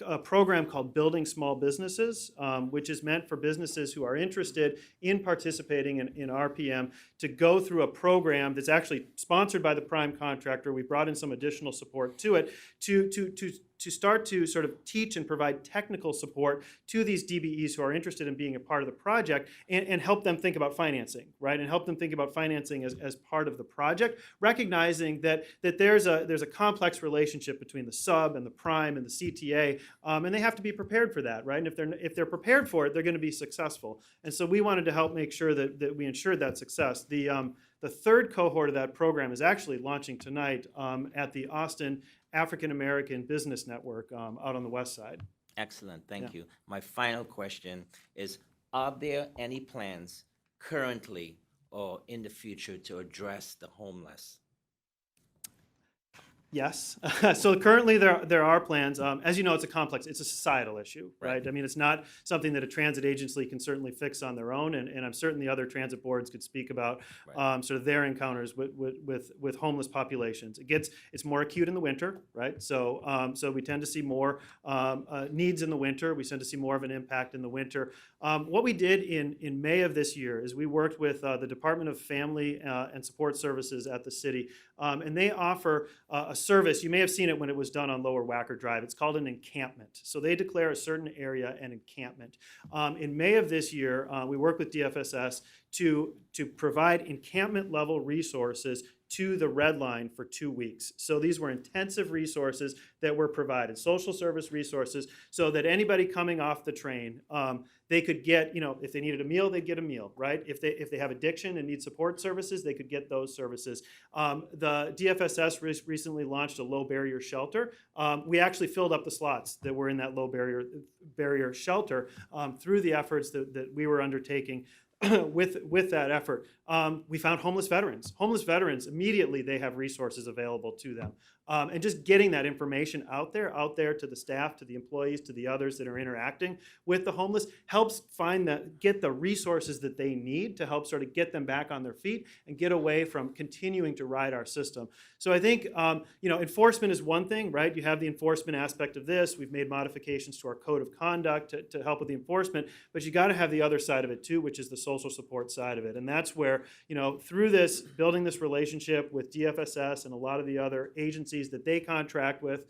a program called Building Small Businesses, which is meant for businesses who are interested in participating in RPM to go through a program that's actually sponsored by the prime contractor. We brought in some additional support to it to start to sort of teach and provide technical support to these DBEs who are interested in being a part of the project, and help them think about financing, right? And help them think about financing as part of the project, recognizing that there's a complex relationship between the sub and the prime and the CTA, and they have to be prepared for that, right? And if they're prepared for it, they're going to be successful. And so we wanted to help make sure that we ensured that success. The 3rd cohort of that program is actually launching tonight at the Austin African American Business Network out on the west side. Excellent, thank you. My final question is, are there any plans currently or in the future to address the homeless? Yes. So currently there are plans. As you know, it's a societal issue, right? I mean, it's not something that a transit agency can certainly fix on their own, and I'm certain the other transit boards could speak about sort of their encounters with homeless populations. It's more acute in the winter, right? So we tend to see more needs in the winter. We tend to see more of an impact in the winter. What we did in May of this year is we worked with the Department of Family and Support Services at the city, and they offer a service. You may have seen it when it was done on Lower Wacker Drive. It's called an encampment. So they declare a certain area an encampment. In May of this year, we worked with DFSS to provide encampment level resources to the Red Line for 2 weeks. So these were intensive resources that were provided, social service resources, so that anybody coming off the train, they could get, if they needed a meal, they'd get a meal, right? If they have addiction and need support services, they could get those services. The DFSS recently launched a low barrier shelter. We actually filled up the slots that were in that low barrier shelter through the efforts that we were undertaking. With that effort, we found homeless veterans. Homeless veterans, immediately they have resources available to them. And just getting that information out there to the staff, to the employees, to the others that are interacting with the homeless, helps get the resources that they need to help sort of get them back on their feet and get away from continuing to ride our system. So I think, enforcement is one thing, right? You have the enforcement aspect of this. We've made modifications to our code of conduct to help with the enforcement, but you got to have the other side of it too, which is the social support side of it. And that's where, through building this relationship with DFSS and a lot of the other agencies that they contract with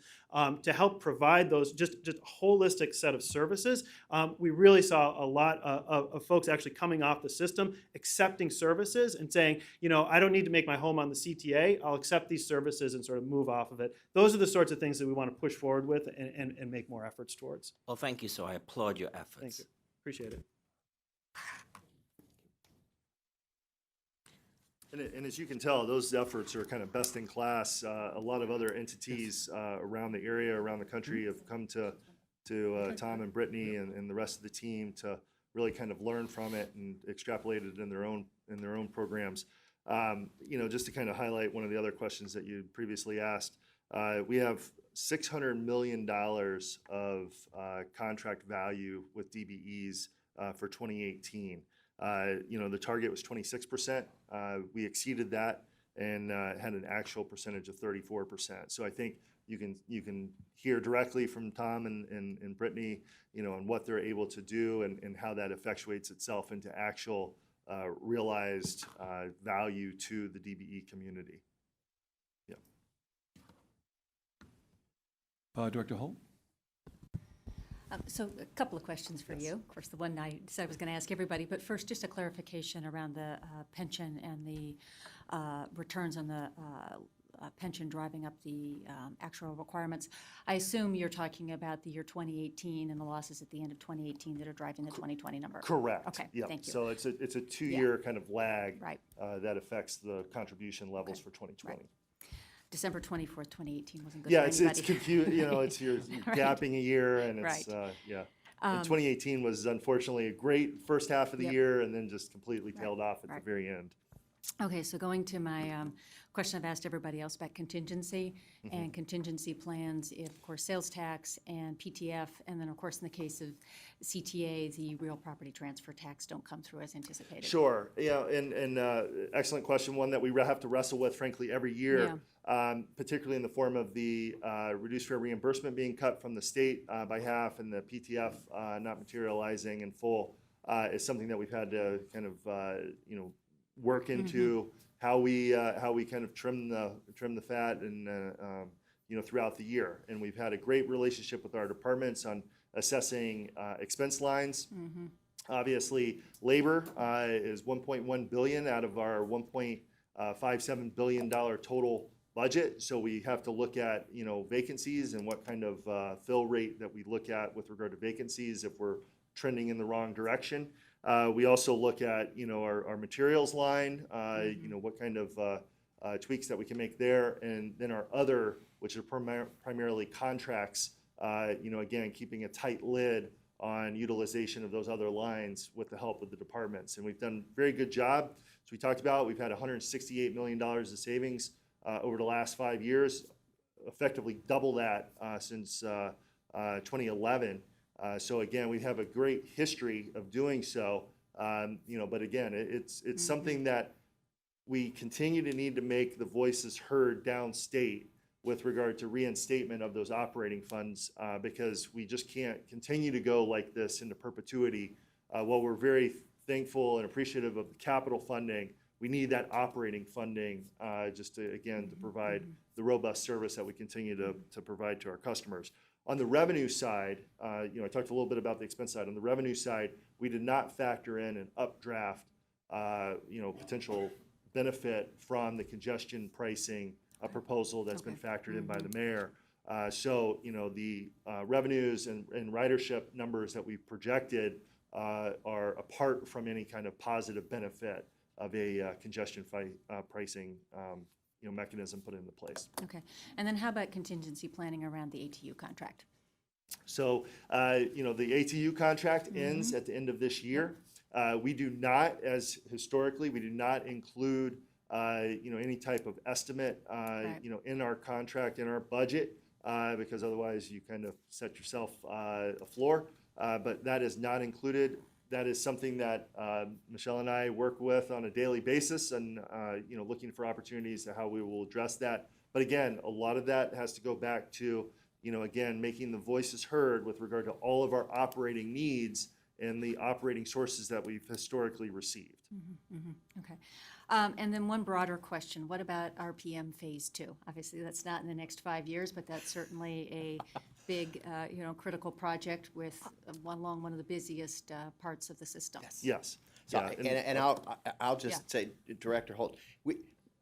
to help provide those just a holistic set of services, we really saw a lot of folks actually coming off the system, accepting services and saying, I don't need to make my home on the CTA, I'll accept these services and sort of move off of it. Those are the sorts of things that we want to push forward with and make more efforts towards. Well, thank you, sir. I applaud your efforts. Thank you. Appreciate it. And as you can tell, those efforts are kind of best in class. A lot of other entities around the area, around the country, have come to Tom and Brittany and the rest of the team to really kind of learn from it and extrapolate it in their own programs. Just to kind of highlight one of the other questions that you previously asked, we have $600 million of contract value with DBEs for 2018. The target was 26%. We exceeded that and had an actual percentage of 34%. So I think you can hear directly from Tom and Brittany, on what they're able to do and how that effectuates itself into actual realized value to the DBE community. Yeah. Director Holt? So a couple of questions for you. Of course, the one I said I was going to ask everybody, but first, just a clarification around the pension and the returns on the pension driving up the actual requirements. I assume you're talking about the year 2018 and the losses at the end of 2018 that are driving the 2020 number. Correct. Okay, Yep. thank you. So it's a two-year kind of lag Right. that affects the contribution levels for 2020. Right. December 24th, 2018 wasn't good Yeah, for it's anybody. confused. It's you're Right. gapping a year, and it's Right. yeah. And 2018 was unfortunately a great first half of the Yep. year, and then just completely Right. tailed off at Right. the very end. Okay, so going to my question I've asked everybody else about contingency and contingency plans, if, of course, sales tax and PTF, and then, of course, in the case of CTA, the real property transfer tax don't come through as anticipated. Sure. Yeah, and excellent question, one that we have to wrestle with, frankly, every year, particularly in the form of the reduced fair reimbursement being cut from the state by half and the PTF not materializing in full is something that we've had to kind of, work into how we kind of trim the fat and throughout the year. And we've had a great relationship with our departments on assessing expense lines. Obviously, labor is $1.1 billion out of our $1.57 billion total budget. So we have to look at vacancies and what kind of fill rate that we look at with regard to vacancies if we're trending in the wrong direction. We also look at our materials line, what kind of tweaks that we can make there, and then our other, which are primarily contracts. Again, keeping a tight lid on utilization of those other lines with the help of the departments, and we've done a very good job. As we talked about, we've had $168 million of savings over the last 5 years, effectively double that since 2011. So again, we have a great history of doing so, but again, it's something that we continue to need to make the voices heard downstate with regard to reinstatement of those operating funds, because we just can't continue to go like this into perpetuity. While we're very thankful and appreciative of the capital funding, we need that operating funding just to provide the robust service that we continue to provide to our customers. On the revenue side, I talked a little bit about the expense side. On the revenue side, we did not factor in an updraft, potential benefit from the congestion pricing proposal that's been factored in by the mayor. So, the revenues and ridership numbers that we've projected are apart from any kind of positive benefit of a congestion pricing mechanism put into place. Okay, and then how about contingency planning around the ATU contract? So, the ATU contract ends at the end of this year. We do not, as historically, we do not include, any type of estimate, in our contract, in our budget, because otherwise you kind of set yourself a floor. But that is not included. That is something that Michelle and I work with on a daily basis, and looking for opportunities to how we will address that. But again, a lot of that has to go back to again, making the voices heard with regard to all of our operating needs and the operating sources that we've historically received. Okay. And then one broader question, what about RPM Phase 2? Obviously, that's not in the next 5 years, but that's certainly a big, critical project with along one of the busiest parts of the system. Yes. So, and I'll just say, Director Holt,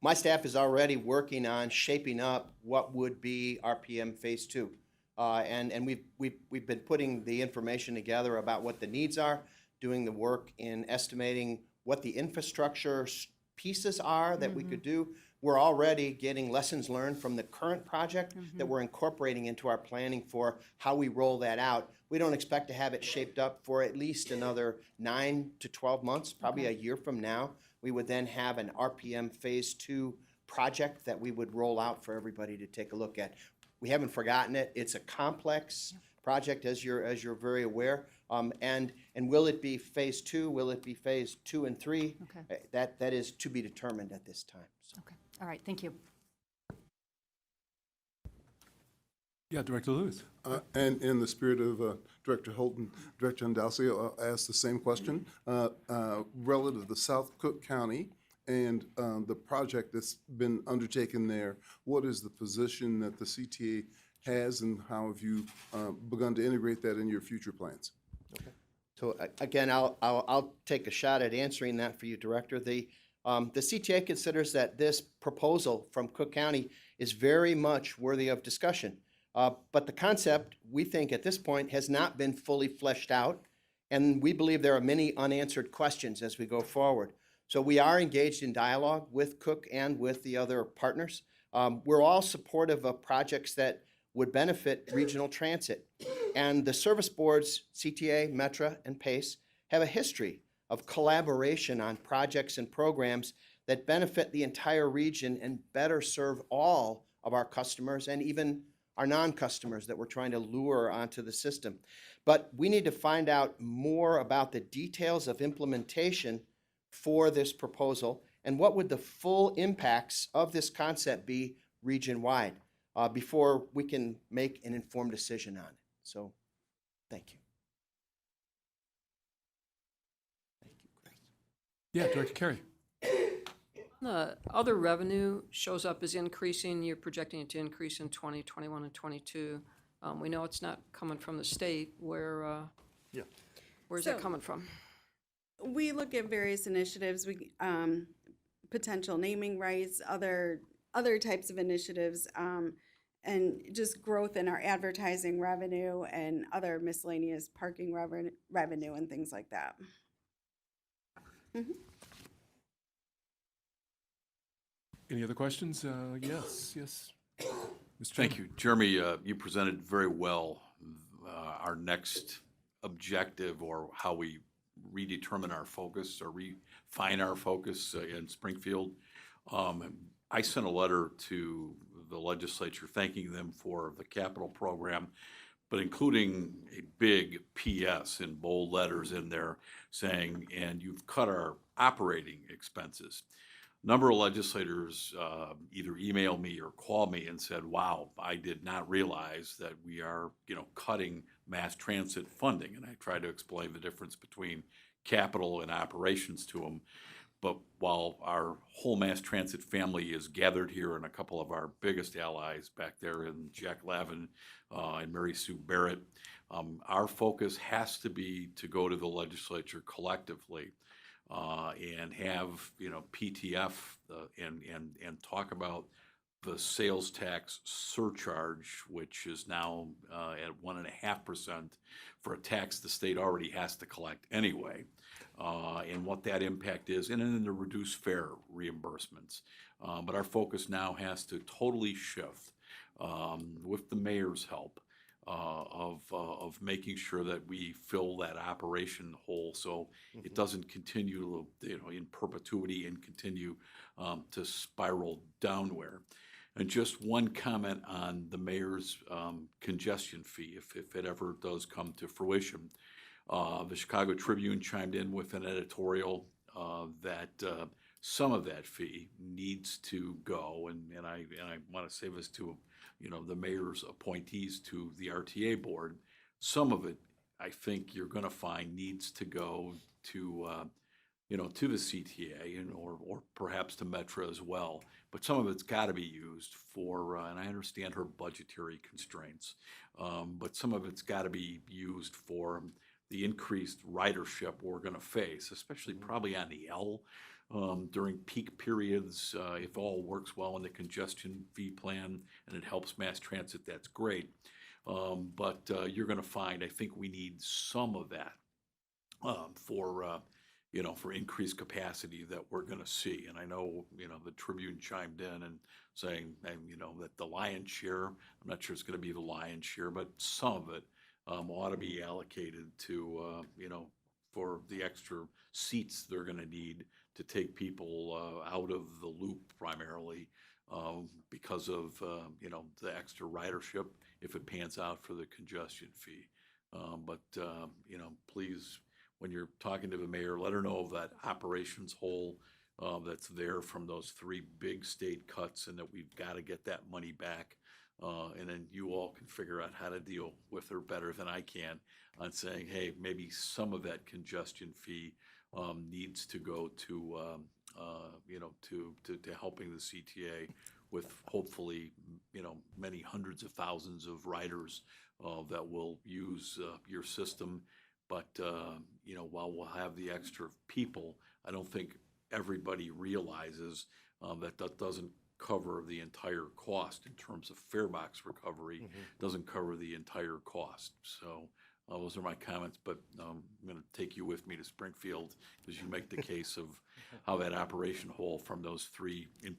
my staff is already working on shaping up what would be RPM Phase 2. And we've been putting the information together about what the needs are, doing the work in estimating what the infrastructure pieces are that we could do. We're already getting lessons learned from the current project that we're incorporating into our planning for how we roll that out. We don't expect to have it shaped up for at least another 9 to 12 months, probably a year from now. We would then have an RPM Phase 2 project that we would roll out for everybody to take a look at. we haven't forgotten it. It's a complex project, as you're very aware. And will it be phase 2? Will it be phase 2 and 3? Okay. That is to be determined at this time. So. Okay, all right, thank you. Yeah, Director Lewis. And in the spirit of Director Holton, Director Andalsi, I'll ask the same question. Relative to South Cook County and the project that's been undertaken there, what is the position that the CTA has, and how have you begun to integrate that in your future plans? So again, I'll take a shot at answering that for you, Director. The CTA considers that this proposal from Cook County is very much worthy of discussion. But the concept, we think at this point, has not been fully fleshed out, and we believe there are many unanswered questions as we go forward. So we are engaged in dialogue with Cook and with the other partners. We're all supportive of projects that would benefit regional transit. And the service boards, CTA, Metra, and PACE, have a history of collaboration on projects and programs that benefit the entire region and better serve all of our customers and even our non-customers that we're trying to lure onto the system. But we need to find out more about the details of implementation for this proposal and what would the full impacts of this concept be region-wide before we can make an informed decision on it. So, thank you. Thank you, Chris. Yeah, Director Carey. The other revenue shows up as increasing. You're projecting it to increase in 2021 and 22. We know it's not coming from the state. Where's that coming from? We look at various initiatives, potential naming rights, other types of initiatives, and just growth in our advertising revenue and other miscellaneous parking revenue and things like that. Mm-hmm. Any other questions? Yes. Mr. Thank you. Jeremy, you presented very well our next objective, or how we redetermine our focus or refine our focus in Springfield. I sent a letter to the legislature thanking them for the capital program, but including a big PS in bold letters in there saying, and you've cut our operating expenses. A number of legislators either emailed me or called me and said, wow, I did not realize that we are, cutting mass transit funding. And I tried to explain the difference between capital and operations to them. But while our whole mass transit family is gathered here, and a couple of our biggest allies back there in Jack Lavin and Mary Sue Barrett, our focus has to be to go to the legislature collectively and have PTF and talk about the sales tax surcharge, which is now at 1.5% for a tax the state already has to collect anyway, and what that impact is, and then the reduced fare reimbursements. But our focus now has to totally shift with the mayor's help of making sure that we fill that operation hole so it doesn't continue in perpetuity and continue to spiral downward. And just one comment on the mayor's congestion fee, if it ever does come to fruition. The Chicago Tribune chimed in with an editorial that some of that fee needs to go, and I want to say this to the mayor's appointees to the RTA board. Some of it, I think you're going to find, needs to go to to the CTA or perhaps to Metra as well. But some of it's got to be used for, and I understand her budgetary constraints, but some of it's got to be used for the increased ridership we're going to face, especially probably on the L during peak periods. If all works well in the congestion fee plan and it helps mass transit, that's great. But you're going to find, I think we need some of that for increased capacity that we're going to see. And I know, the Tribune chimed in and saying, that the lion's share, I'm not sure it's going to be the lion's share, but some of it ought to be allocated to, for the extra seats they're going to need to take people out of the loop primarily because of, the extra ridership if it pans out for the congestion fee. Please, when you're talking to the mayor, let her know of that operations hole that's there from those 3 big state cuts, and that we've got to get that money back. And then you all can figure out how to deal with her better than I can on saying, hey, maybe some of that congestion fee needs to go to, to helping the CTA with hopefully, many hundreds of thousands of riders that will use your system. But, while we'll have the extra people, I don't think everybody realizes that doesn't cover the entire cost in terms of fare box recovery, doesn't cover the entire cost. So those are my comments, but I'm going to take you with me to Springfield as you make the case of how that operation hole from those 3 in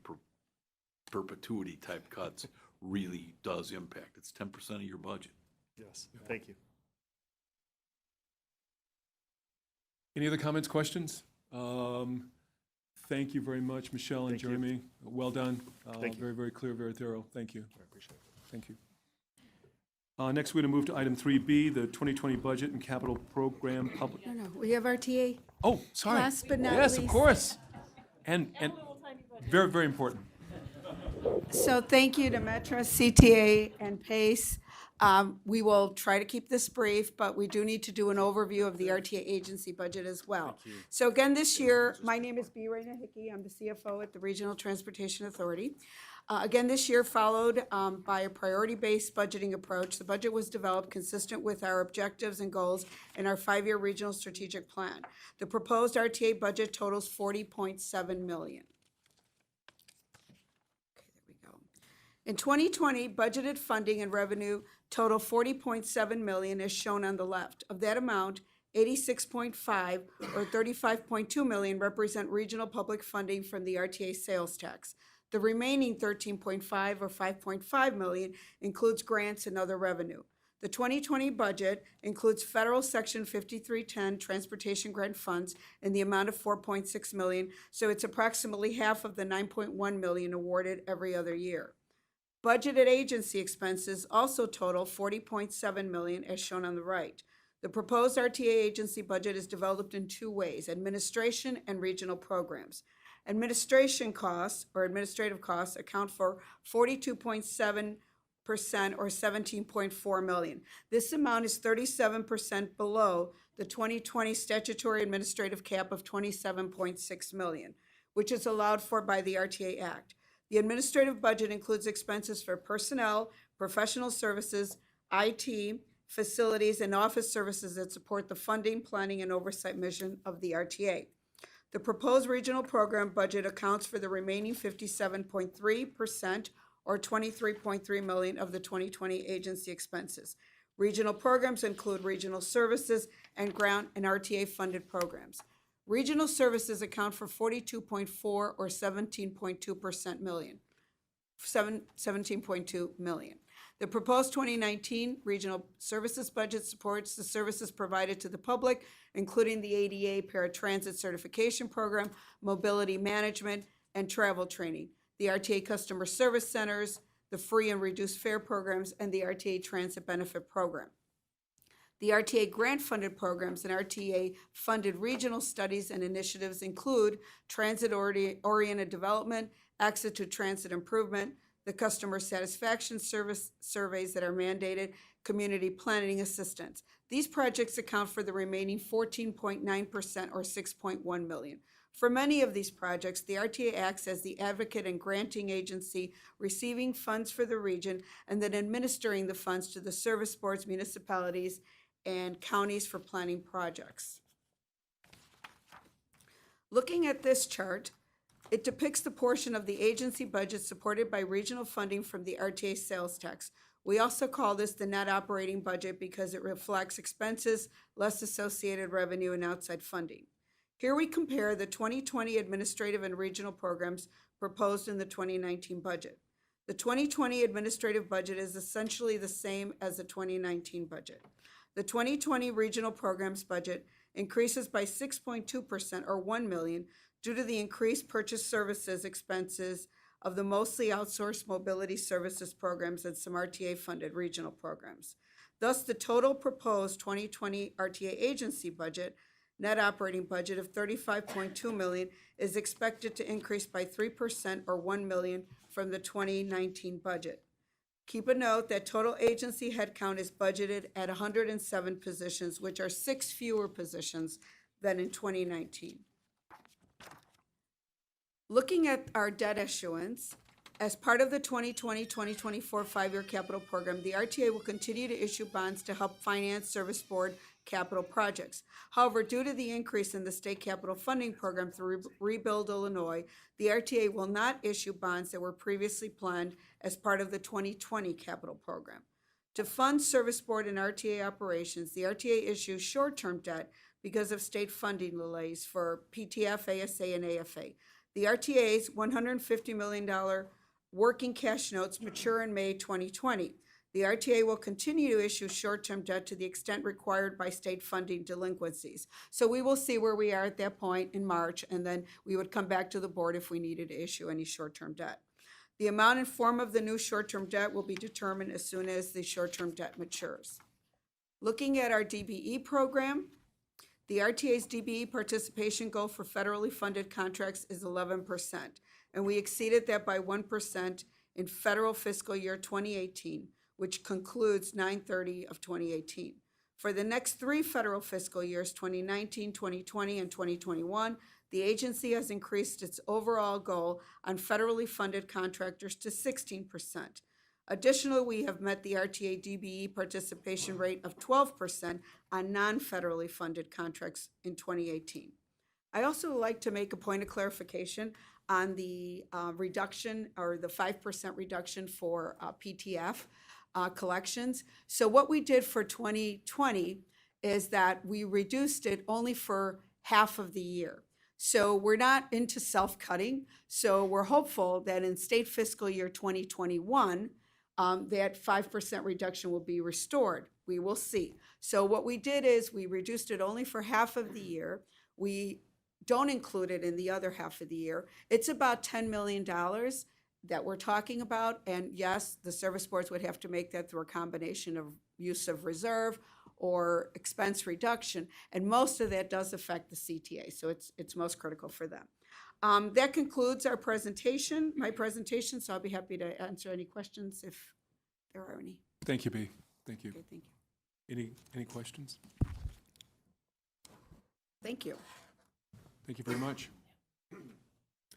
perpetuity type cuts really does impact. It's 10% of your budget. Yes, thank you. Any other comments, questions? Thank you very much, Michelle and Thank you. Jeremy. Well done. Thank you. Very, very clear, very thorough. Thank you. I appreciate it. Thank you. Next, we're going to move to item 3B, the 2020 budget and capital program public. No, we have RTA. Oh, sorry. Last but not Yes, of least. course. And very, very important. So thank you to Metro, CTA, and PACE. We will try to keep this brief, but we do need to do an overview of the RTA agency budget as well. So again, this year, my name is B. Raina Hickey. I'm the CFO at the Regional Transportation Authority. Again, this year followed by a priority-based budgeting approach. The budget was developed consistent with our objectives and goals in our 5-year regional strategic plan. The proposed RTA budget totals $40.7 million. In 2020, budgeted funding and revenue total $40.7 million as shown on the left. Of that amount, 86.5 or $35.2 million represent regional public funding from the RTA sales tax. The remaining 13.5 or $5.5 million includes grants and other revenue. The 2020 budget includes federal Section 5310 transportation grant funds in the amount of $4.6 million, so it's approximately half of the $9.1 million awarded every other year. Budgeted agency expenses also total $40.7 million as shown on the right. The proposed RTA agency budget is developed in 2 ways, administration and regional programs. Administration costs or administrative costs account for 42.7% or $17.4 million. This amount is 37% below the 2020 statutory administrative cap of $27.6 million, which is allowed for by the RTA Act. The administrative budget includes expenses for personnel, professional services, IT, facilities, and office services that support the funding, planning, and oversight mission of the RTA. The proposed regional program budget accounts for the remaining 57.3% or $23.3 million of the 2020 agency expenses. Regional programs include regional services and grant and RTA-funded programs. Regional services account for 42.4 or 17.2 million. The proposed 2019 regional services budget supports the services provided to the public, including the ADA paratransit certification program, mobility management, and travel training, the RTA customer service centers, the free and reduced fare programs, and the RTA transit benefit program. The RTA grant-funded programs and RTA-funded regional studies and initiatives include transit-oriented development, access to transit improvement, the customer satisfaction service surveys that are mandated, community planning assistance. These projects account for the remaining 14.9% or $6.1 million. For many of these projects, the RTA acts as the advocate and granting agency, receiving funds for the region and then administering the funds to the service boards, municipalities, and counties for planning projects. Looking at this chart, it depicts the portion of the agency budget supported by regional funding from the RTA sales tax. We also call this the net operating budget because it reflects expenses, less associated revenue, and outside funding. Here we compare the 2020 administrative and regional programs proposed in the 2019 budget. The 2020 administrative budget is essentially the same as the 2019 budget. The 2020 regional programs budget increases by 6.2% or $1 million due to the increased purchase services expenses of the mostly outsourced mobility services programs and some RTA-funded regional programs. Thus, the total proposed 2020 RTA agency budget, net operating budget of $35.2 million, is expected to increase by 3% or $1 million from the 2019 budget. Keep a note that total agency headcount is budgeted at 107 positions, which are 6 fewer positions than in 2019. Looking at our debt issuance, as part of the 2020-2024 five-year capital program, the RTA will continue to issue bonds to help finance Service Board capital projects. However, due to the increase in the state capital funding program through Rebuild Illinois, the RTA will not issue bonds that were previously planned as part of the 2020 capital program. To fund Service Board and RTA operations, the RTA issues short-term debt because of state funding delays for PTF, ASA, and AFA. The RTA's $150 million working cash notes mature in May 2020. The RTA will continue to issue short-term debt to the extent required by state funding delinquencies. So we will see where we are at that point in March, and then we would come back to the board if we needed to issue any short-term debt. The amount and form of the new short-term debt will be determined as soon as the short-term debt matures. Looking at our DBE program, the RTA's DBE participation goal for federally funded contracts is 11%, and we exceeded that by 1% in federal fiscal year 2018, which concludes 9/30 of 2018. For the next 3 federal fiscal years, 2019, 2020, and 2021, the agency has increased its overall goal on federally funded contractors to 16%. Additionally, we have met the RTA DBE participation rate of 12% on non-federally funded contracts in 2018. I also like to make a point of clarification on the reduction, or the 5% reduction for PTF collections. So what we did for 2020 is that we reduced it only for half of the year. So we're not into self-cutting. So we're hopeful that in state fiscal year 2021, that 5% reduction will be restored. We will see. So what we did is we reduced it only for half of the year. We don't include it in the other half of the year. It's about $10 million that we're talking about. And yes, the service boards would have to make that through a combination of use of reserve or expense reduction. And most of that does affect the CTA. So it's most critical for them. That concludes our presentation, my presentation, so I'll be happy to answer any questions if there are any. Thank you, B. Thank you. Okay, thank you. Any questions? Thank you. Thank you very much.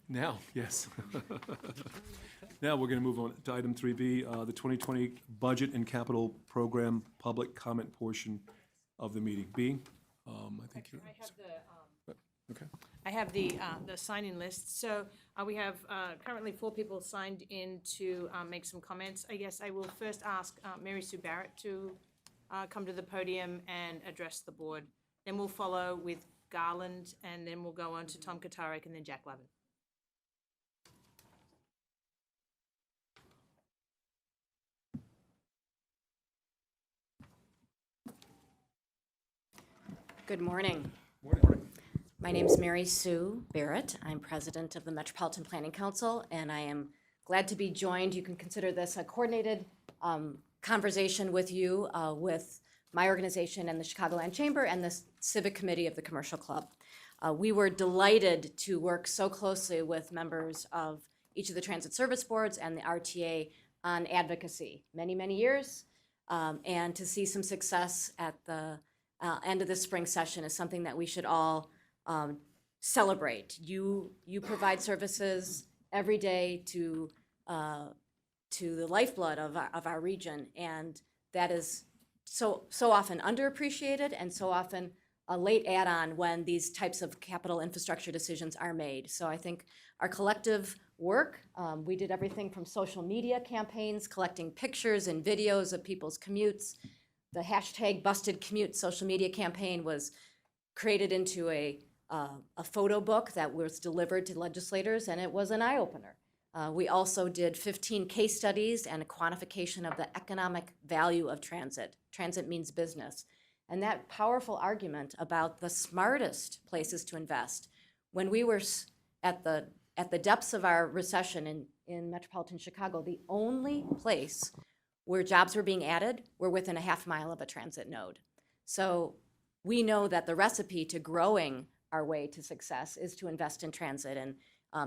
Now, yes. Now we're going to move on to item 3B, the 2020 Budget and Capital Program Public Comment portion of the meeting. B, I think you're... I have the... Okay. I have the sign-in list. So we have currently 4 people signed in to make some comments. I guess I will first ask Mary Sue Barrett to come to the podium and address the board. Then we'll follow with Garland, and then we'll go on to Tom Kotarek and then Jack Levin. Good morning. Morning. My name is Mary Sue Barrett. I'm president of the Metropolitan Planning Council, and I am glad to be joined. You can consider this a coordinated conversation with you, with my organization and the Chicagoland Chamber and the Civic Committee of the Commercial Club. We were delighted to work so closely with members of each of the transit service boards and the RTA on advocacy many, many years, and to see some success at the end of the spring session is something that we should all celebrate. You provide services every day to the lifeblood of our region, and that is so often underappreciated and so often a late add-on when these types of capital infrastructure decisions are made. So I think our collective work, we did everything from social media campaigns, collecting pictures and videos of people's commutes. The hashtag Busted Commute social media campaign was created into a photo book that was delivered to legislators, and it was an eye-opener. We also did 15 case studies and a quantification of the economic value of transit. Transit means business. And that powerful argument about the smartest places to invest. When we were at the depths of our recession in in metropolitan Chicago, the only place where jobs were being added were within a half mile of a transit node. So we know that the recipe to growing our way to success is to invest in transit. And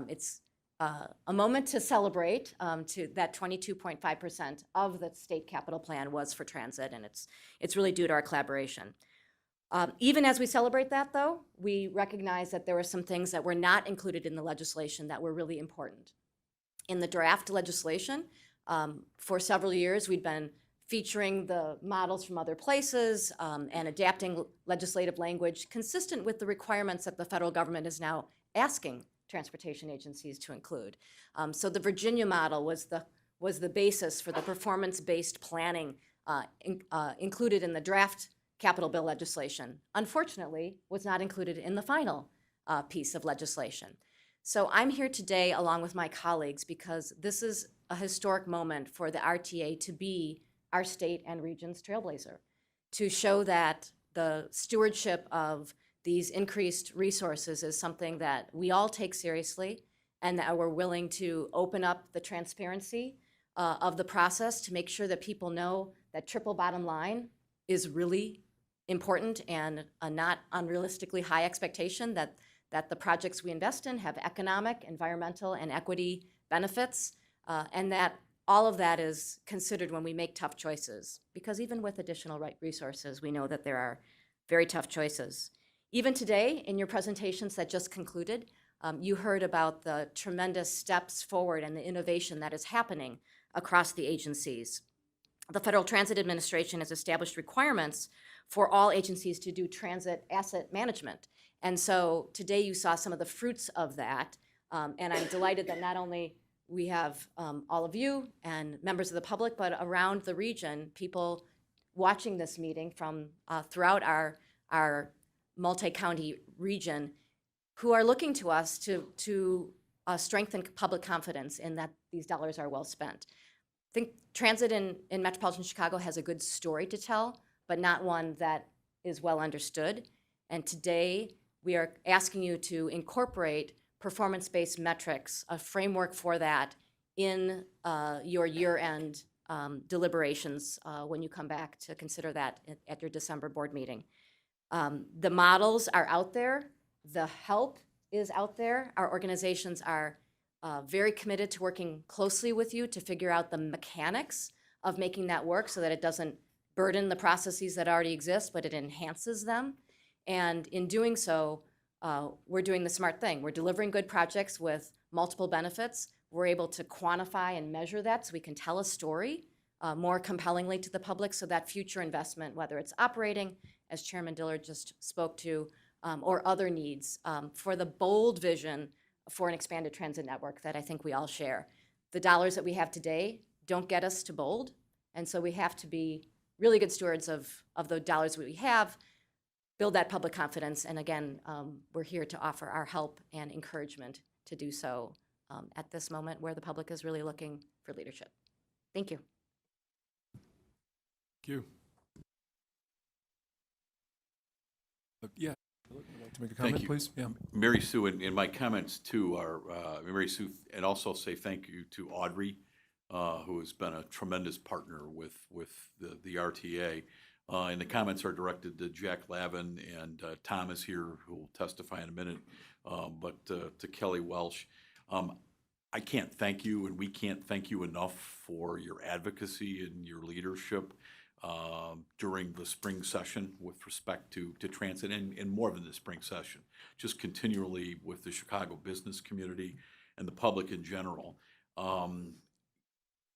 it's a moment to celebrate to that 22.5% of the state capital plan was for transit, and it's really due to our collaboration. Even as we celebrate that, though, we recognize that there were some things that were not included in the legislation that were really important. In the draft legislation, for several years, we'd been featuring the models from other places and adapting legislative language consistent with the requirements that the federal government is now asking transportation agencies to include. So the Virginia model was the basis for the performance-based planning included in the draft capital bill legislation. Unfortunately, was not included in the final piece of legislation. So I'm here today along with my colleagues because this is a historic moment for the RTA to be our state and region's trailblazer, to show that the stewardship of these increased resources is something that we all take seriously and that we're willing to open up the transparency of the process to make sure that people know that triple bottom line is really important and a not unrealistically high expectation that the projects we invest in have economic, environmental, and equity benefits, and that all of that is considered when we make tough choices. Because even with additional resources, we know that there are very tough choices. Even today, in your presentations that just concluded, you heard about the tremendous steps forward and the innovation that is happening across the agencies. The Federal Transit Administration has established requirements for all agencies to do transit asset management. And so today you saw some of the fruits of that. And I'm delighted that not only we have all of you and members of the public, but around the region, people watching this meeting from throughout our multi-county region who are looking to us to strengthen public confidence in that these dollars are well spent. I think transit in metropolitan Chicago has a good story to tell, but not one that is well understood. And today, we are asking you to incorporate performance-based metrics, a framework for that in your year-end deliberations when you come back to consider that at your December board meeting. The models are out there. The help is out there. Our organizations are very committed to working closely with you to figure out the mechanics of making that work so that it doesn't burden the processes that already exist, but it enhances them. And in doing so, we're doing the smart thing. We're delivering good projects with multiple benefits. We're able to quantify and measure that so we can tell a story more compellingly to the public so that future investment, whether it's operating, as Chairman Dillard just spoke to, or other needs for the bold vision for an expanded transit network that I think we all share. The dollars that we have today don't get us to bold, and so we have to be really good stewards of the dollars we have, build that public confidence, and again, we're here to offer our help and encouragement to do so at this moment where the public is really looking for leadership. Thank you. Thank you. Yeah. Would you like to make a comment, please? Yeah. Mary Sue, and my comments too are, Mary Sue, and also say thank you to Audrey, who has been a tremendous partner with the RTA. And the comments are directed to Jack Lavin, and Tom is here, who will testify in a minute, but to Kelly Welsh. I can't thank you, and we can't thank you enough for your advocacy and your leadership during the spring session with respect to transit, and more than the spring session, just continually with the Chicago business community and the public in general.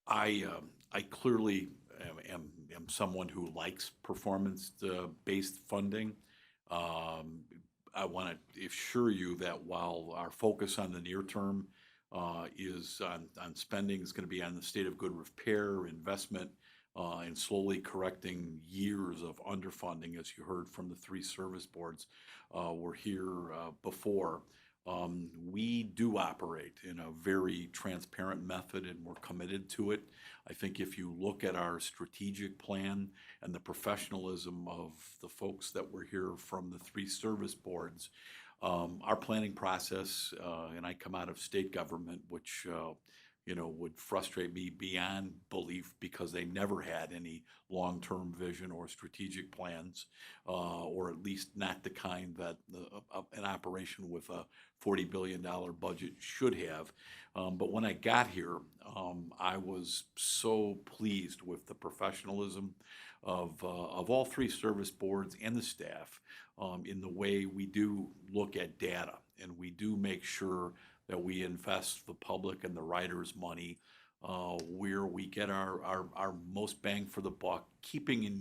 I clearly am someone who likes performance-based funding. I want to assure you that while our focus on the near term is on spending is going to be on the state of good repair, investment, and slowly correcting years of underfunding, as you heard from the three service boards were here before. We do operate in a very transparent method, and we're committed to it. I think if you look at our strategic plan and the professionalism of the folks that were here from the three service boards, our planning process, and I come out of state government, which would frustrate me beyond belief because they never had any long-term vision or strategic plans, or at least not the kind that an operation with a $40 billion budget should have. But when I got here, I was so pleased with the professionalism of all three service boards and the staff in the way we do look at data, and we do make sure that we invest the public and the riders' money where we get our most bang for the buck, keeping in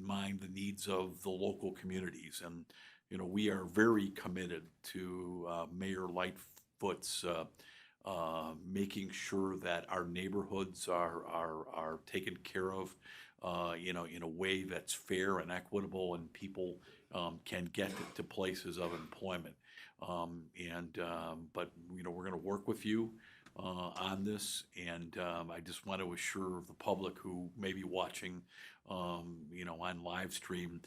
mind the needs of the local communities. And we are very committed to Mayor Lightfoot's making sure that our neighborhoods are taken care of, in a way that's fair and equitable, and people can get to places of employment. But we're going to work with you on this, and I just want to assure the public who may be watching, on live stream,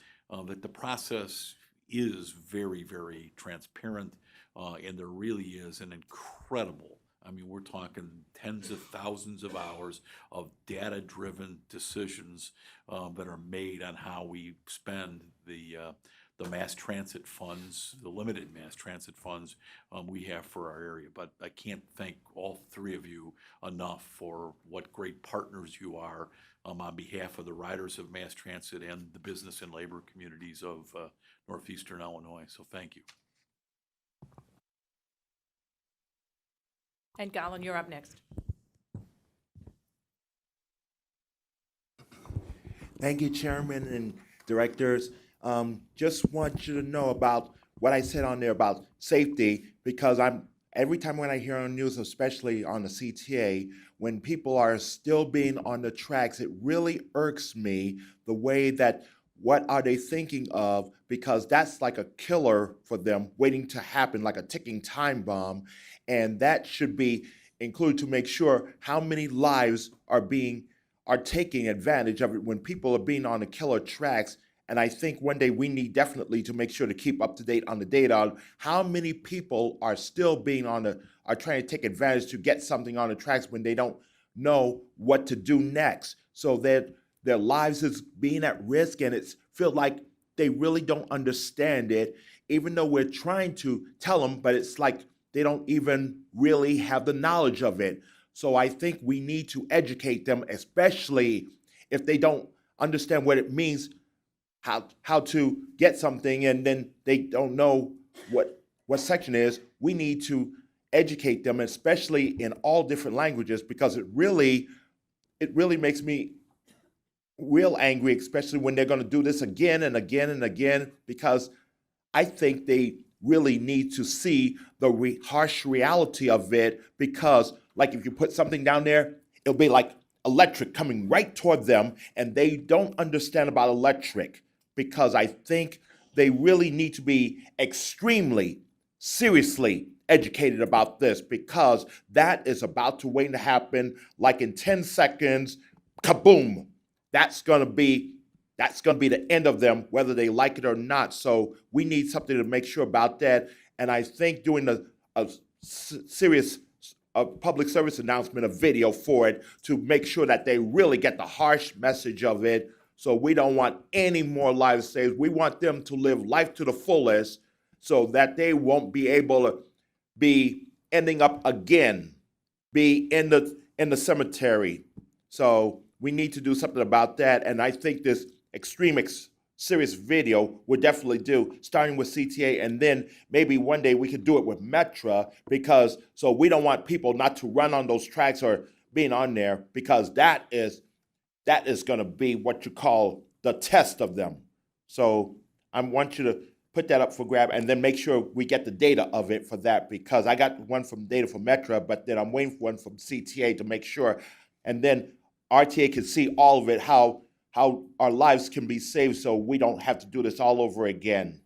that the process is very, very transparent, and there really is an incredible, we're talking tens of thousands of hours of data-driven decisions that are made on how we spend the mass transit funds, the limited mass transit funds we have for our area. But I can't thank all three of you enough for what great partners you are on behalf of the riders of mass transit and the business and labor communities of northeastern Illinois. So thank you. And Garland, you're up next. Thank you, Chairman and Directors. Just want you to know about what I said on there about safety, because every time when I hear on the news, especially on the CTA, when people are still being on the tracks, it really irks me the way that what are they thinking of, because that's like a killer for them waiting to happen, like a ticking time bomb. And that should be included to make sure how many lives are taking advantage of it when people are being on the killer tracks. And I think one day we need definitely to make sure to keep up to date on the data on how many people are still being are trying to take advantage to get something on the tracks when they don't know what to do next. So that their lives is being at risk, and it's feel like they really don't understand it, even though we're trying to tell them, but it's like they don't even really have the knowledge of it. So I think we need to educate them, especially if they don't understand what it means, how to get something, and then they don't know what section is. We need to educate them, especially in all different languages, because it really makes me real angry, especially when they're going to do this again and again and again, because I think they really need to see the harsh reality of it, because like if you put something down there, it'll be like electric coming right toward them, and they don't understand about electric, because I think they really need to be extremely seriously educated about this, because that is about to wait to happen like in 10 seconds, kaboom. That's going to be the end of them, whether they like it or not. So we need something to make sure about that. And I think doing a serious public service announcement, a video for it, to make sure that they really get the harsh message of it. So we don't want any more lives saved. We want them to live life to the fullest, so that they won't be able to be ending up again, be in the cemetery. So we need to do something about that. And I think this serious video would definitely do, starting with CTA, and then maybe one day we could do it with Metra, because so we don't want people not to run on those tracks or being on there, because that is going to be what you call the test of them. So I want you to put that up for grab, and then make sure we get the data of it for that, because I got one from data from Metra, but then I'm waiting for one from CTA to make sure, and then RTA can see all of it, how our lives can be saved, so we don't have to do this all over again.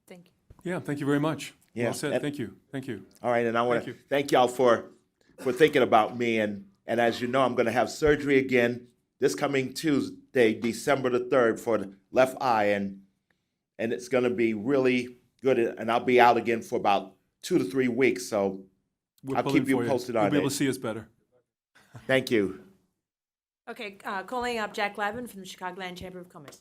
Thank you. Yeah, thank you very much. Yeah. Well said. Thank you. Thank you. All right, and I want Thank to you. thank y'all for thinking about me, and as you know, I'm going to have surgery again this coming Tuesday, December the 3rd, for the left eye, and it's going to be really good, and I'll be out again for about 2 to 3 weeks, so We're I'll pulling keep you for posted You'll on be able it. to see us better. Thank you. Okay, calling up Jack Lavin from the Chicagoland Chamber of Commerce.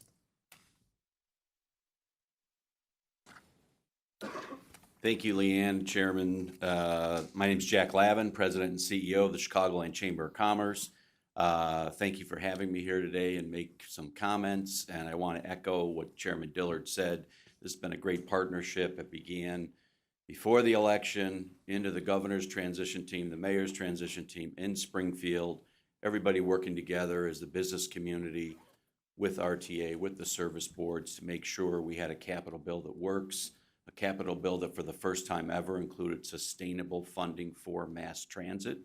Thank you, Leanne, Chairman. My name is Jack Lavin, President and CEO of the Chicagoland Chamber of Commerce. Thank you for having me here today and make some comments. And I want to echo what Chairman Dillard said. This has been a great partnership. It began before the election, into the governor's transition team, the mayor's transition team in Springfield, everybody working together as the business community with RTA, with the service boards to make sure we had a capital bill that works, a capital bill that for the first time ever included sustainable funding for mass transit.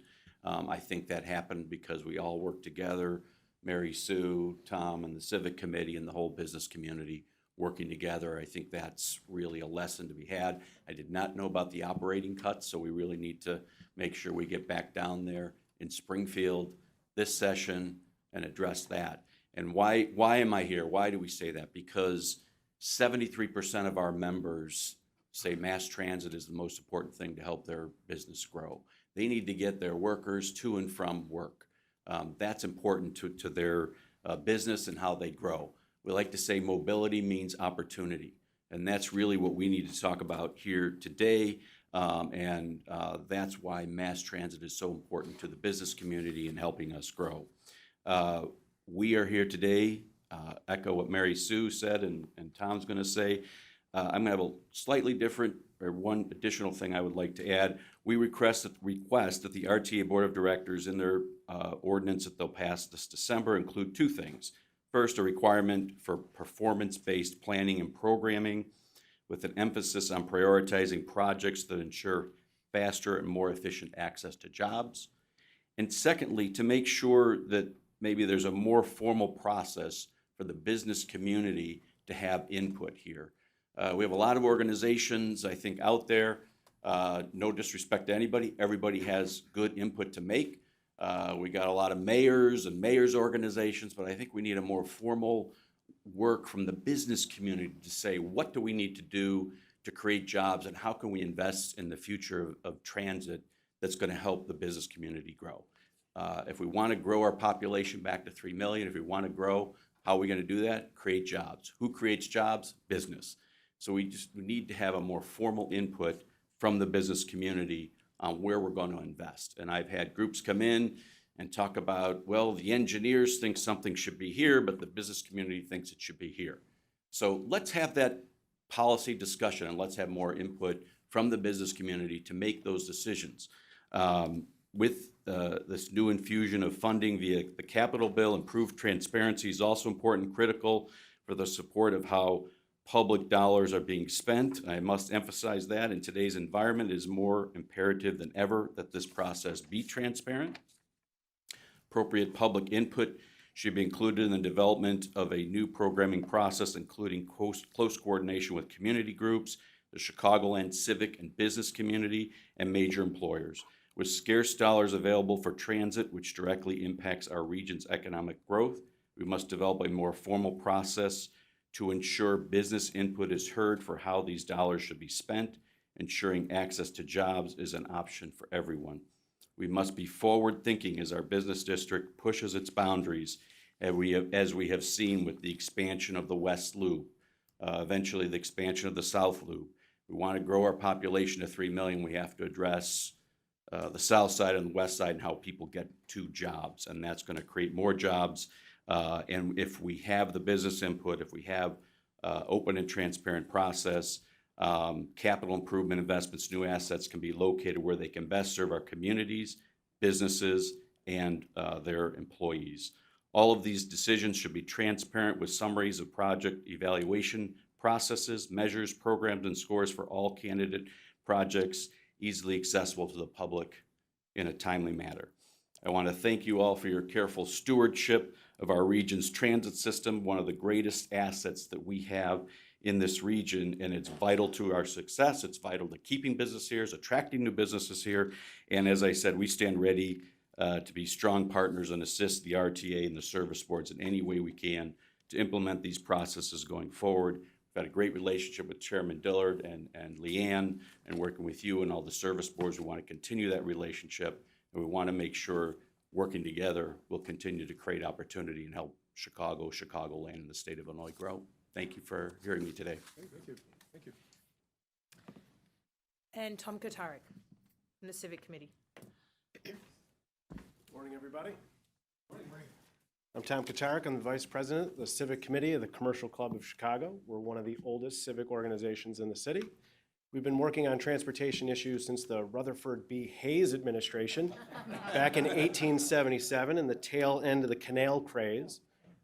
I think that happened because we all worked together, Mary Sue, Tom, and the Civic Committee and the whole business community working together. I think that's really a lesson to be had. I did not know about the operating cuts, so we really need to make sure we get back down there in Springfield this session and address that. And why am I here? Why do we say that? Because 73% of our members say mass transit is the most important thing to help their business grow. They need to get their workers to and from work. That's important to their business and how they grow. We like to say mobility means opportunity, and that's really what we need to talk about here today, and that's why mass transit is so important to the business community and helping us grow. We are here today, echo what Mary Sue said and Tom's going to say. I'm going to have a slightly different, or one additional thing I would like to add. We request that the RTA Board of Directors in their ordinance that they'll pass this December include two things. First, a requirement for performance-based planning and programming with an emphasis on prioritizing projects that ensure faster and more efficient access to jobs. And secondly, to make sure that maybe there's a more formal process for the business community to have input here. We have a lot of organizations, I think, out there. No disrespect to anybody. Everybody has good input to make. We got a lot of mayors and mayors organizations, but I think we need a more formal work from the business community to say, what do we need to do to create jobs and how can we invest in the future of transit that's going to help the business community grow? If we want to grow our population back to 3 million, if we want to grow, how are we going to do that? Create jobs. Who creates jobs? Business. So we need to have a more formal input from the business community on where we're going to invest. And I've had groups come in and talk about, well, the engineers think something should be here, but the business community thinks it should be here. So let's have that policy discussion and let's have more input from the business community to make those decisions. With this new infusion of funding via the capital bill, improved transparency is also important and critical for the support of how public dollars are being spent. I must emphasize that in today's environment, it is more imperative than ever that this process be transparent. Appropriate public input should be included in the development of a new programming process, including close coordination with community groups, the Chicagoland civic and business community, and major employers. With scarce dollars available for transit, which directly impacts our region's economic growth, we must develop a more formal process to ensure business input is heard for how these dollars should be spent. Ensuring access to jobs is an option for everyone. We must be forward-thinking as our business district pushes its boundaries, as we have seen with the expansion of the West Loop, eventually the expansion of the South Loop. We want to grow our population to 3 million. We have to address the south side and the west side and how people get to jobs, and that's going to create more jobs. And if we have the business input, if we have open and transparent process, capital improvement investments, new assets can be located where they can best serve our communities, businesses, and their employees. All of these decisions should be transparent with summaries of project evaluation processes, measures, programs, and scores for all candidate projects, easily accessible to the public in a timely manner. I want to thank you all for your careful stewardship of our region's transit system, one of the greatest assets that we have in this region, and it's vital to our success. It's vital to keeping business here, it's attracting new businesses here, and as I said, we stand ready to be strong partners and assist the RTA and the service boards in any way we can to implement these processes going forward. We've had a great relationship with Chairman Dillard and Leanne, and working with you and all the service boards. We want to continue that relationship, and we want to make sure working together will continue to create opportunity and help Chicago, Chicagoland, and the state of Illinois grow. Thank you for hearing me today. Thank you. Thank you. And Tom Kotarek from the Civic Committee. Morning, everybody. I'm Tom Kotarek. I'm the Vice President of the Civic Committee of the Commercial Club of Chicago. We're one of the oldest civic organizations in the city. We've been working on transportation issues since the Rutherford B. Hayes administration back in 1877 in the tail end of the canal craze.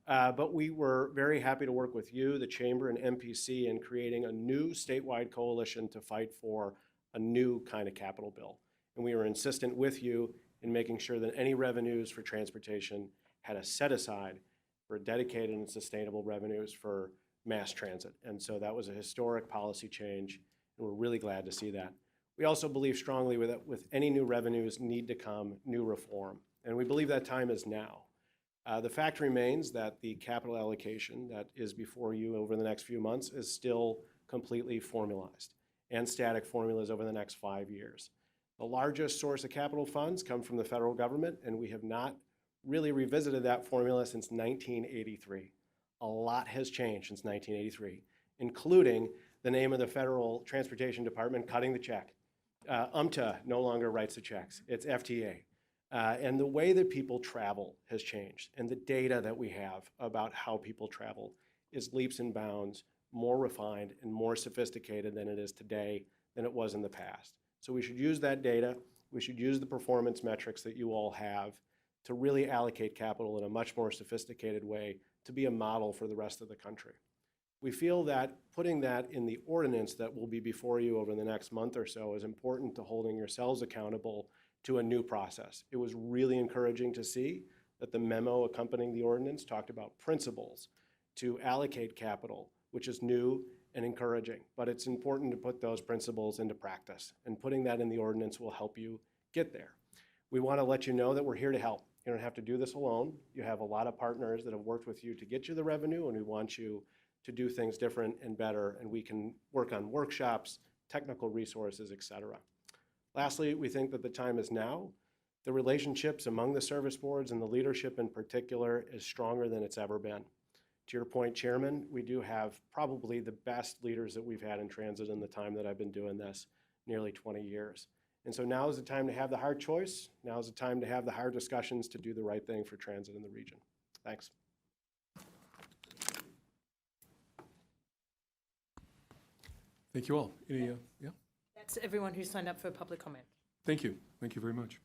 But we were very happy to work with you, the Chamber, and MPC in creating a new statewide coalition to fight for a new kind of capital bill. And we were insistent with you in making sure that any revenues for transportation had a set aside for dedicated and sustainable revenues for mass transit. And so that was a historic policy change, and we're really glad to see that. We also believe strongly that with any new revenues need to come new reform, and we believe that time is now. The fact remains that the capital allocation that is before you over the next few months is still completely formalized and static formulas over the next 5 years. The largest source of capital funds come from the federal government, and we have not really revisited that formula since 1983. A lot has changed since 1983, including the name of the Federal Transportation Department cutting the check. UMTA no longer writes the checks, it's FTA. And the way that people travel has changed, and the data that we have about how people travel is leaps and bounds more refined and more sophisticated than it is today than it was in the past. So we should use that data, we should use the performance metrics that you all have to really allocate capital in a much more sophisticated way to be a model for the rest of the country. We feel that putting that in the ordinance that will be before you over the next month or so is important to holding yourselves accountable to a new process. It was really encouraging to see that the memo accompanying the ordinance talked about principles to allocate capital, which is new and encouraging, but it's important to put those principles into practice, and putting that in the ordinance will help you get there. We want to let you know that we're here to help. You don't have to do this alone. You have a lot of partners that have worked with you to get you the revenue, and we want you to do things different and better, and we can work on workshops, technical resources, et cetera. Lastly, we think that the time is now. The relationships among the service boards and the leadership in particular is stronger than it's ever been. To your point, Chairman, we do have probably the best leaders that we've had in transit in the time that I've been doing this, nearly 20 years. And so now is the time to have the hard choice. Now is the time to have the hard discussions to do the right thing for transit in the region. Thanks. Thank you all. Any, yeah? That's everyone who signed up for public comment. Thank you. Thank you very much.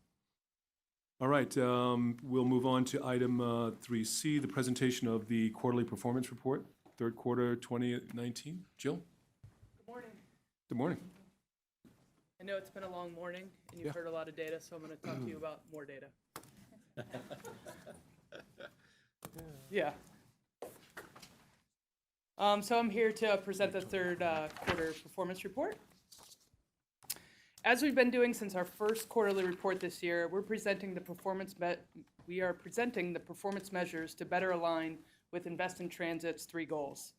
All right, we'll move on to item 3C, the presentation of the quarterly performance report, third quarter 2019. Jill? Good morning. Good morning. I know it's been a long morning, and you've heard a lot of data, so I'm going to talk to you about more data. Yeah. So I'm here to present the third quarter performance report. As we've been doing since our first quarterly report this year, we're presenting the performance measures to better align with Invest in Transit's 3 goals.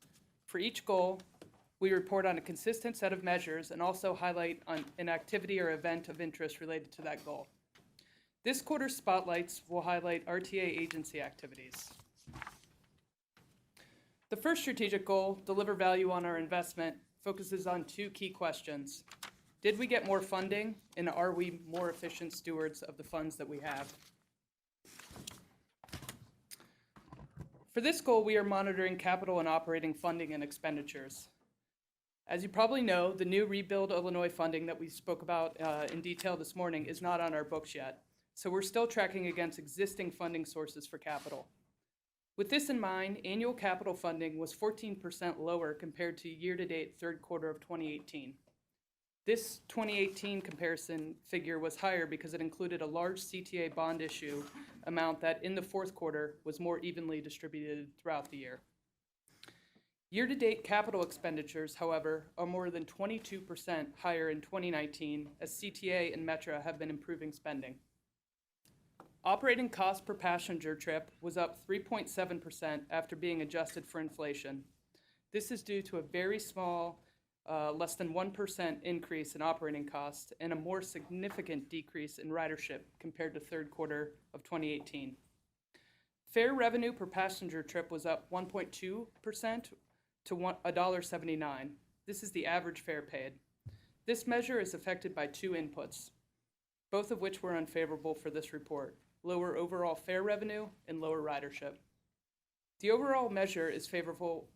For each goal, we report on a consistent set of measures and also highlight an activity or event of interest related to that goal. This quarter's spotlights will highlight RTA agency activities. The first strategic goal, deliver value on our investment, focuses on 2 key questions. Did we get more funding, and are we more efficient stewards of the funds that we have? For this goal, we are monitoring capital and operating funding and expenditures. As you probably know, the new Rebuild Illinois funding that we spoke about in detail this morning is not on our books yet, so we're still tracking against existing funding sources for capital. With this in mind, annual capital funding was 14% lower compared to year-to-date third quarter of 2018. This 2018 comparison figure was higher because it included a large CTA bond issue amount that in the fourth quarter was more evenly distributed throughout the year. Year-to-date capital expenditures, however, are more than 22% higher in 2019 as CTA and Metra have been improving spending. Operating cost per passenger trip was up 3.7% after being adjusted for inflation. This is due to a very small, less than 1% increase in operating costs and a more significant decrease in ridership compared to third quarter of 2018. Fare revenue per passenger trip was up 1.2% to $1.79. This is the average fare paid. This measure is affected by two inputs, both of which were unfavorable for this report: lower overall fare revenue and lower ridership. The overall measure is favorable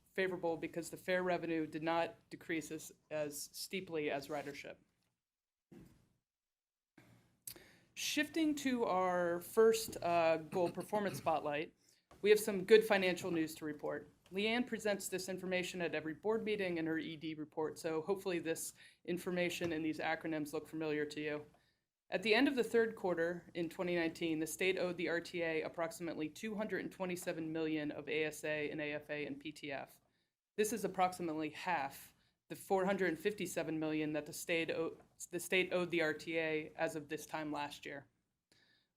because the fare revenue did not decrease as steeply as ridership. Shifting to our first goal, performance spotlight, we have some good financial news to report. Leanne presents this information at every board meeting in her ED report, so hopefully this information and these acronyms look familiar to you. At the end of the third quarter in 2019, the state owed the RTA approximately $227 million of ASA and AFA and PTF. This is approximately half the $457 million that the state owed the RTA as of this time last year.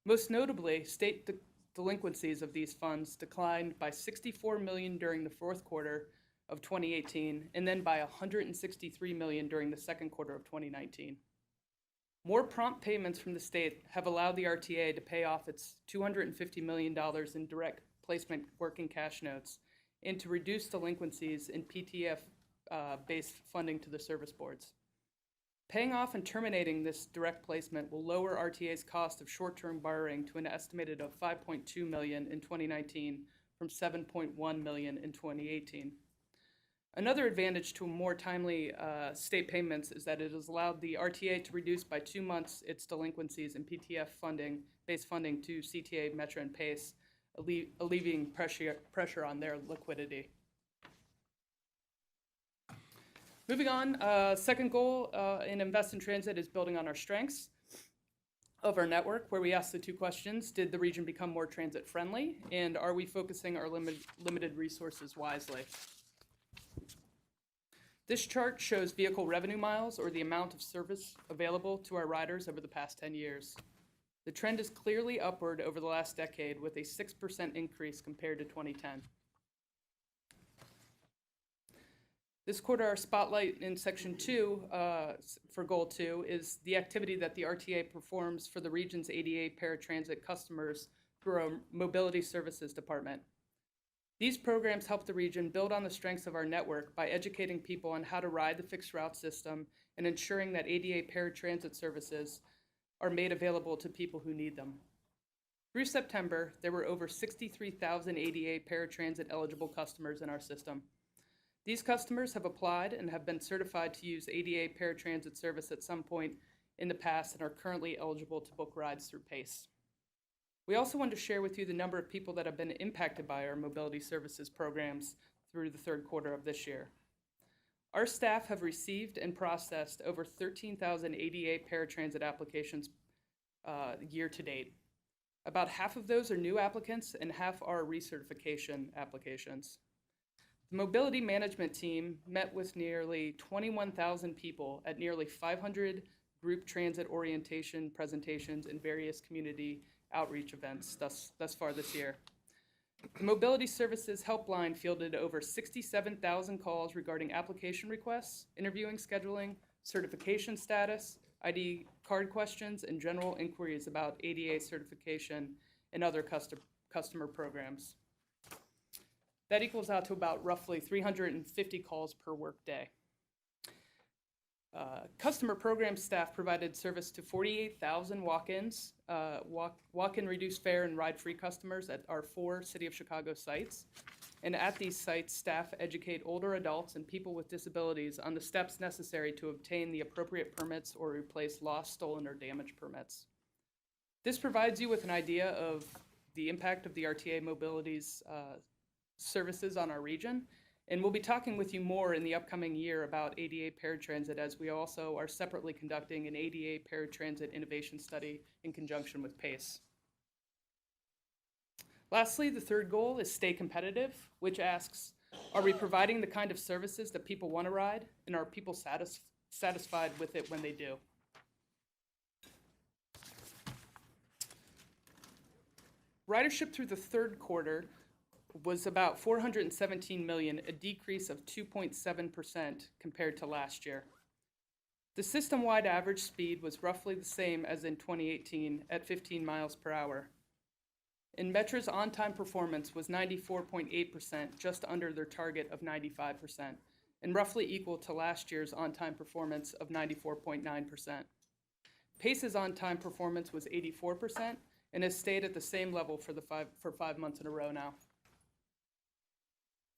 Most notably, state delinquencies of these funds declined by $64 million during the fourth quarter of 2018, and then by $163 million during the second quarter of 2019. More prompt payments from the state have allowed the RTA to pay off its $250 million in direct placement working cash notes and to reduce delinquencies in PTF-based funding to the service boards. Paying off and terminating this direct placement will lower RTA's cost of short-term borrowing to an estimated of $5.2 million in 2019 from $7.1 million in 2018. Another advantage to more timely state payments is that it has allowed the RTA to reduce by 2 months its delinquencies in PTF-based funding to CTA, Metro, and PACE, alleviating pressure on their liquidity. Moving on, second goal in Invest in Transit is building on our strengths of our network, where we ask the two questions: did the region become more transit friendly, and are we focusing our limited resources wisely? This chart shows vehicle revenue miles, or the amount of service available to our riders over the past 10 years. The trend is clearly upward over the last decade, with a 6% increase compared to 2010. This quarter, our spotlight in section 2 for goal 2 is the activity that the RTA performs for the region's ADA paratransit customers through our Mobility Services Department. These programs help the region build on the strengths of our network by educating people on how to ride the fixed route system and ensuring that ADA paratransit services are made available to people who need them. Through September, there were over 63,000 ADA paratransit eligible customers in our system. These customers have applied and have been certified to use ADA paratransit service at some point in the past and are currently eligible to book rides through PACE. We also want to share with you the number of people that have been impacted by our mobility services programs through the third quarter of this year. Our staff have received and processed over 13,000 ADA paratransit applications year to date. About half of those are new applicants and half are recertification applications. The mobility management team met with nearly 21,000 people at nearly 500 group transit orientation presentations and various community outreach events thus far this year. The Mobility Services Helpline fielded over 67,000 calls regarding application requests, interviewing scheduling, certification status, ID card questions, and general inquiries about ADA certification and other customer programs. That equals out to about roughly 350 calls per workday. Customer program staff provided service to 48,000 walk-ins, walk-in reduced fare and ride-free customers at our 4 City of Chicago sites. And at these sites, staff educate older adults and people with disabilities on the steps necessary to obtain the appropriate permits or replace lost, stolen, or damaged permits. This provides you with an idea of the impact of the RTA Mobility's services on our region. And we'll be talking with you more in the upcoming year about ADA paratransit, as we also are separately conducting an ADA paratransit innovation study in conjunction with PACE. Lastly, the third goal is stay competitive, which asks, are we providing the kind of services that people want to ride, and are people satisfied with it when they do? Ridership through the third quarter was about 417 million, a decrease of 2.7% compared to last year. The system-wide average speed was roughly the same as in 2018 at 15 miles per hour. And Metra's on-time performance was 94.8%, just under their target of 95%, and roughly equal to last year's on-time performance of 94.9%. Pace's on-time performance was 84% and has stayed at the same level for 5 months in a row now.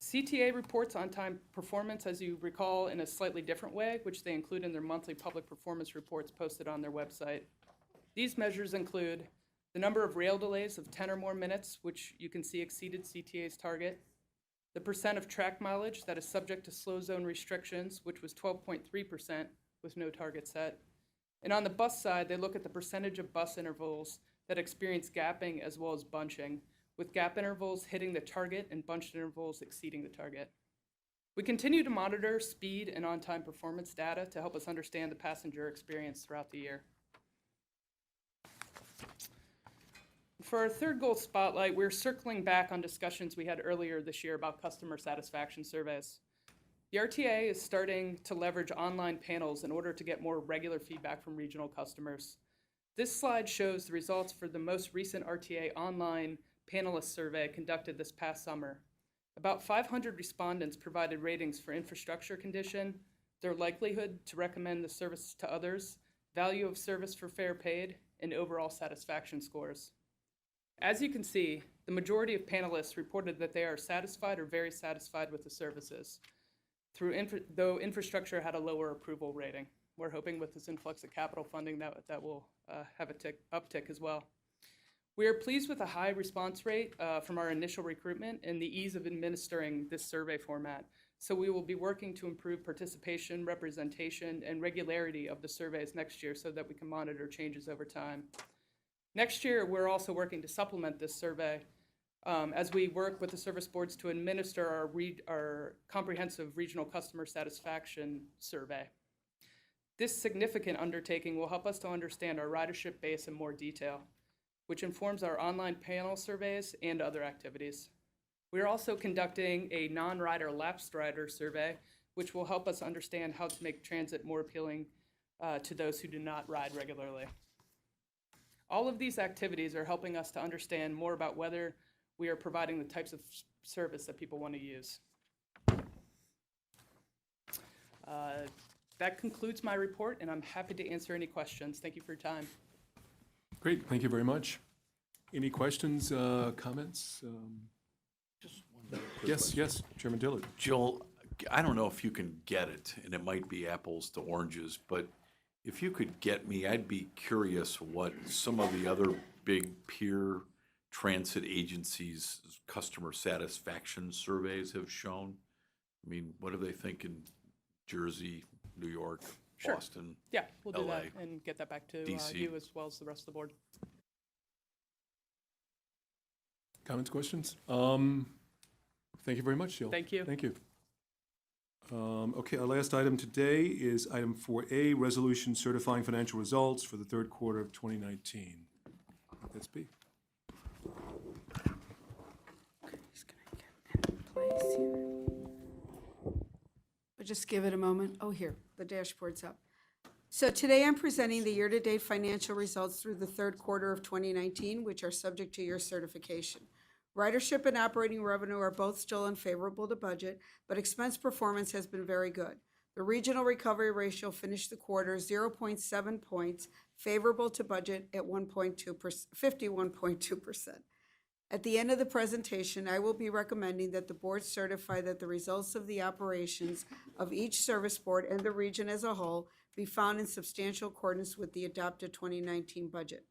CTA reports on-time performance, as you recall, in a slightly different way, which they include in their monthly public performance reports posted on their website. These measures include the number of rail delays of 10 or more minutes, which you can see exceeded CTA's target, the percent of track mileage that is subject to slow zone restrictions, which was 12.3% with no target set. And on the bus side, they look at the percentage of bus intervals that experience gapping as well as bunching, with gap intervals hitting the target and bunched intervals exceeding the target. We continue to monitor speed and on-time performance data to help us understand the passenger experience throughout the year. For our third goal spotlight, we're circling back on discussions we had earlier this year about customer satisfaction surveys. The RTA is starting to leverage online panels in order to get more regular feedback from regional customers. This slide shows the results for the most recent RTA online panelist survey conducted this past summer. About 500 respondents provided ratings for infrastructure condition, their likelihood to recommend the service to others, value of service for fare paid, and overall satisfaction scores. As you can see, the majority of panelists reported that they are satisfied or very satisfied with the services, though infrastructure had a lower approval rating. We're hoping with this influx of capital funding that will have a uptick as well. We are pleased with the high response rate from our initial recruitment and the ease of administering this survey format. So we will be working to improve participation, representation, and regularity of the surveys next year so that we can monitor changes over time. Next year, we're also working to supplement this survey as we work with the service boards to administer our comprehensive regional customer satisfaction survey. This significant undertaking will help us to understand our ridership base in more detail, which informs our online panel surveys and other activities. We are also conducting a non-rider lapsed rider survey, which will help us understand how to make transit more appealing to those who do not ride regularly. All of these activities are helping us to understand more about whether we are providing the types of service that people want to use. That concludes my report, and I'm happy to answer any questions. Thank you for your time. Great, thank you very much. Any questions, comments? Just one quick Yes, question. yes, Chairman Dillard. Joel, I don't know if you can get it, and it might be apples to oranges, but if you could get me, I'd be curious what some of the other big peer transit agencies' customer satisfaction surveys have shown. I mean, what do they think in Jersey, New York, Sure. Boston? Yeah, we'll do LA, that and get that back to DC. you as well as the rest of the board. Comments, questions? Thank you very much, Jill. Thank you. Thank you. Okay, our last item today is item 4A, resolution certifying financial results for the third quarter of 2019. That's B. We'll just give it a moment. Oh, here, the dashboard's up. So today I'm presenting the year-to-date financial results through the third quarter of 2019, which are subject to your certification. Ridership and operating revenue are both still unfavorable to budget, but expense performance has been very good. The regional recovery ratio finished the quarter 0.7 points favorable to budget at 51.2%. At the end of the presentation, I will be recommending that the board certify that the results of the operations of each service board and the region as a whole be found in substantial accordance with the adopted 2019 budget.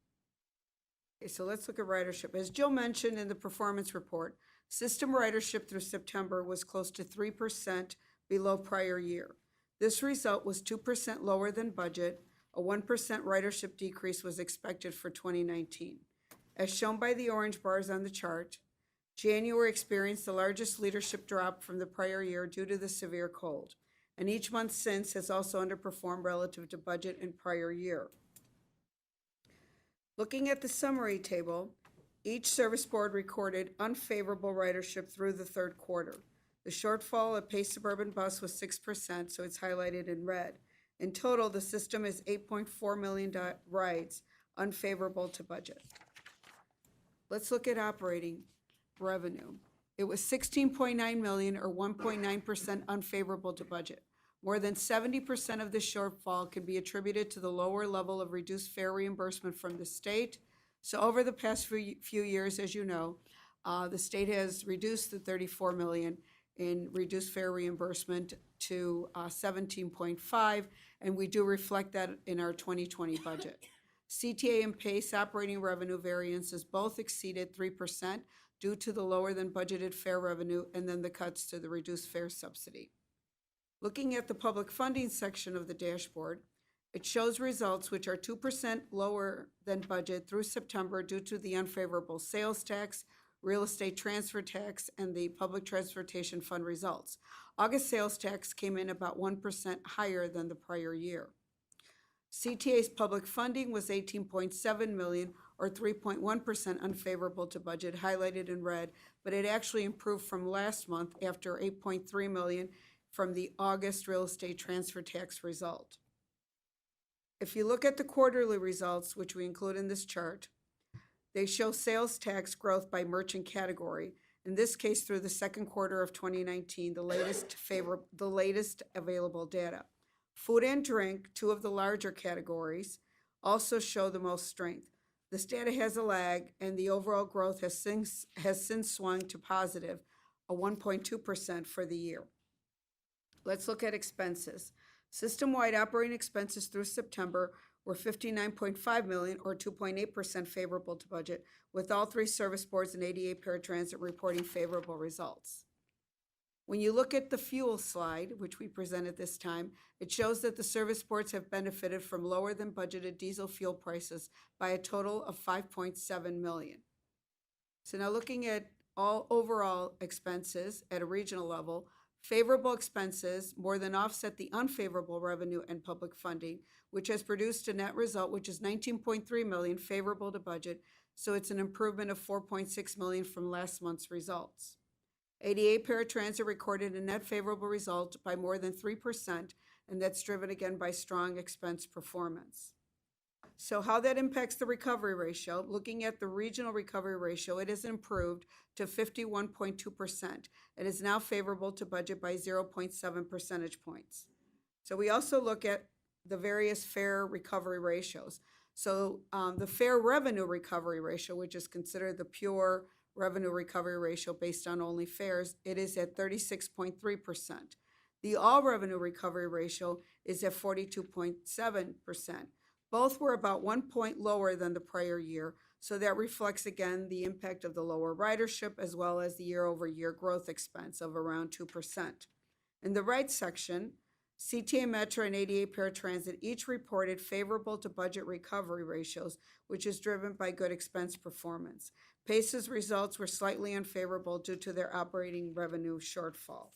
Okay, so let's look at ridership. As Jill mentioned in the performance report, system ridership through September was close to 3% below prior year. This result was 2% lower than budget. A 1% ridership decrease was expected for 2019. As shown by the orange bars on the chart, January experienced the largest leadership drop from the prior year due to the severe cold, and each month since has also underperformed relative to budget and prior year. Looking at the summary table, Each service board recorded unfavorable ridership through the third quarter. The shortfall at Pace Suburban Bus was 6%, so it's highlighted in red. In total, the system is 8.4 million rides, unfavorable to budget. Let's look at operating revenue. It was 16.9 million, or 1.9% unfavorable to budget. More than 70% of the shortfall can be attributed to the lower level of reduced fare reimbursement from the state. So over the past few years, as you know, the state has reduced the 34 million in reduced fare reimbursement to 17.5, and we do reflect that in our 2020 budget. CTA and PACE operating revenue variances both exceeded 3% due to the lower than budgeted fare revenue and then the cuts to the reduced fare subsidy. Looking at the public funding section of the dashboard, it shows results which are 2% lower than budget through September due to the unfavorable sales tax, real estate transfer tax, and the public transportation fund results. August sales tax came in about 1% higher than the prior year. CTA's public funding was 18.7 million, or 3.1% unfavorable to budget, highlighted in red, but it actually improved from last month after 8.3 million from the August real estate transfer tax result. If you look at the quarterly results, which we include in this chart, they show sales tax growth by merchant category, in this case through the second quarter of 2019, the latest available data. Food and drink, two of the larger categories, also show the most strength. This data has a lag, and the overall growth has since swung to positive, a 1.2% for the year. Let's look at expenses. System-wide operating expenses through September were 59.5 million, or 2.8% favorable to budget, with all three service boards and 88 paratransit reporting favorable results. When you look at the fuel slide, which we presented this time, it shows that the service boards have benefited from lower than budgeted diesel fuel prices by a total of 5.7 million. So now looking at all overall expenses at a regional level, favorable expenses more than offset the unfavorable revenue and public funding, which has produced a net result which is 19.3 million favorable to budget, so it's an improvement of 4.6 million from last month's results. 88 paratransit recorded a net favorable result by more than 3%, and that's driven again by strong expense performance. So how that impacts the recovery ratio, looking at the regional recovery ratio, it has improved to 51.2%. It is now favorable to budget by 0.7 percentage points. So we also look at the various fare recovery ratios. So the fare revenue recovery ratio, which is considered the pure revenue recovery ratio based on only fares, it is at 36.3%. The all revenue recovery ratio is at 42.7%. Both were about 1 point lower than the prior year, so that reflects again the impact of the lower ridership as well as the year-over-year growth expense of around 2%. In the right section, CTA Metro and 88 paratransit each reported favorable to budget recovery ratios, which is driven by good expense performance. PACE's results were slightly unfavorable due to their operating revenue shortfall.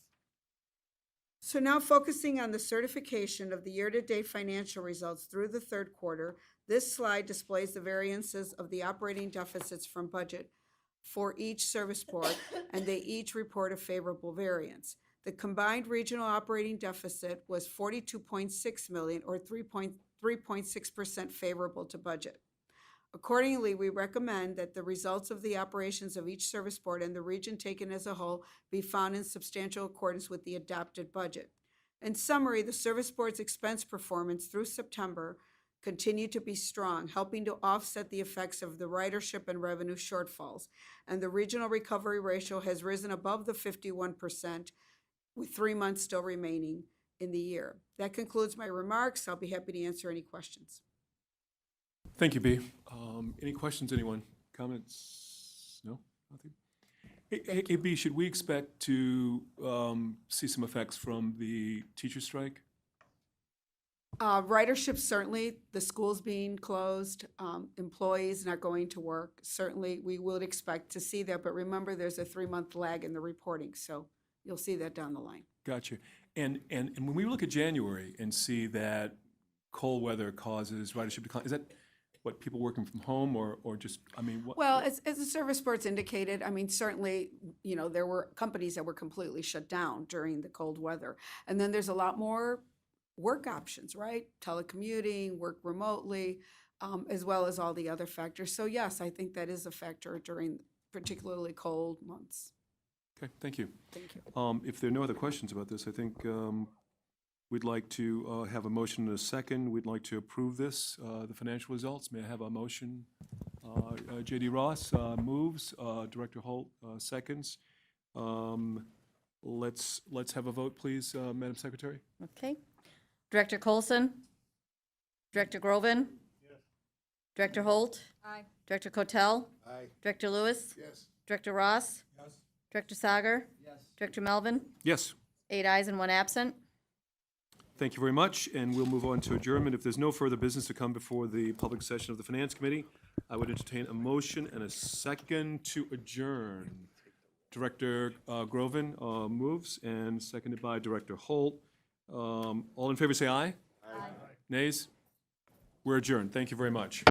So now focusing on the certification of the year-to-date financial results through the third quarter, this slide displays the variances of the operating deficits from budget for each service board, and they each report a favorable variance. The combined regional operating deficit was 42.6 million, or 3.6% favorable to budget. Accordingly, we recommend that the results of the operations of each service board and the region taken as a whole be found in substantial accordance with the adopted budget. In summary, the service board's expense performance through September continued to be strong, helping to offset the effects of the ridership and revenue shortfalls, and the regional recovery ratio has risen above the 51%, with 3 months still remaining in the year. That concludes my remarks. I'll be happy to answer any questions. Thank you, Bea. Any questions, anyone? Comments? No? Nothing? Hey, Bea, should we expect to see some effects from the teacher strike? Ridership, certainly. The schools being closed, employees not going to work. Certainly, we would expect to see that, but remember, there's a 3-month lag in the reporting, so you'll see that down the line. Gotcha. And when we look at January and see that cold weather causes ridership decline, what, people working from home or just, I mean, what? Well, as the service boards indicated, I mean, certainly, you know, there were companies that were completely shut down during the cold weather. And then there's a lot more work options, right? Telecommuting, work remotely, as well as all the other factors. So yes, I think that is a factor during particularly cold months. Okay, thank you. Thank you. If there are no other questions about this, I think we'd like to have a motion and a second. We'd like to approve this, the financial results. May I have a motion? J.D. Ross moves, Director Holt seconds. Let's have a vote, please, Madam Secretary. Okay. Director Colson? Director Groven? Yes. Director Holt? Aye. Director Cotel? Aye. Director Lewis? Yes. Director Ross? Yes. Director Sager? Yes. Director Melvin? Yes. 8 ayes and 1 absent. Thank you very much, and we'll move on to adjournment. If there's no further business to come before the public session of the Finance Committee, I would entertain a motion and a second to adjourn. Director Groven moves, and seconded by Director Holt. All in favor, say aye. Aye. Nays? We're adjourned. Thank you very much.